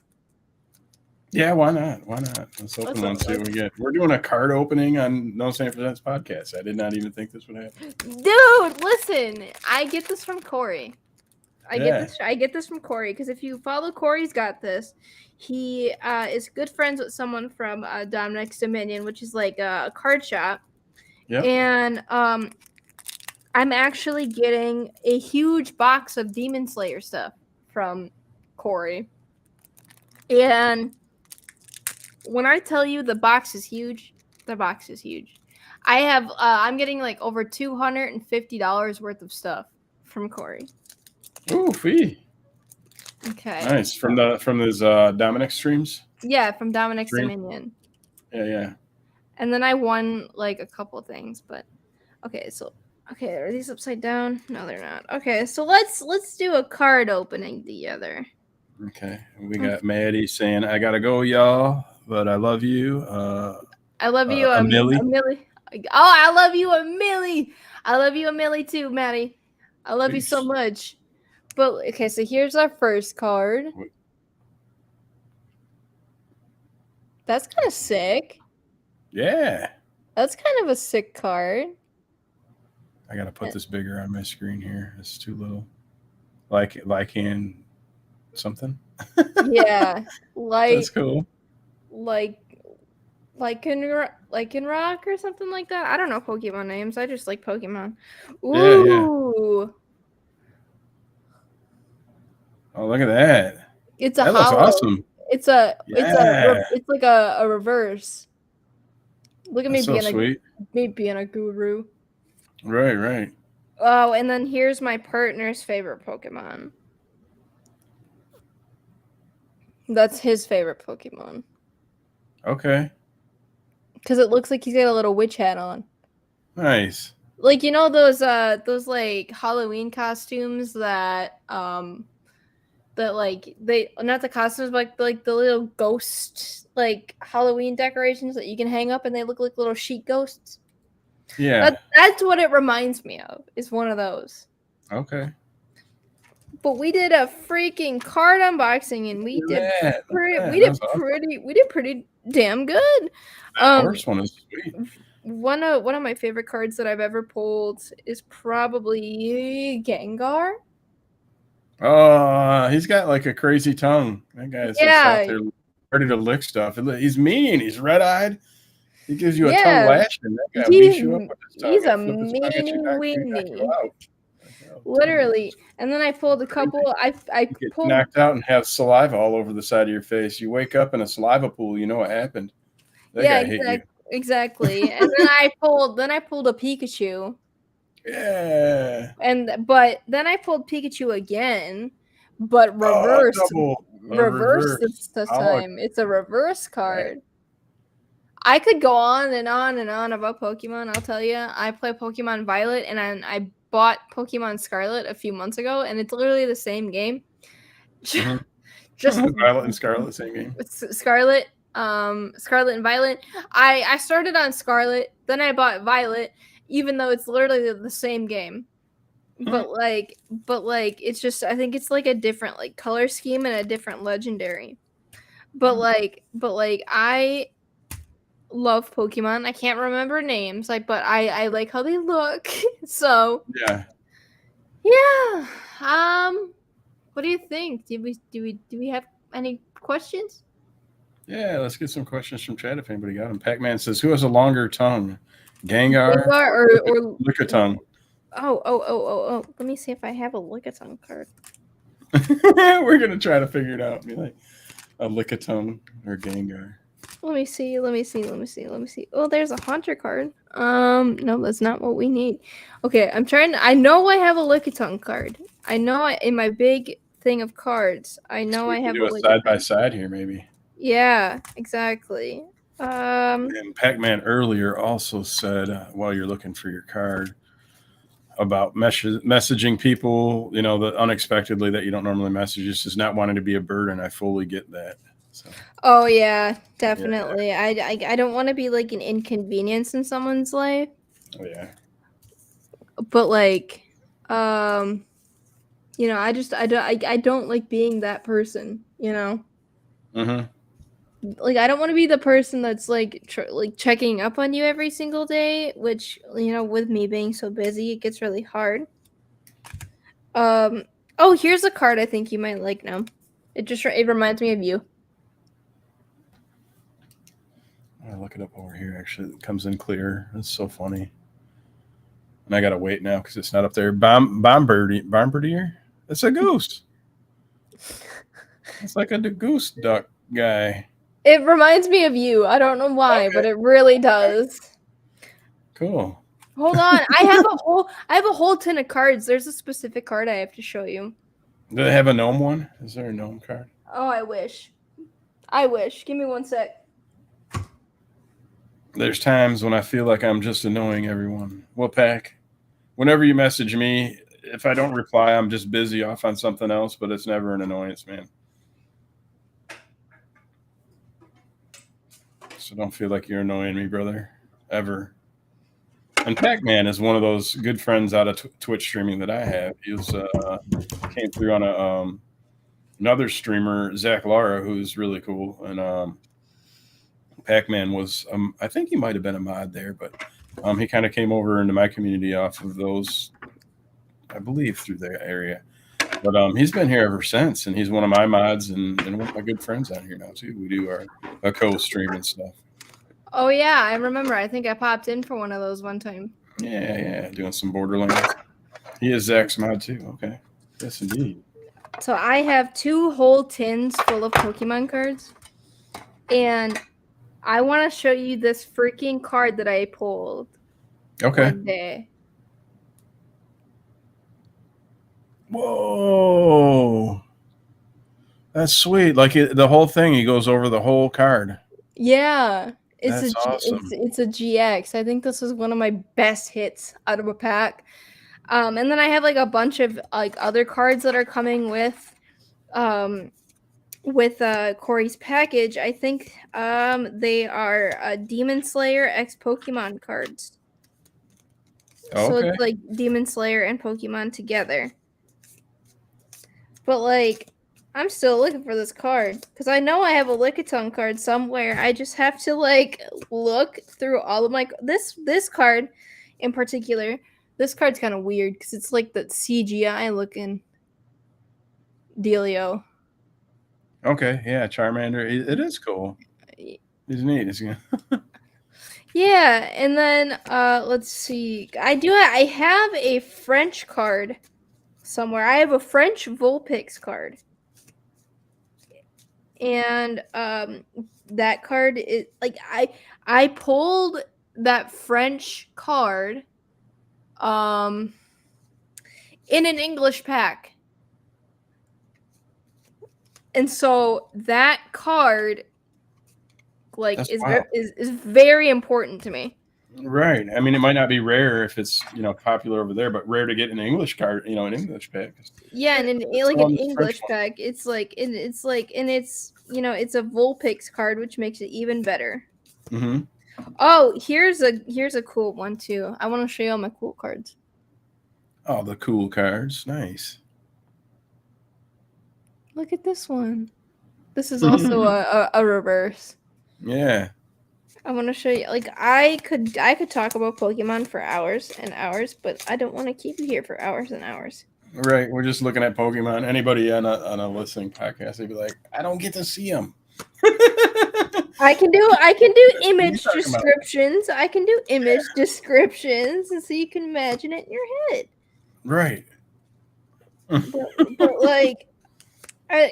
Yeah, why not? Let's open one, see what we get. We're doing a card opening on No Saint Presents podcast. I did not even think this would happen. Dude, listen. I get this from Corey. I get this from Corey because if you follow Corey's Got This, he is good friends with someone from Dominic's Dominion, which is like a card shop. Yep. And I'm actually getting a huge box of Demon Slayer stuff from Corey. And when I tell you the box is huge, the box is huge. I'm getting like over $250 worth of stuff from Corey. Ooh, fee. Okay. Nice. From his Dominic streams? Yeah, from Dominic's Dominion. Yeah. And then I won like a couple of things, but okay, are these upside down? No, they're not. Okay, so let's do a card opening together. Okay. We got Maddie saying, I gotta go, y'all, but I love you. I love you, a Millie. Oh, I love you, a Millie. I love you, a Millie too, Maddie. I love you so much. But okay, so here's our first card. That's kind of sick. Yeah. That's kind of a sick card. I gotta put this bigger on my screen here. It's too little. Like in something. Yeah, like that's cool. Like in rock or something like that. I don't know Pokemon names. I just like Pokemon. Ooh. Yeah. Oh, look at that. It's a that looks awesome. It's like a reverse. Look at me being a guru. Right. Oh, and then here's my partner's favorite Pokemon. That's his favorite Pokemon. Okay. Because it looks like he's got a little witch hat on. Nice. Like, those like Halloween costumes that like they not the costumes but like the little ghost like Halloween decorations that you can hang up and they look like little sheet ghosts. Yeah. That's what it reminds me of. Is one of those. Okay. But we did a freaking card unboxing and we did pretty damn good. That first one is sweet. One of my favorite cards that I've ever pulled is probably Gengar. Oh, he's got like a crazy tongue. That guy's just out Yeah, there ready to lick stuff. He's mean. He's red-eyed. He gives you a tongue yeah. lashing. That guy beats you up He's with his tongue. he's He'll a flip his tongue at you, meanie knock you weenie. out. Like, oh, tongue. Literally. And then I pulled a Crazy. couple. I You get pulled. knocked out and have saliva all over the side of your face. You wake up in a saliva pool. You know what happened. That Yeah, guy hit you. exactly. And then I pulled a Pikachu. Yeah. But then I pulled Pikachu again, but Oh, reverse double. A reverse reverse. this Oh, time. It's a reverse okay. card. I could go on and on and on about Pokemon. I'll tell you, I play Pokemon Violet, and I bought Pokemon Scarlet a few months ago, and it's literally the same game. Mm-hmm. Just Violet and Scarlet, same game. Scarlet, Scarlet and Violet. I started on Scarlet, then I bought Violet, even though it's literally the same game. But it's just, I think it's like a different like color scheme and a different legendary. But I love Pokemon. I can't remember names, but I like how they look. So Yeah. yeah. What do you think? Do we have any questions? Yeah, let's get some questions from chat if anybody got them. Pac-Man says, "Who has a longer tongue, Gengar Gengar or or Lickitung?" oh. Let me see if I have a Lickitung card. We're gonna try to figure it out. Be like a Lickitung or Gengar. Let me see. Oh, there's a Haunter card. No, that's not what we need. Okay, I know I have a Lickitung card. I know in my big thing of cards, I know So we I can have do a a side by Lickitung. side here, maybe. Yeah, exactly. And Pac-Man earlier also said, while you're looking for your card, about messaging people, that unexpectedly that you don't normally message, just not wanting to be a burden. I fully get that. So, Oh yeah, yeah. definitely. I don't want to be like an inconvenience in someone's life, Oh, yeah. but I don't like being that person. Mm-hmm. Like I don't want to be the person that's like checking up on you every single day, which with me being so busy, it gets really hard. Oh, here's a card I think you might like now. It reminds me of you. I'll look it up over here. Actually, it comes in clear. It's so funny. And I gotta wait now because it's not up there. Bombardier. It's a goose. It's like a goose duck guy. It reminds me of you. I don't know why, Okay. but it really does. Cool. Hold on. I have a whole ton of cards. There's a specific card I have to show you. Do they have a gnome one? Is there a gnome card? Oh, I wish. I wish. Give me one sec. There's times when I feel like I'm just annoying everyone. Well, Pac, whenever you message me, if I don't reply, I'm just busy off on something else, but it's never an annoyance, man. So don't feel like you're annoying me, brother, ever. And Pac-Man is one of those good friends out of Twitch streaming that I have. He came through on another streamer, Zach Lara, who's really cool. And Pac-Man was, I think he might have been a mod there, but he kind of came over into my community off of those, I believe, through the area. But he's been here ever since, and he's one of my mods and one of my good friends out here now too. We do our co-stream and stuff. Oh yeah, I remember. I think I popped in for one of those one time. Yeah, doing some Borderlands. He is Zach's mod too. Okay, yes indeed. So I have 2 whole tins full of Pokemon cards, and I want to show you this freaking card that I pulled. Okay. One day. Whoa, that's sweet. Like the whole thing, he goes over the whole card. Yeah. That's awesome. It's a GX. I think this is one of my best hits out of a pack. And then I have like a bunch of like other cards that are coming with Corey's package. I think they are Demon Slayer X Pokemon cards. Okay. So it's like Demon Slayer and Pokemon together. But like I'm still looking for this card because I know I have a Lickitung card somewhere. I just have to like look through all of my this card in particular. This card's kind of weird because it's like the CGI looking. dealio. Okay, yeah, Charmander. It is cool. He's neat. Yeah, and then let's see. I have a French card somewhere. I have a French Vulpix card. And that card is like I pulled that French card in an English pack. And so that card like That's is wild. is very important to me. Right. I mean, it might not be rare if it's popular over there, but rare to get an English card, an English pack. Yeah, and in It's like an on this French English pack, it's like it's it's a Vulpix card, which makes it even better. one. Mm-hmm. Oh, here's a cool one too. I want to show you all my cool cards. Oh, the cool cards. Nice. Look at this one. This is also a reverse. Yeah. I want to show you. Like I could talk about Pokemon for hours and hours, but I don't want to keep you here for hours and hours. Right. We're just looking at Pokemon. Anybody on a listening podcast, they'd be like, I don't get to see them. I can do image descriptions. I can do image descriptions, and so you can imagine it in your head. Right. But like,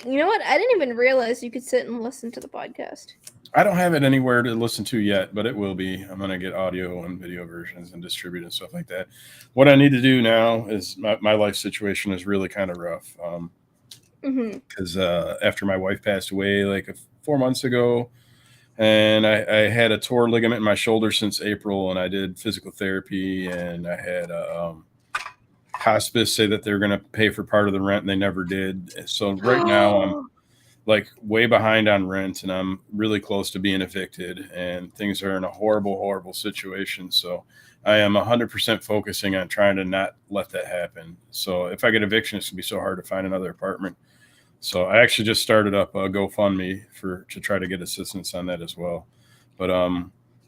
you know what? I didn't even realize you could sit and listen to the podcast. I don't have it anywhere to listen to yet, but it will be. I'm going to get audio and video versions and distribute and stuff like that. What I need to do now is my life situation is really kind of rough. Because after my wife passed away like 4 months ago, and I had a torn ligament in my shoulder since April, and I did physical therapy, and I had hospice say that they're going to pay for part of the rent, and they never did. So right now I'm like way behind on rent, and I'm really close to being evicted, and things are in a horrible, horrible situation. So I am 100% focusing on trying to not let that happen. So if I get eviction, it's gonna be so hard to find another apartment. So I actually just started up a GoFundMe to try to get assistance on that as well. But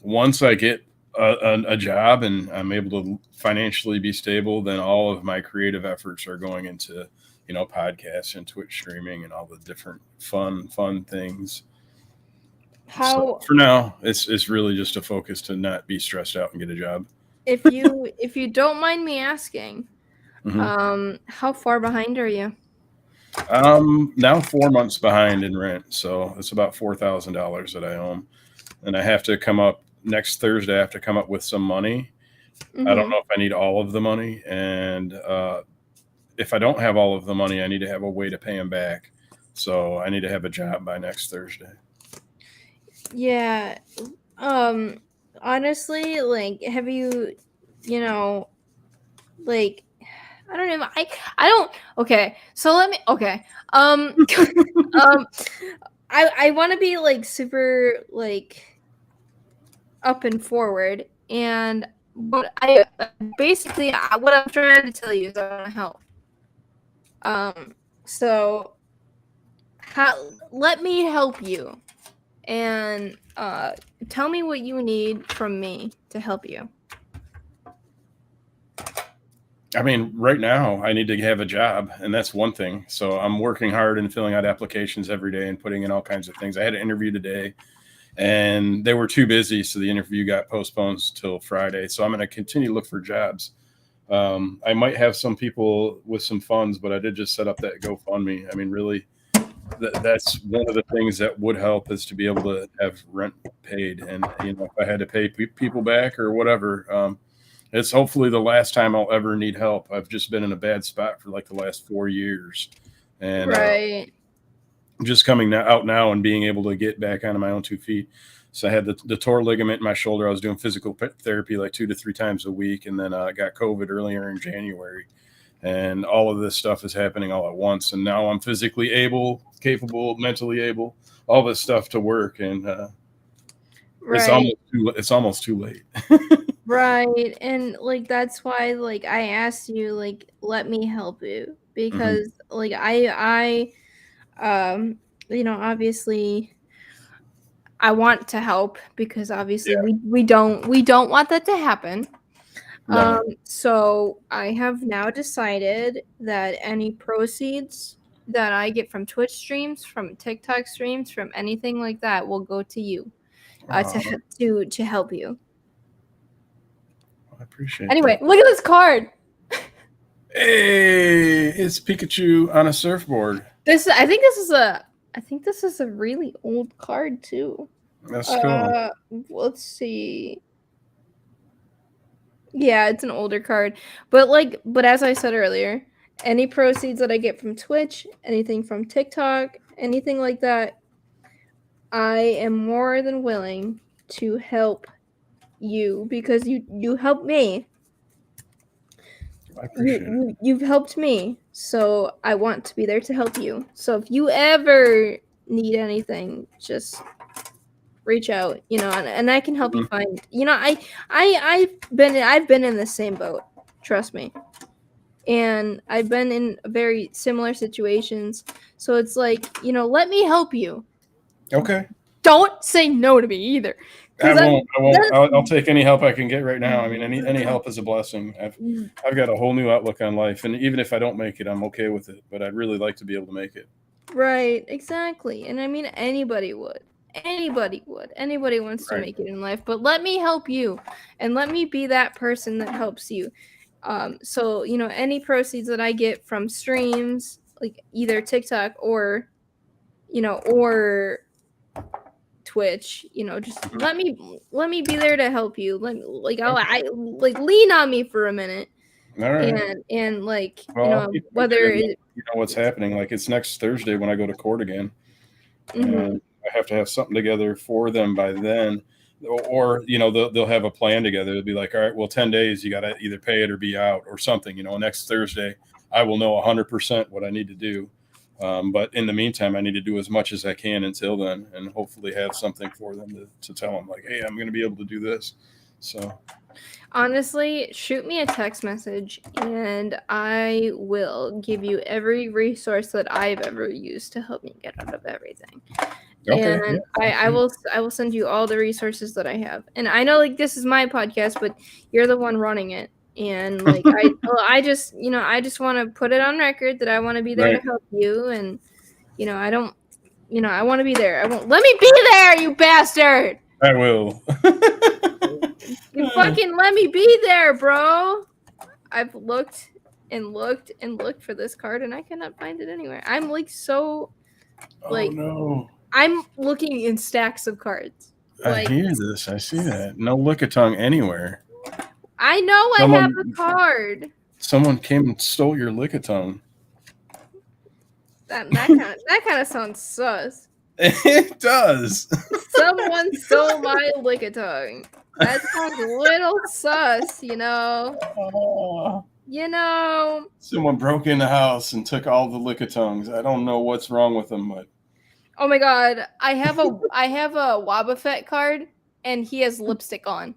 once I get a job and I'm able to financially be stable, then all of my creative efforts are going into podcasts and Twitch streaming and all the different fun things. So for now, it's really just a focus to not be stressed out and get a job. If you don't mind me asking, how far behind are you? Now 4 months behind in rent, so it's about $4,000 that I owe, and I have to come up next Thursday. I have to come up with some money. I don't know if I need all of the money, and if I don't have all of the money, I need to have a way to pay him back. So I need to have a job by next Thursday. Yeah. Honestly, like, have you, like, I don't know. I don't. Okay. So let me. Okay. I want to be like super like up and forward, and what I'm trying to tell you is I want to help. So let me help you, and tell me what you need from me to help you. I mean, right now I need to have a job, and that's one thing. So I'm working hard and filling out applications every day and putting in all kinds of things. I had an interview today, and they were too busy, so the interview got postponed till Friday. So I'm going to continue to look for jobs. I might have some people with some funds, but I did just set up that GoFundMe. I mean, really, that's one of the things that would help is to be able to have rent paid. And, if I had to pay people back or whatever, it's hopefully the last time I'll ever need help. I've just been in a bad spot for like the last 4 years. And right. Just coming out now and being able to get back onto my own 2 feet. So I had the torn ligament in my shoulder. I was doing physical therapy like 2 to 3 times a week. And then I got COVID earlier in January. And all of this stuff is happening all at once. And now I'm physically able, capable, mentally able, all this stuff to work. And right. it's almost too late. Right. And like that's why like I asked you like let me help you because like I obviously I want to help because obviously we don't want that to happen. No. So I have now decided that any proceeds that I get from Twitch streams, from TikTok streams, from anything like that will go to you, to help you. I appreciate Anyway, that. look at this card. Hey, it's Pikachu on a surfboard. I think this is a really old card too. That's cool. Let's see. Yeah, it's an older card. But as I said earlier, any proceeds that I get from Twitch, anything from TikTok, anything like that, I am more than willing to help you because you helped me. I appreciate it. You've helped me, so I want to be there to help you. So if you ever need anything, just reach out, and I can help you find. I've been in the same boat. Trust me. And I've been in very similar situations. So it's like, let me help you. Okay. Don't say no to me either. I won't. I'll take any help I can get right now. I mean, any help is a blessing. I've got a whole new outlook on life, and even if I don't make it, I'm okay with it. But I'd really like to be able to make it. Right, exactly. And I mean, anybody would. Anybody wants to make it in life. But let me help you, and let me be that person that helps you. So any proceeds that I get from streams, like either TikTok or Twitch, just let me be there to help you. I lean on me for a minute. All right. And whether what's happening, like it's next Thursday when I go to court again, and I have to have something together for them by then, or they'll have a plan together. It'll be like, all right, well, 10 days you got to either pay it or be out or something. Next Thursday I will know 100% what I need to do. But in the meantime, I need to do as much as I can until then, and hopefully have something for them to tell them, like, hey, I'm going to be able to do this. So honestly, shoot me a text message and I will give you every resource that I've ever used to help me get out of everything. Okay, and yeah, I will send you all the resources that I have. And I know this is my podcast, but you're the one running it. And I just want to put it on record that I want to be there to help you. And I don't, I want to be there. I won't let me be there, you bastard. I will. You fucking let me be there, bro. I've looked and looked and looked for this card and I cannot find it anywhere. I'm oh no. I'm looking in stacks of cards. I hear this. I see that. No Lickitung anywhere. I know I have a card. Someone came and stole your Lickitung. That kind of sounds sus. It does. Someone stole my Lickitung. That sounds a little sus, Someone broke in the house and took all the Lickitungs. I don't know what's wrong with them, but oh my god, I have a Wobbuffet card and he has lipstick on.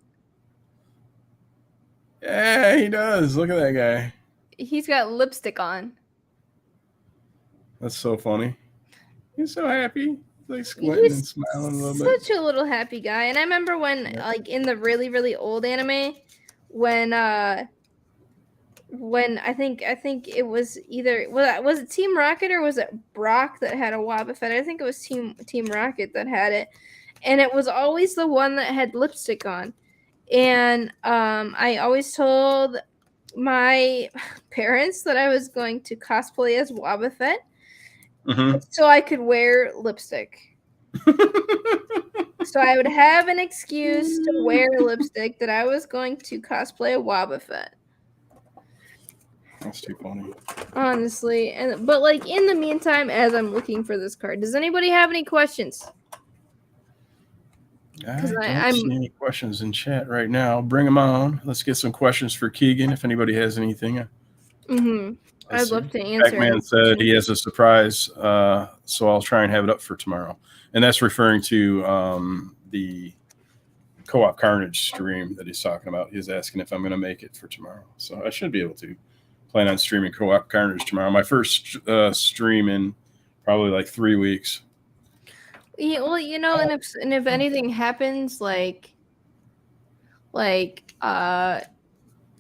Yeah, he does. Look at that guy. He's got lipstick on. That's so funny. He's so happy. He's squinting and smiling a little bit. Such a little happy guy. And I remember when, in the really, really old anime, when I think it was either was it Team Rocket or was it Brock that had a Wobbuffet? I think it was Team Rocket that had it, and it was always the one that had lipstick on. And I always told my parents that I was going to cosplay as Wobbuffet, so I could wear lipstick. So I would have an excuse to wear lipstick that I was going to cosplay a Wobbuffet. That's too funny. Honestly, but in the meantime, as I'm looking for this card, does anybody have any questions? I don't see any questions in chat right now. Bring them on. Let's get some questions for Keegan if anybody has anything. I'd love to answer. Pac-Man said he has a surprise, so I'll try and have it up for tomorrow. And that's referring to the Co-op Carnage stream that he's talking about. He's asking if I'm going to make it for tomorrow. So I should be able to. Plan on streaming Co-op Carnage tomorrow. My first stream in probably 3 weeks. Yeah, well, and if anything happens,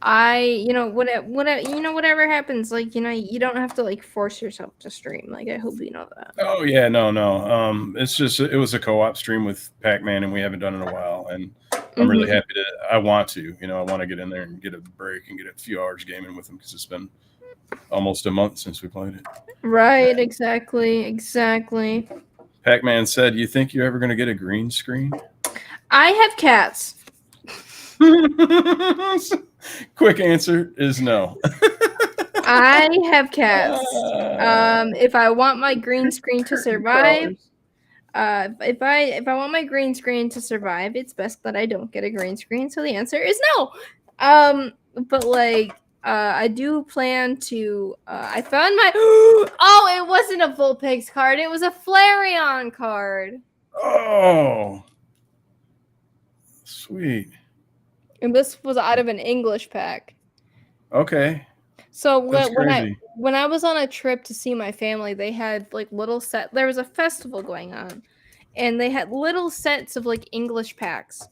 whatever happens, like, you don't have to like force yourself to stream. Like, I hope you know that. Oh yeah, no. It's just it was a co-op stream with Pac-Man, and we haven't done it in a while, and I'm really happy to. I want to, I want to get in there and get a break and get a few hours gaming with him because it's been almost a month since we played it. Right, exactly. Pac-Man said, "You think you're ever going to get a green screen?" I have cats. Quick answer is no. I have cats. If I want my green screen to survive, if I want my green screen to survive, it's best that I don't get a green screen. So the answer is no. But like, I do plan to. I found my. Oh, it wasn't a Vulpix card. It was a Flareon card. Oh, sweet. And this was out of an English pack. Okay. So when I was on a trip to see my family, they had like little set. There was a festival going on, and they had little sets of like English packs.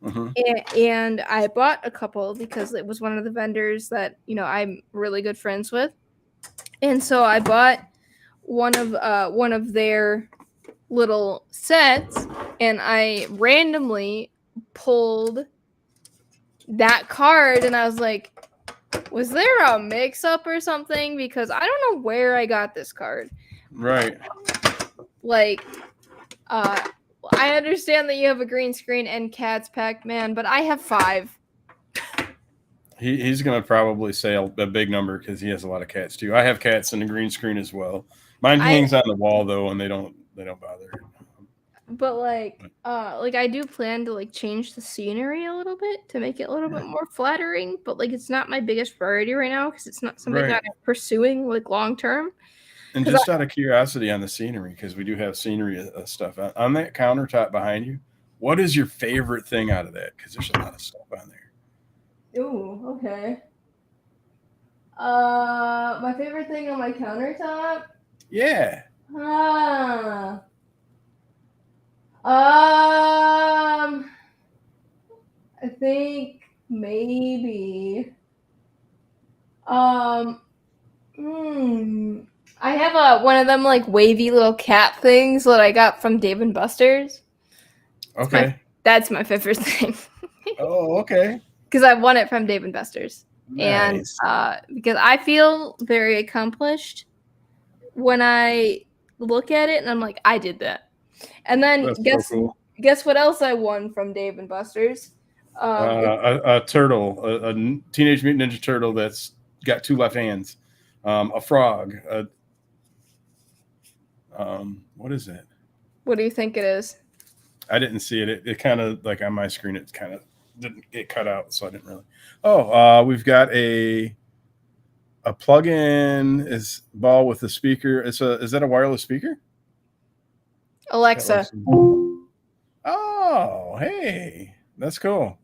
And I bought a couple because it was one of the vendors that I'm really good friends with, and so I bought one of their little sets, and I randomly pulled that card, and I was like, was there a mix-up or something? Because I don't know where I got this card. Right. Like, I understand that you have a green screen and cats, Pac-Man, but I have 5. He's going to probably say a big number because he has a lot of cats too. I have cats in the green screen as well. Mine hangs on the wall though, and they don't bother. But like I do plan to like change the scenery a little bit to make it a little bit more flattering. But like, it's not my biggest priority right now because it's not something that I'm pursuing like long term. And just out of curiosity on the scenery, because we do have scenery stuff on that countertop behind you. What is your favorite thing out of that? Because there's a lot of stuff on there. Ooh, okay. My favorite thing on my countertop? Yeah. I think maybe. I have one of them like wavy little cat things that I got from Dave and Buster's. Okay. That's my favorite thing. Oh, okay. Because I won it from Dave and Buster's. Nice. And because I feel very accomplished when I look at it and I'm like, I did that. And then guess what else I won from Dave and Buster's? A turtle, a Teenage Mutant Ninja Turtle that's got 2 left hands, a frog. What is it? What do you think it is? I didn't see it. It kind of like on my screen. It kind of didn't get cut out, so I didn't really. Oh, we've got a plug-in is ball with a speaker. Is that a wireless speaker? Alexa. Oh, hey, that's cool.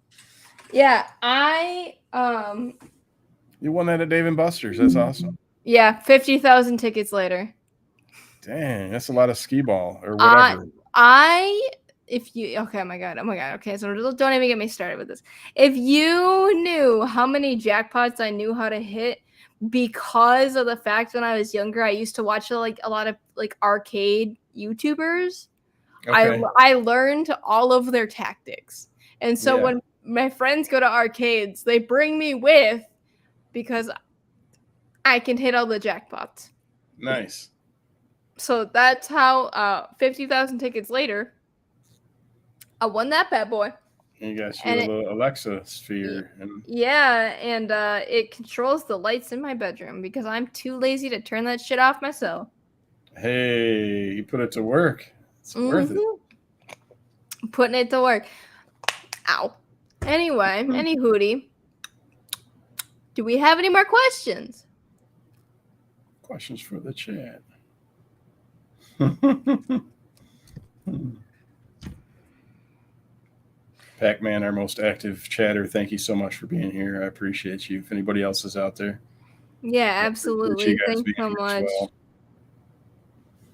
Yeah, You won that at Dave and Buster's. That's awesome. Yeah, 50,000 tickets later. Dang, that's a lot of skee ball or whatever. Oh my god. Okay, so don't even get me started with this. If you knew how many jackpots I knew how to hit because of the fact when I was younger, I used to watch like a lot of like arcade YouTubers. Okay. I learned all of their tactics. And so when my friends go to arcades, they bring me with because I can hit all the jackpots. Nice. So that's how 50,000 tickets later, I won that bad boy. And you got your little Alexa sphere. And it controls the lights in my bedroom because I'm too lazy to turn that shit off myself. Hey, you put it to work. It's worth it. Putting it to work. Ow. Anyway, any hootie. Do we have any more questions? Questions for the chat. Pac-Man, our most active chatter, thank you so much for being here. I appreciate you. If anybody else is out there. Yeah, absolutely. Thanks so much. Well.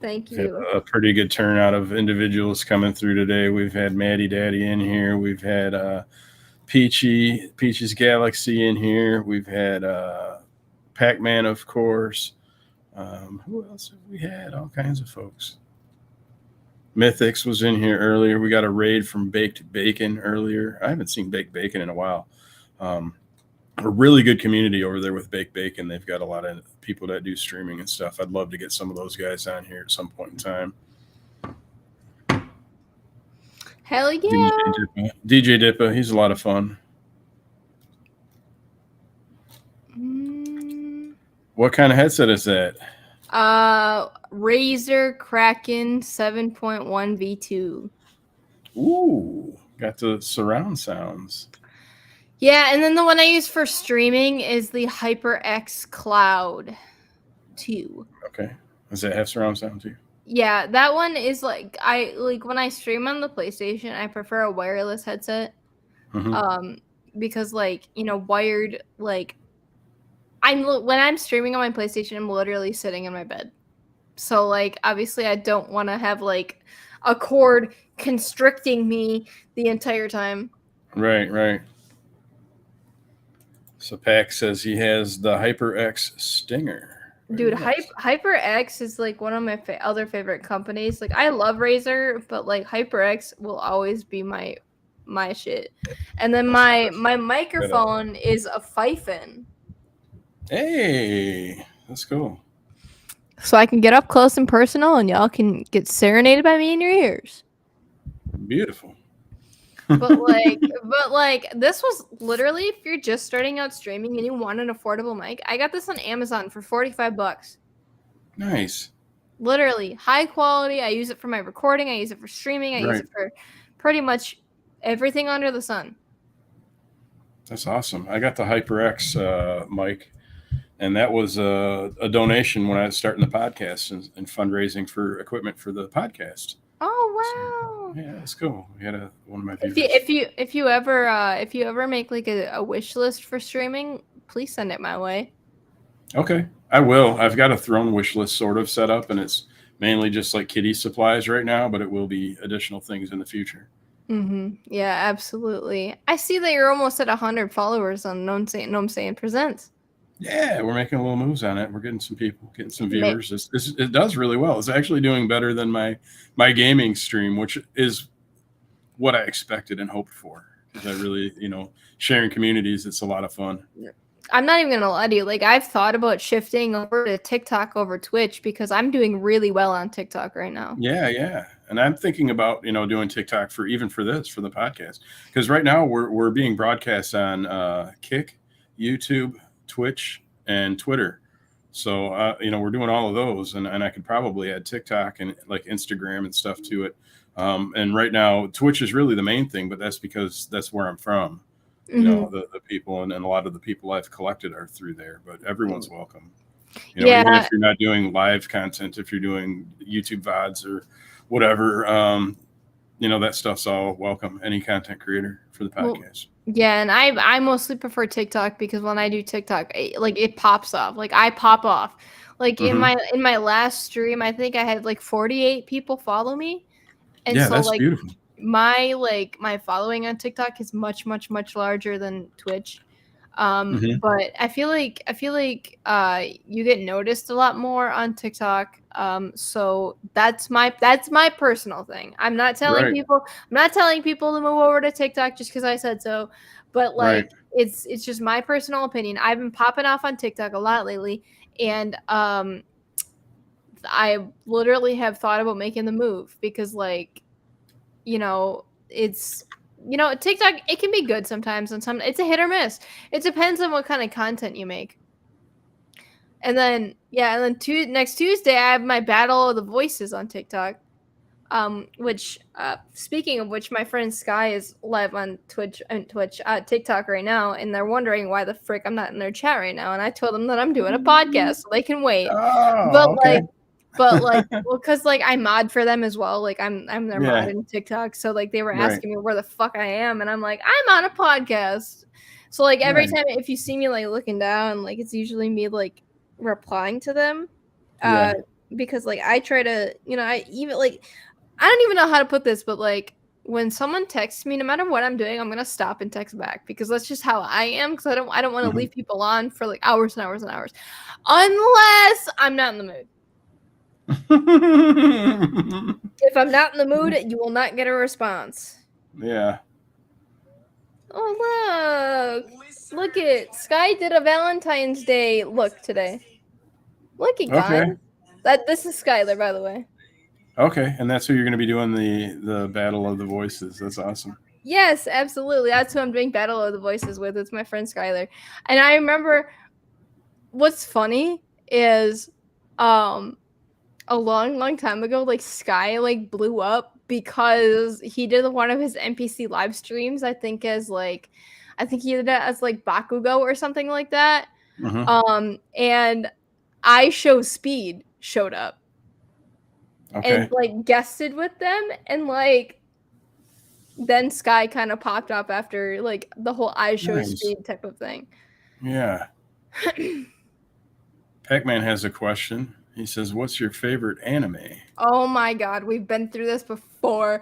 Thank you. A pretty good turnout of individuals coming through today. We've had Maddie Daddy in here. We've had Peachy's Galaxy in here. We've had Pac-Man, of course. Who else have we had? All kinds of folks. Mythics was in here earlier. We got a raid from Baked Bacon earlier. I haven't seen Baked Bacon in a while. A really good community over there with Baked Bacon. They've got a lot of people that do streaming and stuff. I'd love to get some of those guys on here at some point in time. Hell yeah. DJ Dippa, he's a lot of fun. What kind of headset is that? Razer Kraken 7.1 V2. Ooh, got the surround sounds. Yeah, and then the one I use for streaming is the HyperX Cloud 2. Okay. Does that have surround sound too? Yeah, that one is like when I stream on the PlayStation, I prefer a wireless headset. Mm-hmm. Because wired, like when I'm streaming on my PlayStation, I'm literally sitting in my bed. So like obviously I don't want to have like a cord constricting me the entire time. Right. So Pac says he has the HyperX Stinger. Dude, HyperX is like one of my other favorite companies. Like I love Razer, but like HyperX will always be my shit. And then my microphone is a Pfeiffer. Hey, that's cool. So I can get up close and personal, and y'all can get serenaded by me in your ears. Beautiful. But this was literally, if you're just starting out streaming and you want an affordable mic, I got this on Amazon for $45. Nice. Literally high quality. I use it for my recording. I use it for streaming. I use it for pretty much everything under the sun. That's awesome. I got the HyperX mic, and that was a donation when I was starting the podcast and fundraising for equipment for the podcast. Oh wow! So, yeah, that's cool. We had one of my viewers. If you ever make like a wish list for streaming, please send it my way. Okay, I will. I've got a throne wish list sort of set up, and it's mainly just like kitty supplies right now, but it will be additional things in the future. Mm-hmm. Yeah, absolutely. I see that you're almost at 100 followers on Gnome Saying Presents. Yeah, we're making a little moves on it. We're getting some people, getting some viewers. It does really well. It's actually doing better than my gaming stream, which is what I expected and hoped for. Because I really, sharing communities, it's a lot of fun. I'm not even going to lie to you. Like, I've thought about shifting over to TikTok over Twitch because I'm doing really well on TikTok right now. Yeah. And I'm thinking about, doing TikTok for the podcast. Because right now we're being broadcast on Kick, YouTube, Twitch, and Twitter. So, we're doing all of those. And I could probably add TikTok and like Instagram and stuff to it. And right now, Twitch is really the main thing, but that's because that's where I'm from. Mm-hmm. The people and a lot of the people I've collected are through there, but everyone's welcome. Yeah. Even if you're not doing live content, if you're doing YouTube VODs or whatever, that stuff's all welcome. Any content creator for the podcast. Yeah, and I mostly prefer TikTok because when I do TikTok, it pops off. Like I pop off. Like Mm-hmm. in my last stream, I think I had like 48 people follow me. And yeah, so that's like beautiful. my following on TikTok is much larger than Twitch. But I feel like you get noticed a lot more on TikTok. So that's my personal thing. I'm not telling people to move over to TikTok just because I said so. But it's just my personal opinion. I've been popping off on TikTok a lot lately, and I literally have thought about making the move because it's TikTok, it can be good sometimes and it's a hit or miss. It depends on what kind of content you make. And then next Tuesday I have my Battle of the Voices on TikTok. Which speaking of which, my friend Sky is live on TikTok right now, and they're wondering why the frick I'm not in their chat right now. And I told them that I'm doing a podcast, so they can wait. Oh, okay. Well, because I mod for them as well. Like I'm their mod in TikTok. So they were asking me where the fuck I am, and I'm like, I'm on a podcast. So every time if you see me looking down, it's usually me replying to them. Because I try to, I don't even know how to put this, but when someone texts me, no matter what I'm doing, I'm gonna stop and text back because that's just how I am. Because I don't want to Mhm. leave people on for like hours and hours and hours, unless I'm not in the mood. If I'm not in the mood, you will not get a response. Yeah. Oh look at Sky did a Valentine's Day look today. Look at guys. Okay. This is Skylar, by the way. Okay. And that's who you're going to be doing the battle of the voices. That's awesome. Yes, absolutely. That's who I'm doing Battle of the Voices with. It's my friend Skylar. And I remember what's funny is a long time ago, like Sky like blew up because he did one of his NPC live streams, I think he did it as like Bakugo or something like that. And I Show Speed showed up and Okay. like guested with them, and like then Sky kind of popped up after like the whole I Show Nice. Speed type of thing. Yeah. Pac-Man has a question. He says, "What's your favorite anime?" Oh my god, we've been through this before.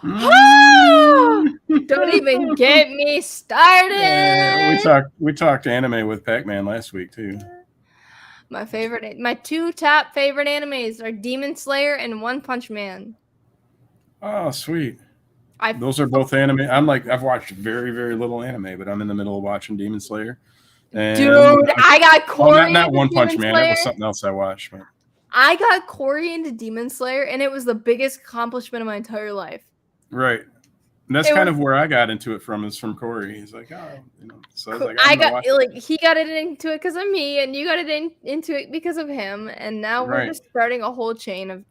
Mm. Don't even get me started. We talked anime with Pac-Man last week too. My two top favorite animes are Demon Slayer and One Punch Man. Oh, sweet. I Those are both anime. I've watched very, very little anime, but I'm in the middle of watching Demon Slayer. And Dude, I got Corey not into One Punch Demon Man. It Slayer. was something else I watched. But I got Corey into Demon Slayer, and it was the biggest accomplishment of my entire life. right. And that's It kind was, of where I got into it from, is from Corey. He's like, oh, so I was like, I I'm gonna got watch like it. he got it into it because of me, and you got it into it because of him, and now we're Right. just starting a whole chain of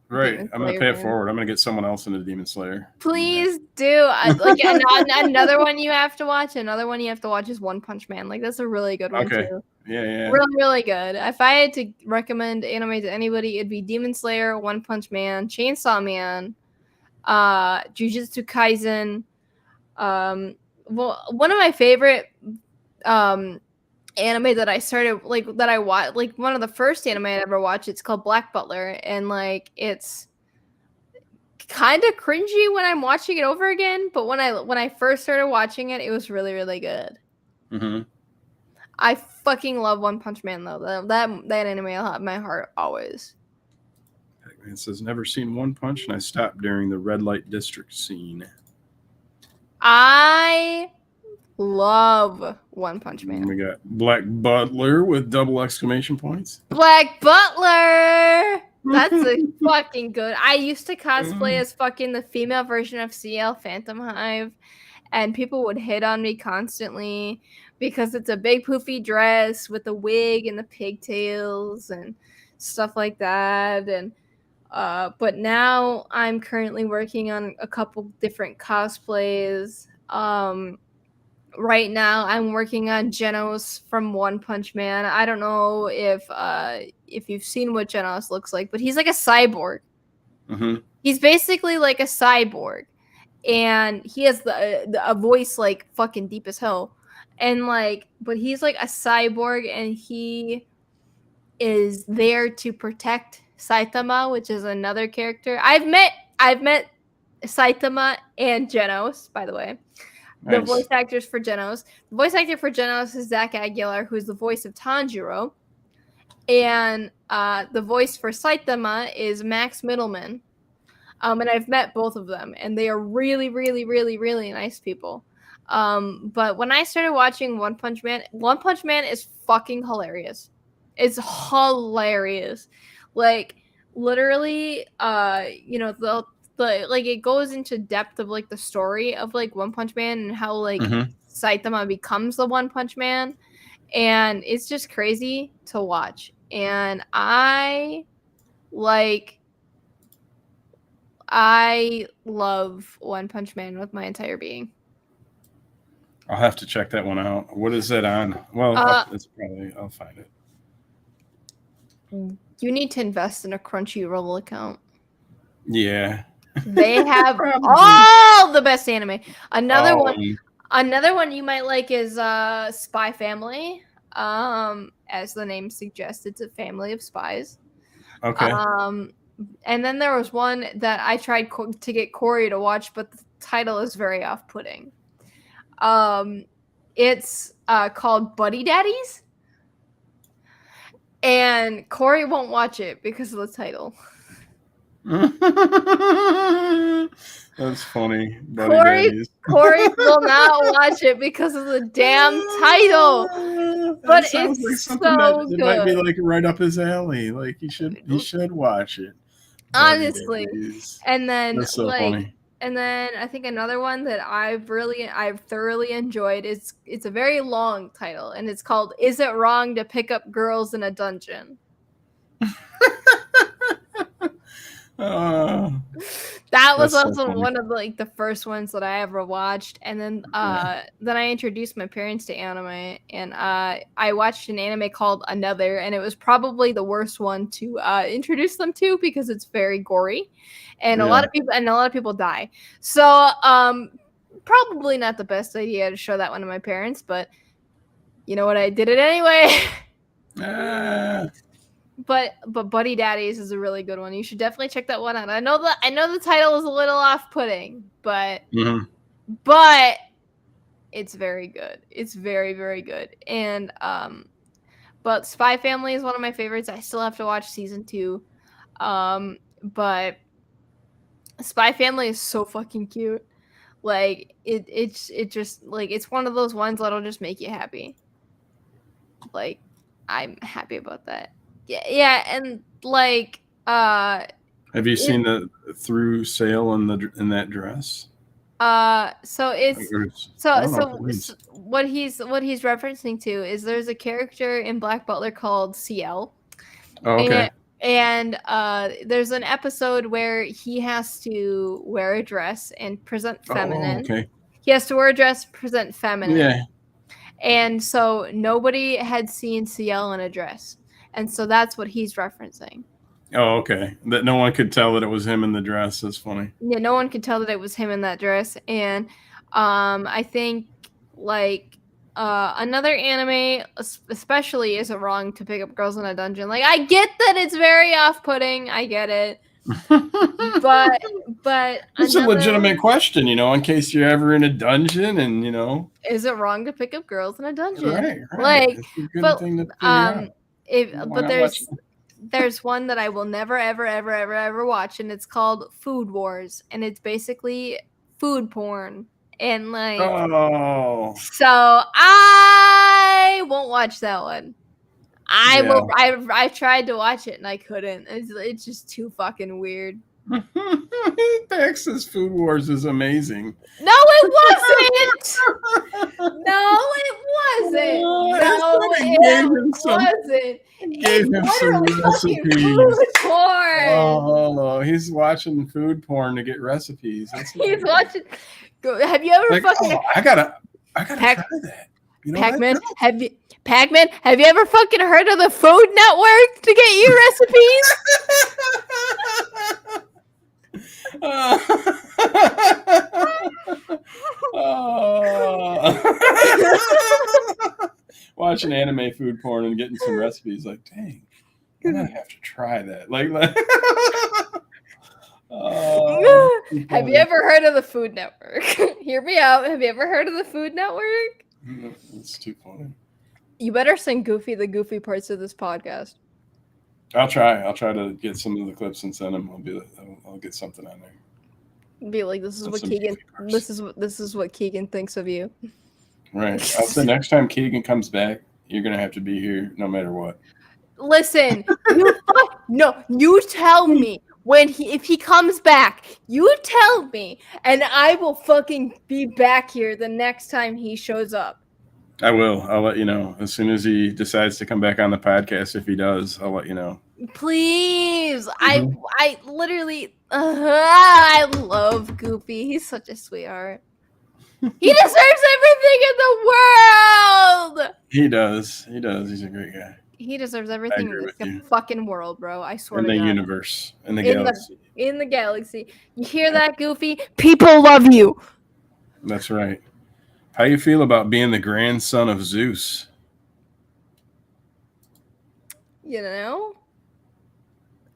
Right. Demon I'm gonna Slayer pay it fans. forward. I'm gonna get someone else into Demon Slayer. Please do. Another one you have to watch. Another one you have to watch is One Punch Man. Like that's a really good one Okay. too. Yeah. Really, really good. If I had to recommend anime to anybody, it'd be Demon Slayer, One Punch Man, Chainsaw Man, Jujutsu Kaisen. Well, one of my favorite anime that I started that I watched, like one of the first anime I ever watched. It's called Black Butler, and like it's kind of cringy when I'm watching it over again. But when I first started watching it, it was really, really good. Mm-hmm. I fucking love One Punch Man though. That anime will have my heart always. Pac-Man says, never seen One Punch, and I stopped during the red light district scene. I love One Punch Man. We got Black Butler with double exclamation points. Black Butler! That's a fucking good. I used to cosplay as fucking the female version of CL Phantom Hive, and people would hit on me constantly because it's a big poofy dress with the wig and the pigtails and stuff like that. And but now I'm currently working on a couple different cosplays. Right now I'm working on Genos from One Punch Man. I don't know if you've seen what Genos looks like, but he's like a cyborg. Mm-hmm. He's basically like a cyborg, and he has a voice like fucking deep as hell, and like, but he's like a cyborg, and he is there to protect Saitama, which is another character. I've met Saitama and Genos, by the way. The Nice. voice actors for Genos. The voice actor for Genos is Zach Aguilar, who's the voice of Tanjiro. And the voice for Saitama is Max Middleman. And I've met both of them, and they are really, really, really, really nice people. But when I started watching One Punch Man is fucking hilarious. It's hilarious. Like, literally, the like it goes into depth of like the story of like One Punch Man and how like Saitama becomes the One Punch Man, and it's just crazy to watch. And I love One Punch Man with my entire being. I'll have to check that one out. What is that on? Well, it's probably, I'll find it. You need to invest in a Crunchyroll account. Yeah. They have all the best anime. Another one you might like is Spy Family. As the name suggests, it's a family of spies. Okay. And then there was one that I tried to get Corey to watch, but the title is very off-putting. It's called Buddy Daddies, and Corey won't watch it because of the title. That's funny. Buddy Corey will not watch it because of the damn title. But it's like so good. It might be like right up his alley. Like he should watch it. Honestly. And then that's so funny. And then I think another one that I've thoroughly enjoyed is it's a very long title, and it's called "Is It Wrong to Pick Up Girls in a Dungeon?" That was also one of the first ones that I ever watched, and then then I introduced my parents to anime, and I watched an anime called Another, and it was probably the worst one to introduce them to because it's very gory, and a lot of people die. So probably not the best idea to show that one to my parents, but you know what? I did it anyway. But Buddy Daddies is a really good one. You should definitely check that one out. I know the title is a little off-putting, but but it's very good. It's very, very good. And but Spy Family is one of my favorites. I still have to watch season 2. But Spy Family is so fucking cute. Like it's just like it's one of those ones that'll just make you happy. Like I'm happy about that. Yeah, and like have you seen the through sale in that dress? So it's so what he's referencing to is there's a character in Black Butler called CL. Oh, okay. And there's an episode where he has to wear a dress and present feminine. Oh, okay. He has to wear a dress, present feminine. Yeah. And so nobody had seen CL in a dress. And so that's what he's referencing. Oh, okay. That no one could tell that it was him in the dress. That's funny. Yeah, no one could tell that it was him in that dress. And I think like another anime especially Is It Wrong to Pick Up Girls in a Dungeon. Like I get that it's very off-putting. I get it. but it's a legitimate question, in case you're ever in a dungeon and is it wrong to pick up girls in a dungeon? Right. Like it's a good thing to figure out. There's one that I will never ever watch, and it's called Food Wars, and it's basically food porn, and like so I won't watch that one. I tried to watch it and I couldn't. It's just too fucking weird. Texas Food Wars is amazing. No, it wasn't. No, it wasn't. Gave him some recipes. Oh, he's watching food porn to get recipes. He's watching. Have you ever fucking? I gotta try that. Pac-Man, Pac-Man, have you ever fucking heard of the Food Network to get you recipes? Watching anime food porn and getting some recipes, like, dang, I'm gonna have to try that. Have you ever heard of the Food Network? Hear me out. Have you ever heard of the Food Network? It's too funny. You better sing the goofy parts of this podcast. I'll try to get some of the clips and send them. I'll get something on there. Be like, this is what Keegan. This is what Keegan thinks of you. Right. I'll say next time Keegan comes back, you're gonna have to be here no matter what. Listen, you tell me if he comes back, you tell me, and I will fucking be back here the next time he shows up. I will. I'll let you know as soon as he decides to come back on the podcast. If he does, I'll let you know. Please. I literally I love Goofy. He's such a sweetheart. He deserves everything in the world. He does. He's a great guy. He deserves everything in the fucking world, bro. I swear to God. In the universe. In the galaxy. In the galaxy. You hear that, Goofy? People love you. That's right. How you feel about being the grandson of Zeus?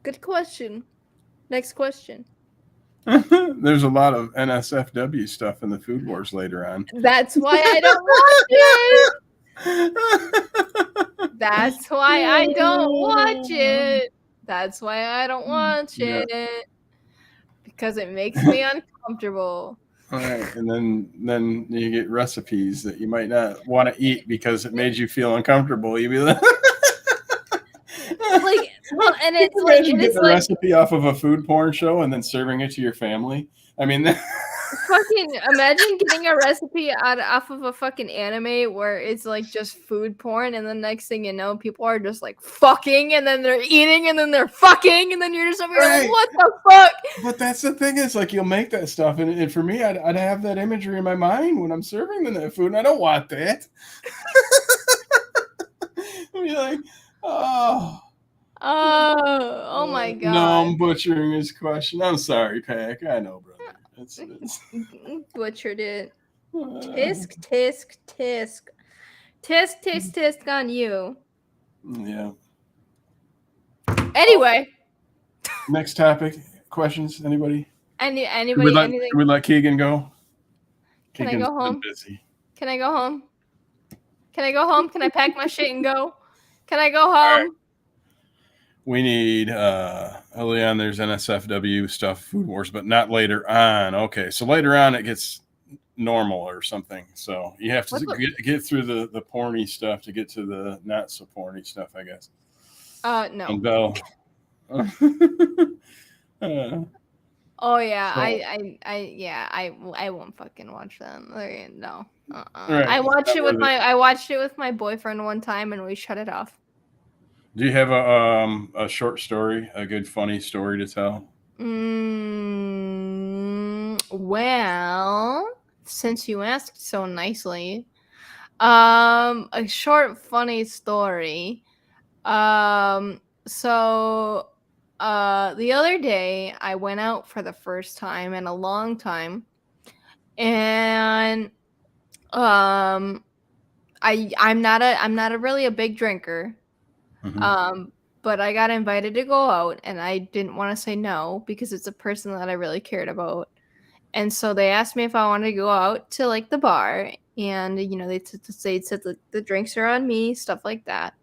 Good question. Next question. There's a lot of NSFW stuff in the Food Wars later on. That's why I don't watch it. That's why I don't watch it. That's why I don't watch it. Because it makes me uncomfortable. All right, and then you get recipes that you might not want to eat because it made you feel uncomfortable. You be like, well, and it's imagine like, getting a recipe off of a food porn show and then serving it to your family. I mean, fucking imagine getting a recipe off of a fucking anime where it's like just food porn, and the next thing you know, people are just like fucking, and then they're eating, and then they're fucking, and then you're just over here like, what the fuck? But that's the thing is, like, you'll make that stuff, and for me, I'd have that imagery in my mind when I'm serving them that food, and I don't want that. I'd be like, oh my god. No, I'm butchering his question. I'm sorry, Pack. I know, brother. It's butchered it. Tisk, tisk, tisk. Tisk, tisk, tisk on you. Yeah. Anyway. Next topic. Questions? Anybody? Anybody? Anything? We let Keegan go. Can I go home? Busy. Can I go home? Can I go home? Can I pack my shit and go? Can I go home? Right. We need early on there's NSFW stuff, Food Wars, but not later on. Okay, so later on it gets normal or something. So you have to get through the porny stuff to get to the not so porny stuff, I guess. No. And Belle. Oh yeah, so, I won't fucking watch them. No. Right. I watched it with my boyfriend one time and we shut it off. Do you have a short story, a good funny story to tell? Well, since you asked so nicely, a short funny story. So the other day I went out for the first time in a long time, and I'm not a really a big drinker. Mm-hmm. But I got invited to go out and I didn't want to say no because it's a person that I really cared about. And so they asked me if I wanted to go out to like the bar, and they said the drinks are on me, stuff like that.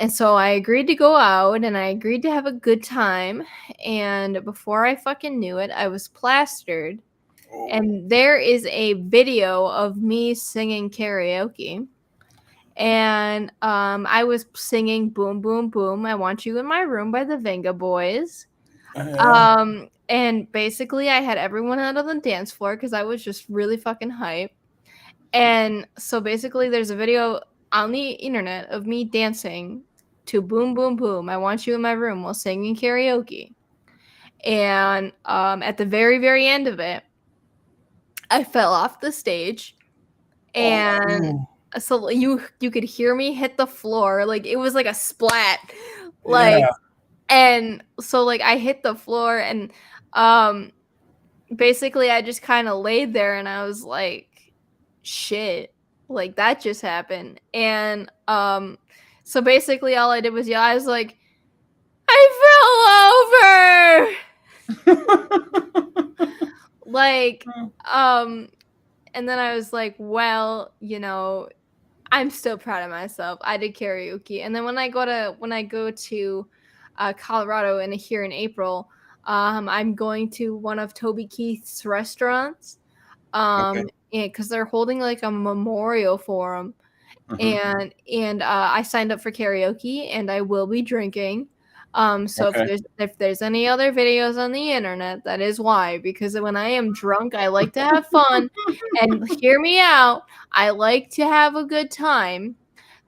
And so I agreed to go out and I agreed to have a good time. And before I fucking knew it, I was plastered. And there is a video of me singing karaoke. And I was singing Boom, Boom, Boom, I Want You in My Room by the Venga Boys. And basically I had everyone out on the dance floor because I was just really fucking hype. And so basically there's a video on the internet of me dancing to Boom, Boom, Boom, I Want You in My Room while singing karaoke. And at the very, very end of it, I fell off the stage. And so you could hear me hit the floor. Like, it was like a splat. Like, and so like I hit the floor and basically I just kind of laid there and I was like, shit, like that just happened. And so basically all I did was yell. I was like, I fell over. Like, and then I was like, well, I'm still proud of myself. I did karaoke. And then when I go to Colorado here in April, I'm going to one of Toby Keith's restaurants. Because they're holding like a memorial for him. Mm-hmm. And I signed up for karaoke and I will be drinking. So if there's any other videos on the internet, that is why, because when I am drunk, I like to have fun. And hear me out, I like to have a good time,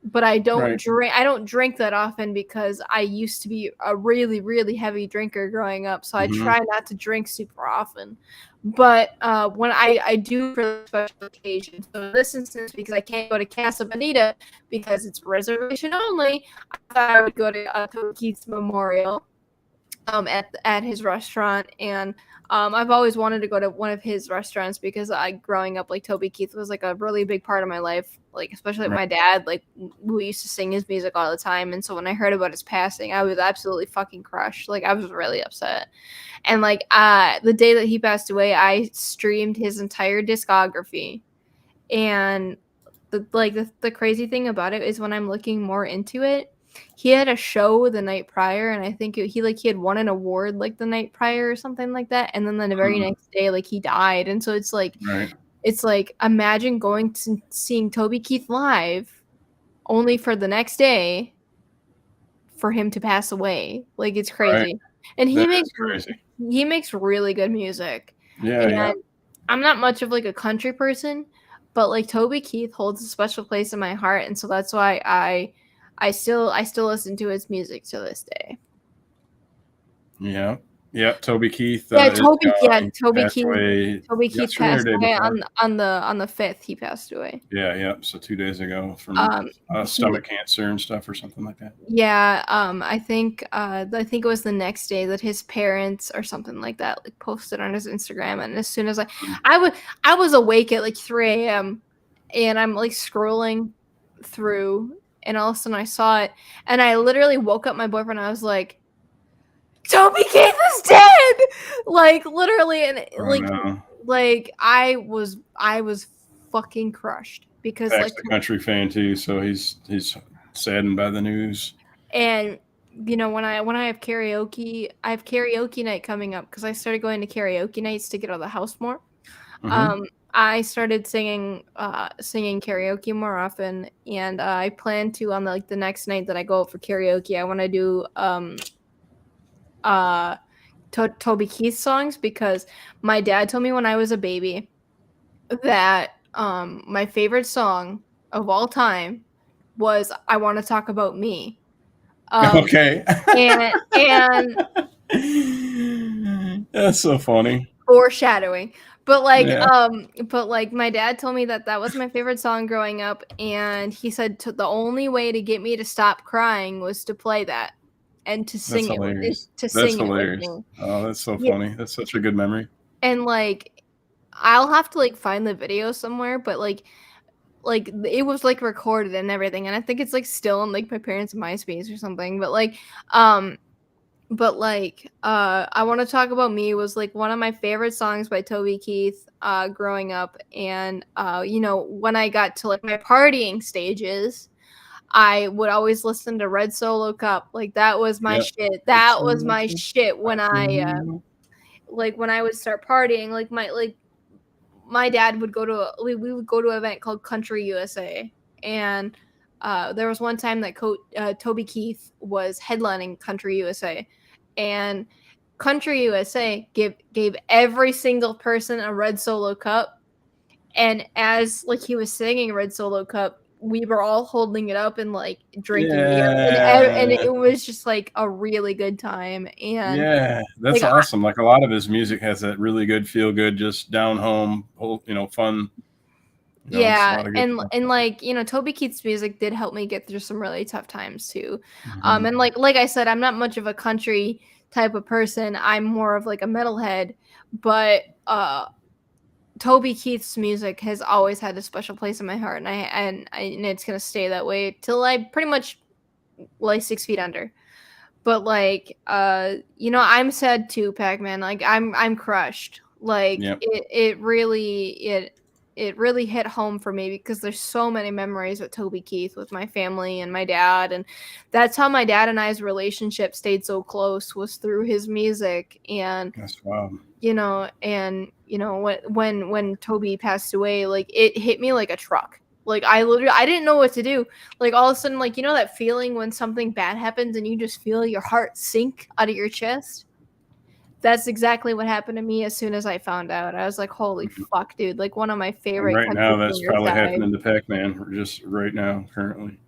but I don't drink. I don't drink that often because I used to be a really, really heavy drinker growing up. So I try not to drink super often. But when I do for special occasions, so in this instance, because I can't go to Casa Bonita because it's reservation only, I thought I would go to Keith's Memorial. at his restaurant, and I've always wanted to go to one of his restaurants because growing up, like Toby Keith was like a really big part of my life, like especially like Right. my dad, like we used to sing his music all the time, and so when I heard about his passing, I was absolutely fucking crushed. Like I was really upset, and like the day that he passed away, I streamed his entire discography, and the crazy thing about it is when I'm looking more into it, he had a show the night prior, and I think he had won an award like the night prior or something like that, and then the very Mhm. next day like he died, and so Right. it's like imagine going to seeing Toby Keith live only for the next day for him to pass away. Like it's Right. crazy. And That is crazy. he makes really good music. Yeah. Yeah. And I'm not much of like a country person, but like Toby Keith holds a special place in my heart, and so that's why I still listen to his music to this day. Yeah. Yeah. Toby Keith is Yeah, gone. He passed away Toby Keith yesterday or passed day away before. on the 5th. He passed away. Yeah. Yeah. So 2 days ago from Um, he stomach cancer and stuff or something like that. Yeah, I think it was the next day that his parents or something like that like posted on his Instagram, and as soon as Mhm. I was awake at like 3 a.m. and I'm like scrolling through, and all of a sudden I saw it, and I literally woke up my boyfriend. And I was like, Toby Keith is dead, like literally, and Oh no. like I was fucking crushed because Pax like the country fan too, so he's saddened by the news. and you know when I have karaoke, I have karaoke night coming up because I started going to karaoke nights to get out of the house more. Hmm. Um, I started singing karaoke more often, and I plan to on the next night that I go out for karaoke. I want to do uh Toby Keith songs because my dad told me when I was a baby that my favorite song of all time was "I Want to Talk About Me." Um, Okay. and That's so funny. foreshadowing. Yeah, But like my dad told me that that was my favorite song growing up, and he said the only way to get me to stop crying was to play that and that's hilarious. to That's sing it with hilarious. me. Oh, that's so Yeah, funny. That's such a good memory. and like I'll have to like find the video somewhere, but like it was like recorded and everything, and I think it's like still on like my parents' MySpace or something. Um I Want to Talk About Me was like one of my favorite songs by Toby Keith growing up, and you know when I got to like my partying stages, I would always listen to Red Solo Cup. Like that was my Yep. shit. It's That so was much my of shit when I would start partying. Like my dad would go to we would go to an event called Country USA, and there was one time that Toby Keith was headlining Country USA, and Country USA gave every single person a red Solo cup, and as like he was singing Red Solo Cup, we were all holding it up and like drinking together, and Yeah. it was just like a really good time, and Yeah, like that's awesome. Like a lot of his music has that really good feel good, just down home, fun. It's a yeah, lot of good stuff. and like you know, Toby Keith's music did help me get through some really tough times too. Mhm. And like I said, I'm not much of a country type of person. I'm more of like a metalhead, but Toby Keith's music has always had a special place in my heart, and it's gonna stay that way till I pretty much like 6 feet under. But like you know, I'm sad too, Pac-Man. Like I'm crushed. Like Yep. it really hit home for me because there's so many memories with Toby Keith with my family and my dad, and that's how my dad and I's relationship stayed so close was through his music. And That's wild. you know when Toby passed away, like it hit me like a truck. Like I didn't know what to do. Like all of a sudden, like you know that feeling when something bad happens and you just feel your heart sink out of your chest. That's exactly what happened to me as soon as I found out. I was like, "Holy Mhm. fuck, dude! Like one of my And favorite right country now, that's singers probably died." happening to Pac-Man just right now, currently.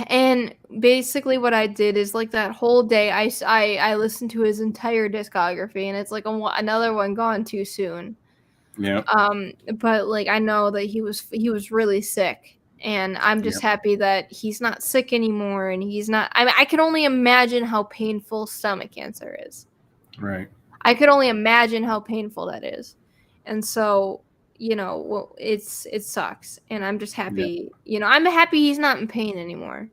And basically, what I did is like that whole day, I listened to his entire discography, and it's like another one gone too soon. Yep. But like I know that he was really sick, and I'm just Yep. happy that he's not sick anymore, and he's not. I mean, I can only imagine how painful stomach cancer is. Right. I could only imagine how painful that is. And so, it sucks. And I'm just Yeah. happy, I'm happy he's not in pain anymore.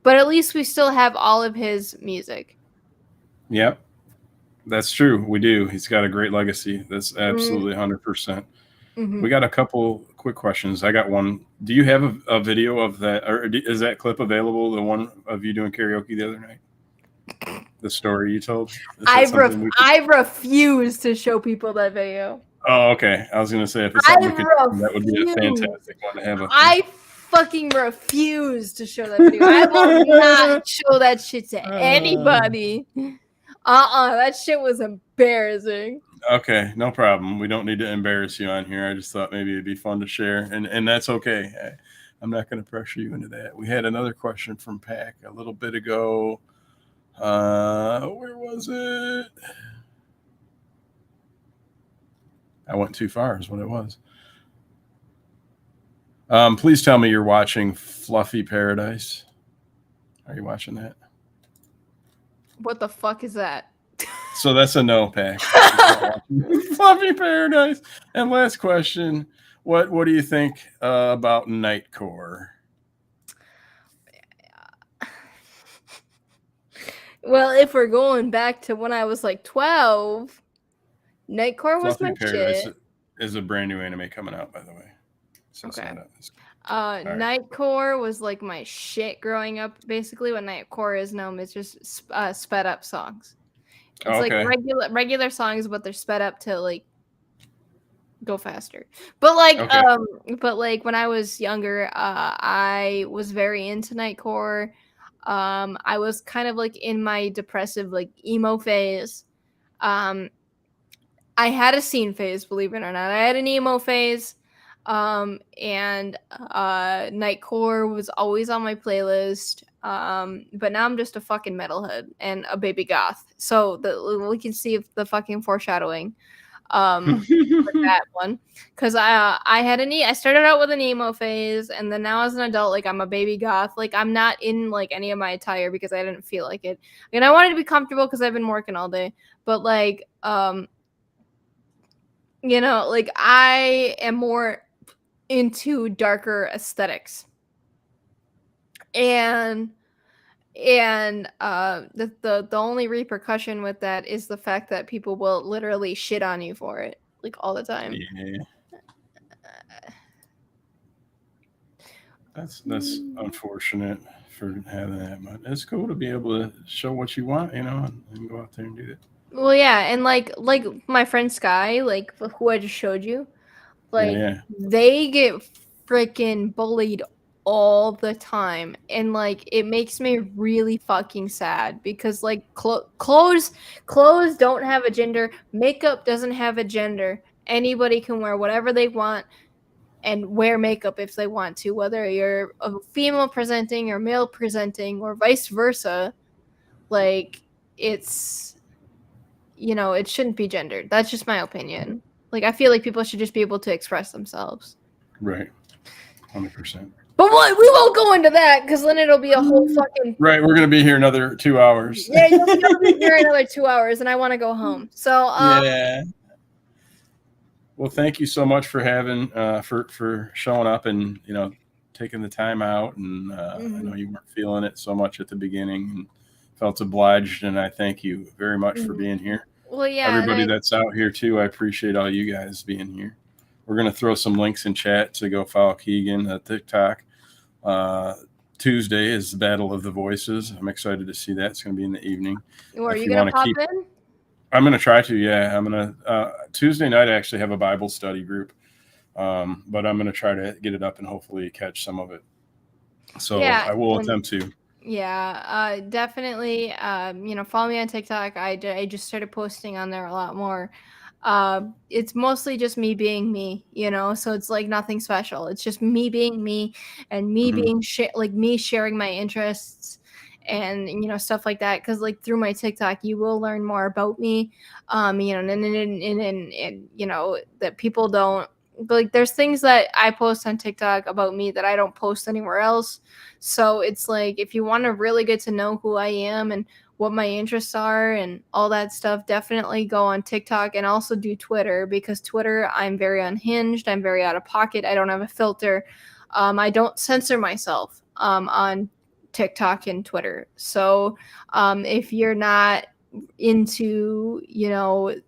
But at least we still have all of his music. Yep. That's true. We do. He's got a great legacy. That's Mm-hmm. absolutely 100%. We got a couple quick questions. I got one. Do you have a video of that, or is that clip available? The one of you doing karaoke the other night? The story you told? Is that something we could? I refuse to show people that video. Oh, okay. I was gonna say if it's I something we could, that would be a refuse. fantastic one to have up there. I fucking refuse to show that video. I will not show that shit to anybody. That shit was embarrassing. Okay, no problem. We don't need to embarrass you on here. I just thought maybe it'd be fun to share, and that's okay. I'm not going to pressure you into that. We had another question from Pack a little bit ago. Where was it? I went too far, is what it was. Please tell me you're watching Fluffy Paradise. Are you watching that? What the fuck is that? So that's a no, Pack. Fluffy Paradise. And last question: what do you think about Nightcore? Well, if we're going back to when I was like 12, Nightcore was Fluffy my Paradise shit. is a brand new anime coming out, by the way. So Okay. right. Nightcore was like my shit growing up. Basically, what Nightcore is now is just sped up songs. It's like regular songs, but they're sped up to like go faster. But like when I was younger, I was very into Nightcore. I was kind of like in my depressive like emo phase. I had a scene phase, believe it or not. I had an emo phase. And Nightcore was always on my playlist. But now I'm just a fucking metalhead and a baby goth. So we can see the fucking foreshadowing. For that one, because I had I started out with an emo phase, and then now as an adult, like I'm a baby goth. Like I'm not in like any of my attire because I didn't feel like it, and I wanted to be comfortable because I've been working all day. But like like I am more into darker aesthetics, and the only repercussion with that is the fact that people will literally shit on you for it like all the time. Yeah. That's unfortunate for having that, but it's cool to be able to show what you want, and go out there and do it. Well, yeah, and like my friend Sky, like who I just showed you, like Yeah. they get freaking bullied all the time, and like it makes me really fucking sad because like clothes don't have a gender, makeup doesn't have a gender. Anybody can wear whatever they want and wear makeup if they want to, whether you're a female presenting or male presenting or vice versa. Like it's it shouldn't be gendered. That's just my opinion. Like I feel like people should just be able to express themselves. Right. 100%. But we won't go into that because then it'll be a whole fucking. Right, we're gonna be here another 2 hours. Yeah, you'll be here another 2 hours, and I want to go home. So yeah. Well, thank you so much for having for showing up and taking the time out. And I know you weren't feeling it so much at the beginning and felt obliged. And I thank you very much for being here. Well, yeah. Everybody that's out here too, I appreciate all you guys being here. We're gonna throw some links in chat to go follow Keegan at TikTok. Tuesday is the Battle of the Voices. I'm excited to see that. It's gonna be in the evening. Well, are you gonna pop in? I'm going to try to, yeah. I'm going to, Tuesday night, I actually have a Bible study group, but I'm going to try to get it up and hopefully catch some of it. So yeah, I will attempt to. Yeah, definitely. Follow me on TikTok. I just started posting on there a lot more. It's mostly just me being me, so it's like nothing special. It's just me being me and me being like me sharing my interests and stuff like that, because like through my TikTok you will learn more about me, and that people don't like. There's things that I post on TikTok about me that I don't post anywhere else. So it's like if you want to really get to know who I am and what my interests are and all that stuff, definitely go on TikTok and also do Twitter, because Twitter, I'm very unhinged. I'm very out of pocket. I don't have a filter. I don't censor myself on TikTok and Twitter. So if you're not into,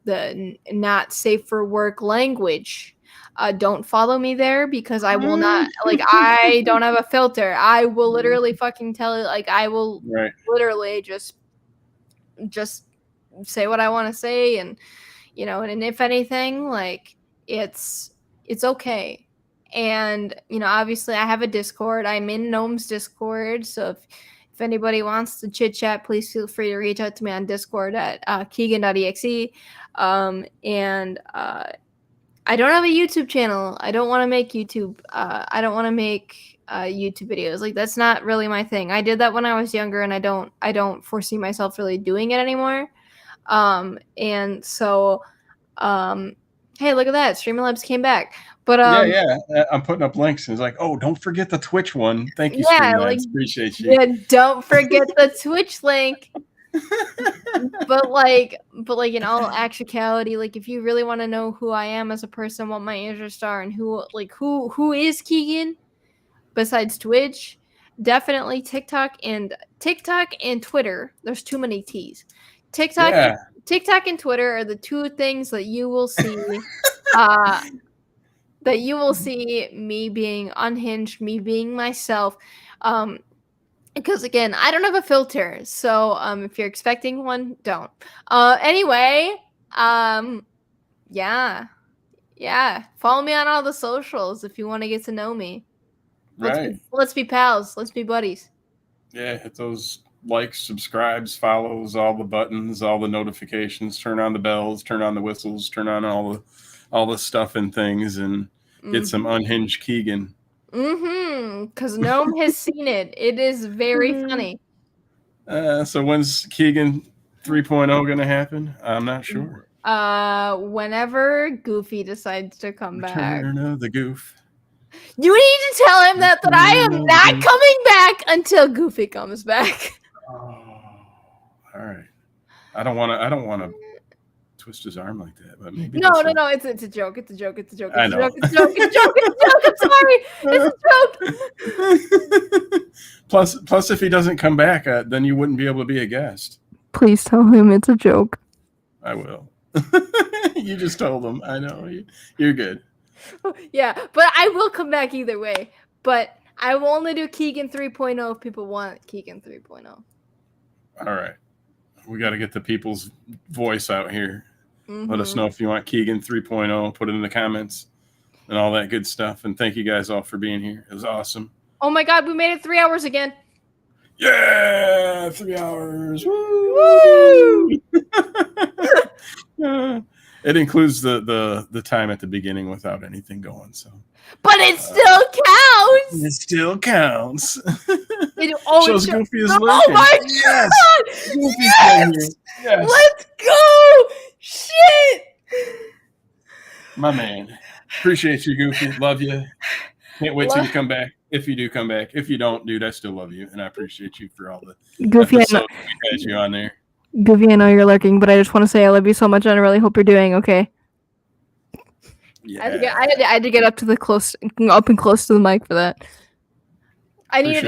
the not safe for work language, don't follow me there, because I will not, like, I don't have a filter. I will literally fucking tell you, like, I will Right. literally just say what I want to say, and and if anything, like, it's okay. And obviously I have a Discord. I'm in Gnome's Discord, so if anybody wants to chit chat, please feel free to reach out to me on Discord at Keegan.exe. And I don't have a YouTube channel. I don't want to make YouTube. I don't want to make YouTube videos. Like, that's not really my thing. I did that when I was younger, and I don't foresee myself really doing it anymore. And so, hey, look at that. Streamlabs came back. But Yeah. I'm putting up links, and it's like, oh, don't forget the Twitch one. Thank you, yeah, Streamlabs. like, Appreciate you. yeah, don't forget the Twitch link. but like in all actuality, like, if you really want to know who I am as a person, what my interests are, and who is Keegan besides Twitch, definitely TikTok and Twitter. There's too many T's. TikTok and Twitter are the two things that you will see me being unhinged, me being myself. Because again, I don't have a filter, so if you're expecting one, don't. Anyway, yeah, follow me on all the socials if you want to get to know me. Let's be pals. Let's be buddies. Yeah, hit those likes, subscribes, follows, all the buttons, all the notifications, turn on the bells, turn on the whistles, turn on all the stuff and things, and get some unhinged Keegan. Because Gnome has seen it. It is very funny. So when's Keegan 3.0 gonna happen? I'm not sure. Whenever Goofy decides to come back. Return of the Goof. You need to tell him that I am not coming back until Goofy comes back. Oh, all right. I don't want to twist his arm like that, but maybe. No. It's a joke. It's a joke. I know. It's a joke. I'm sorry. It's a joke. Plus, if he doesn't come back, then you wouldn't be able to be a guest. Please tell him it's a joke. I will. You just told him. I know. You're good. Yeah, but I will come back either way. But I will only do Keegan 3.0 if people want Keegan 3.0. All right. We got to get the people's voice out here. Let us know if you want Keegan 3.0. Put it in the comments and all that good stuff. And thank you guys all for being here. It was awesome. Oh my God, we made it 3 hours again. Yeah, 3 hours. Woo! It includes the time at the beginning without anything going. So, but it still counts. It still counts. Shows Goofy is lurking. Oh my God! Yes! Yes! Let's go! Shit! My man. Appreciate you, Goofy. Love you. Can't wait till you come back. If you do come back. If you don't, dude, I still love you, and I appreciate you for all the Goofy episodes we had you on there. Goofy, I know you're lurking, but I just want to say I love you so much, and I really hope you're doing okay. Yeah. I had to get up and close to the mic for that. I needed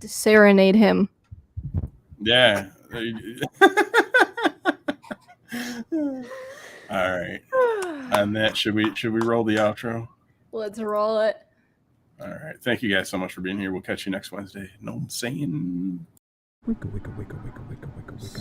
to serenade him. Yeah. All right. On that, should we roll the outro? Let's roll it. All right. Thank you guys so much for being here. We'll catch you next Wednesday. No I'm saying. Wicca, wicca, wicca, wicca, wicca, wicca, wicca, wicca.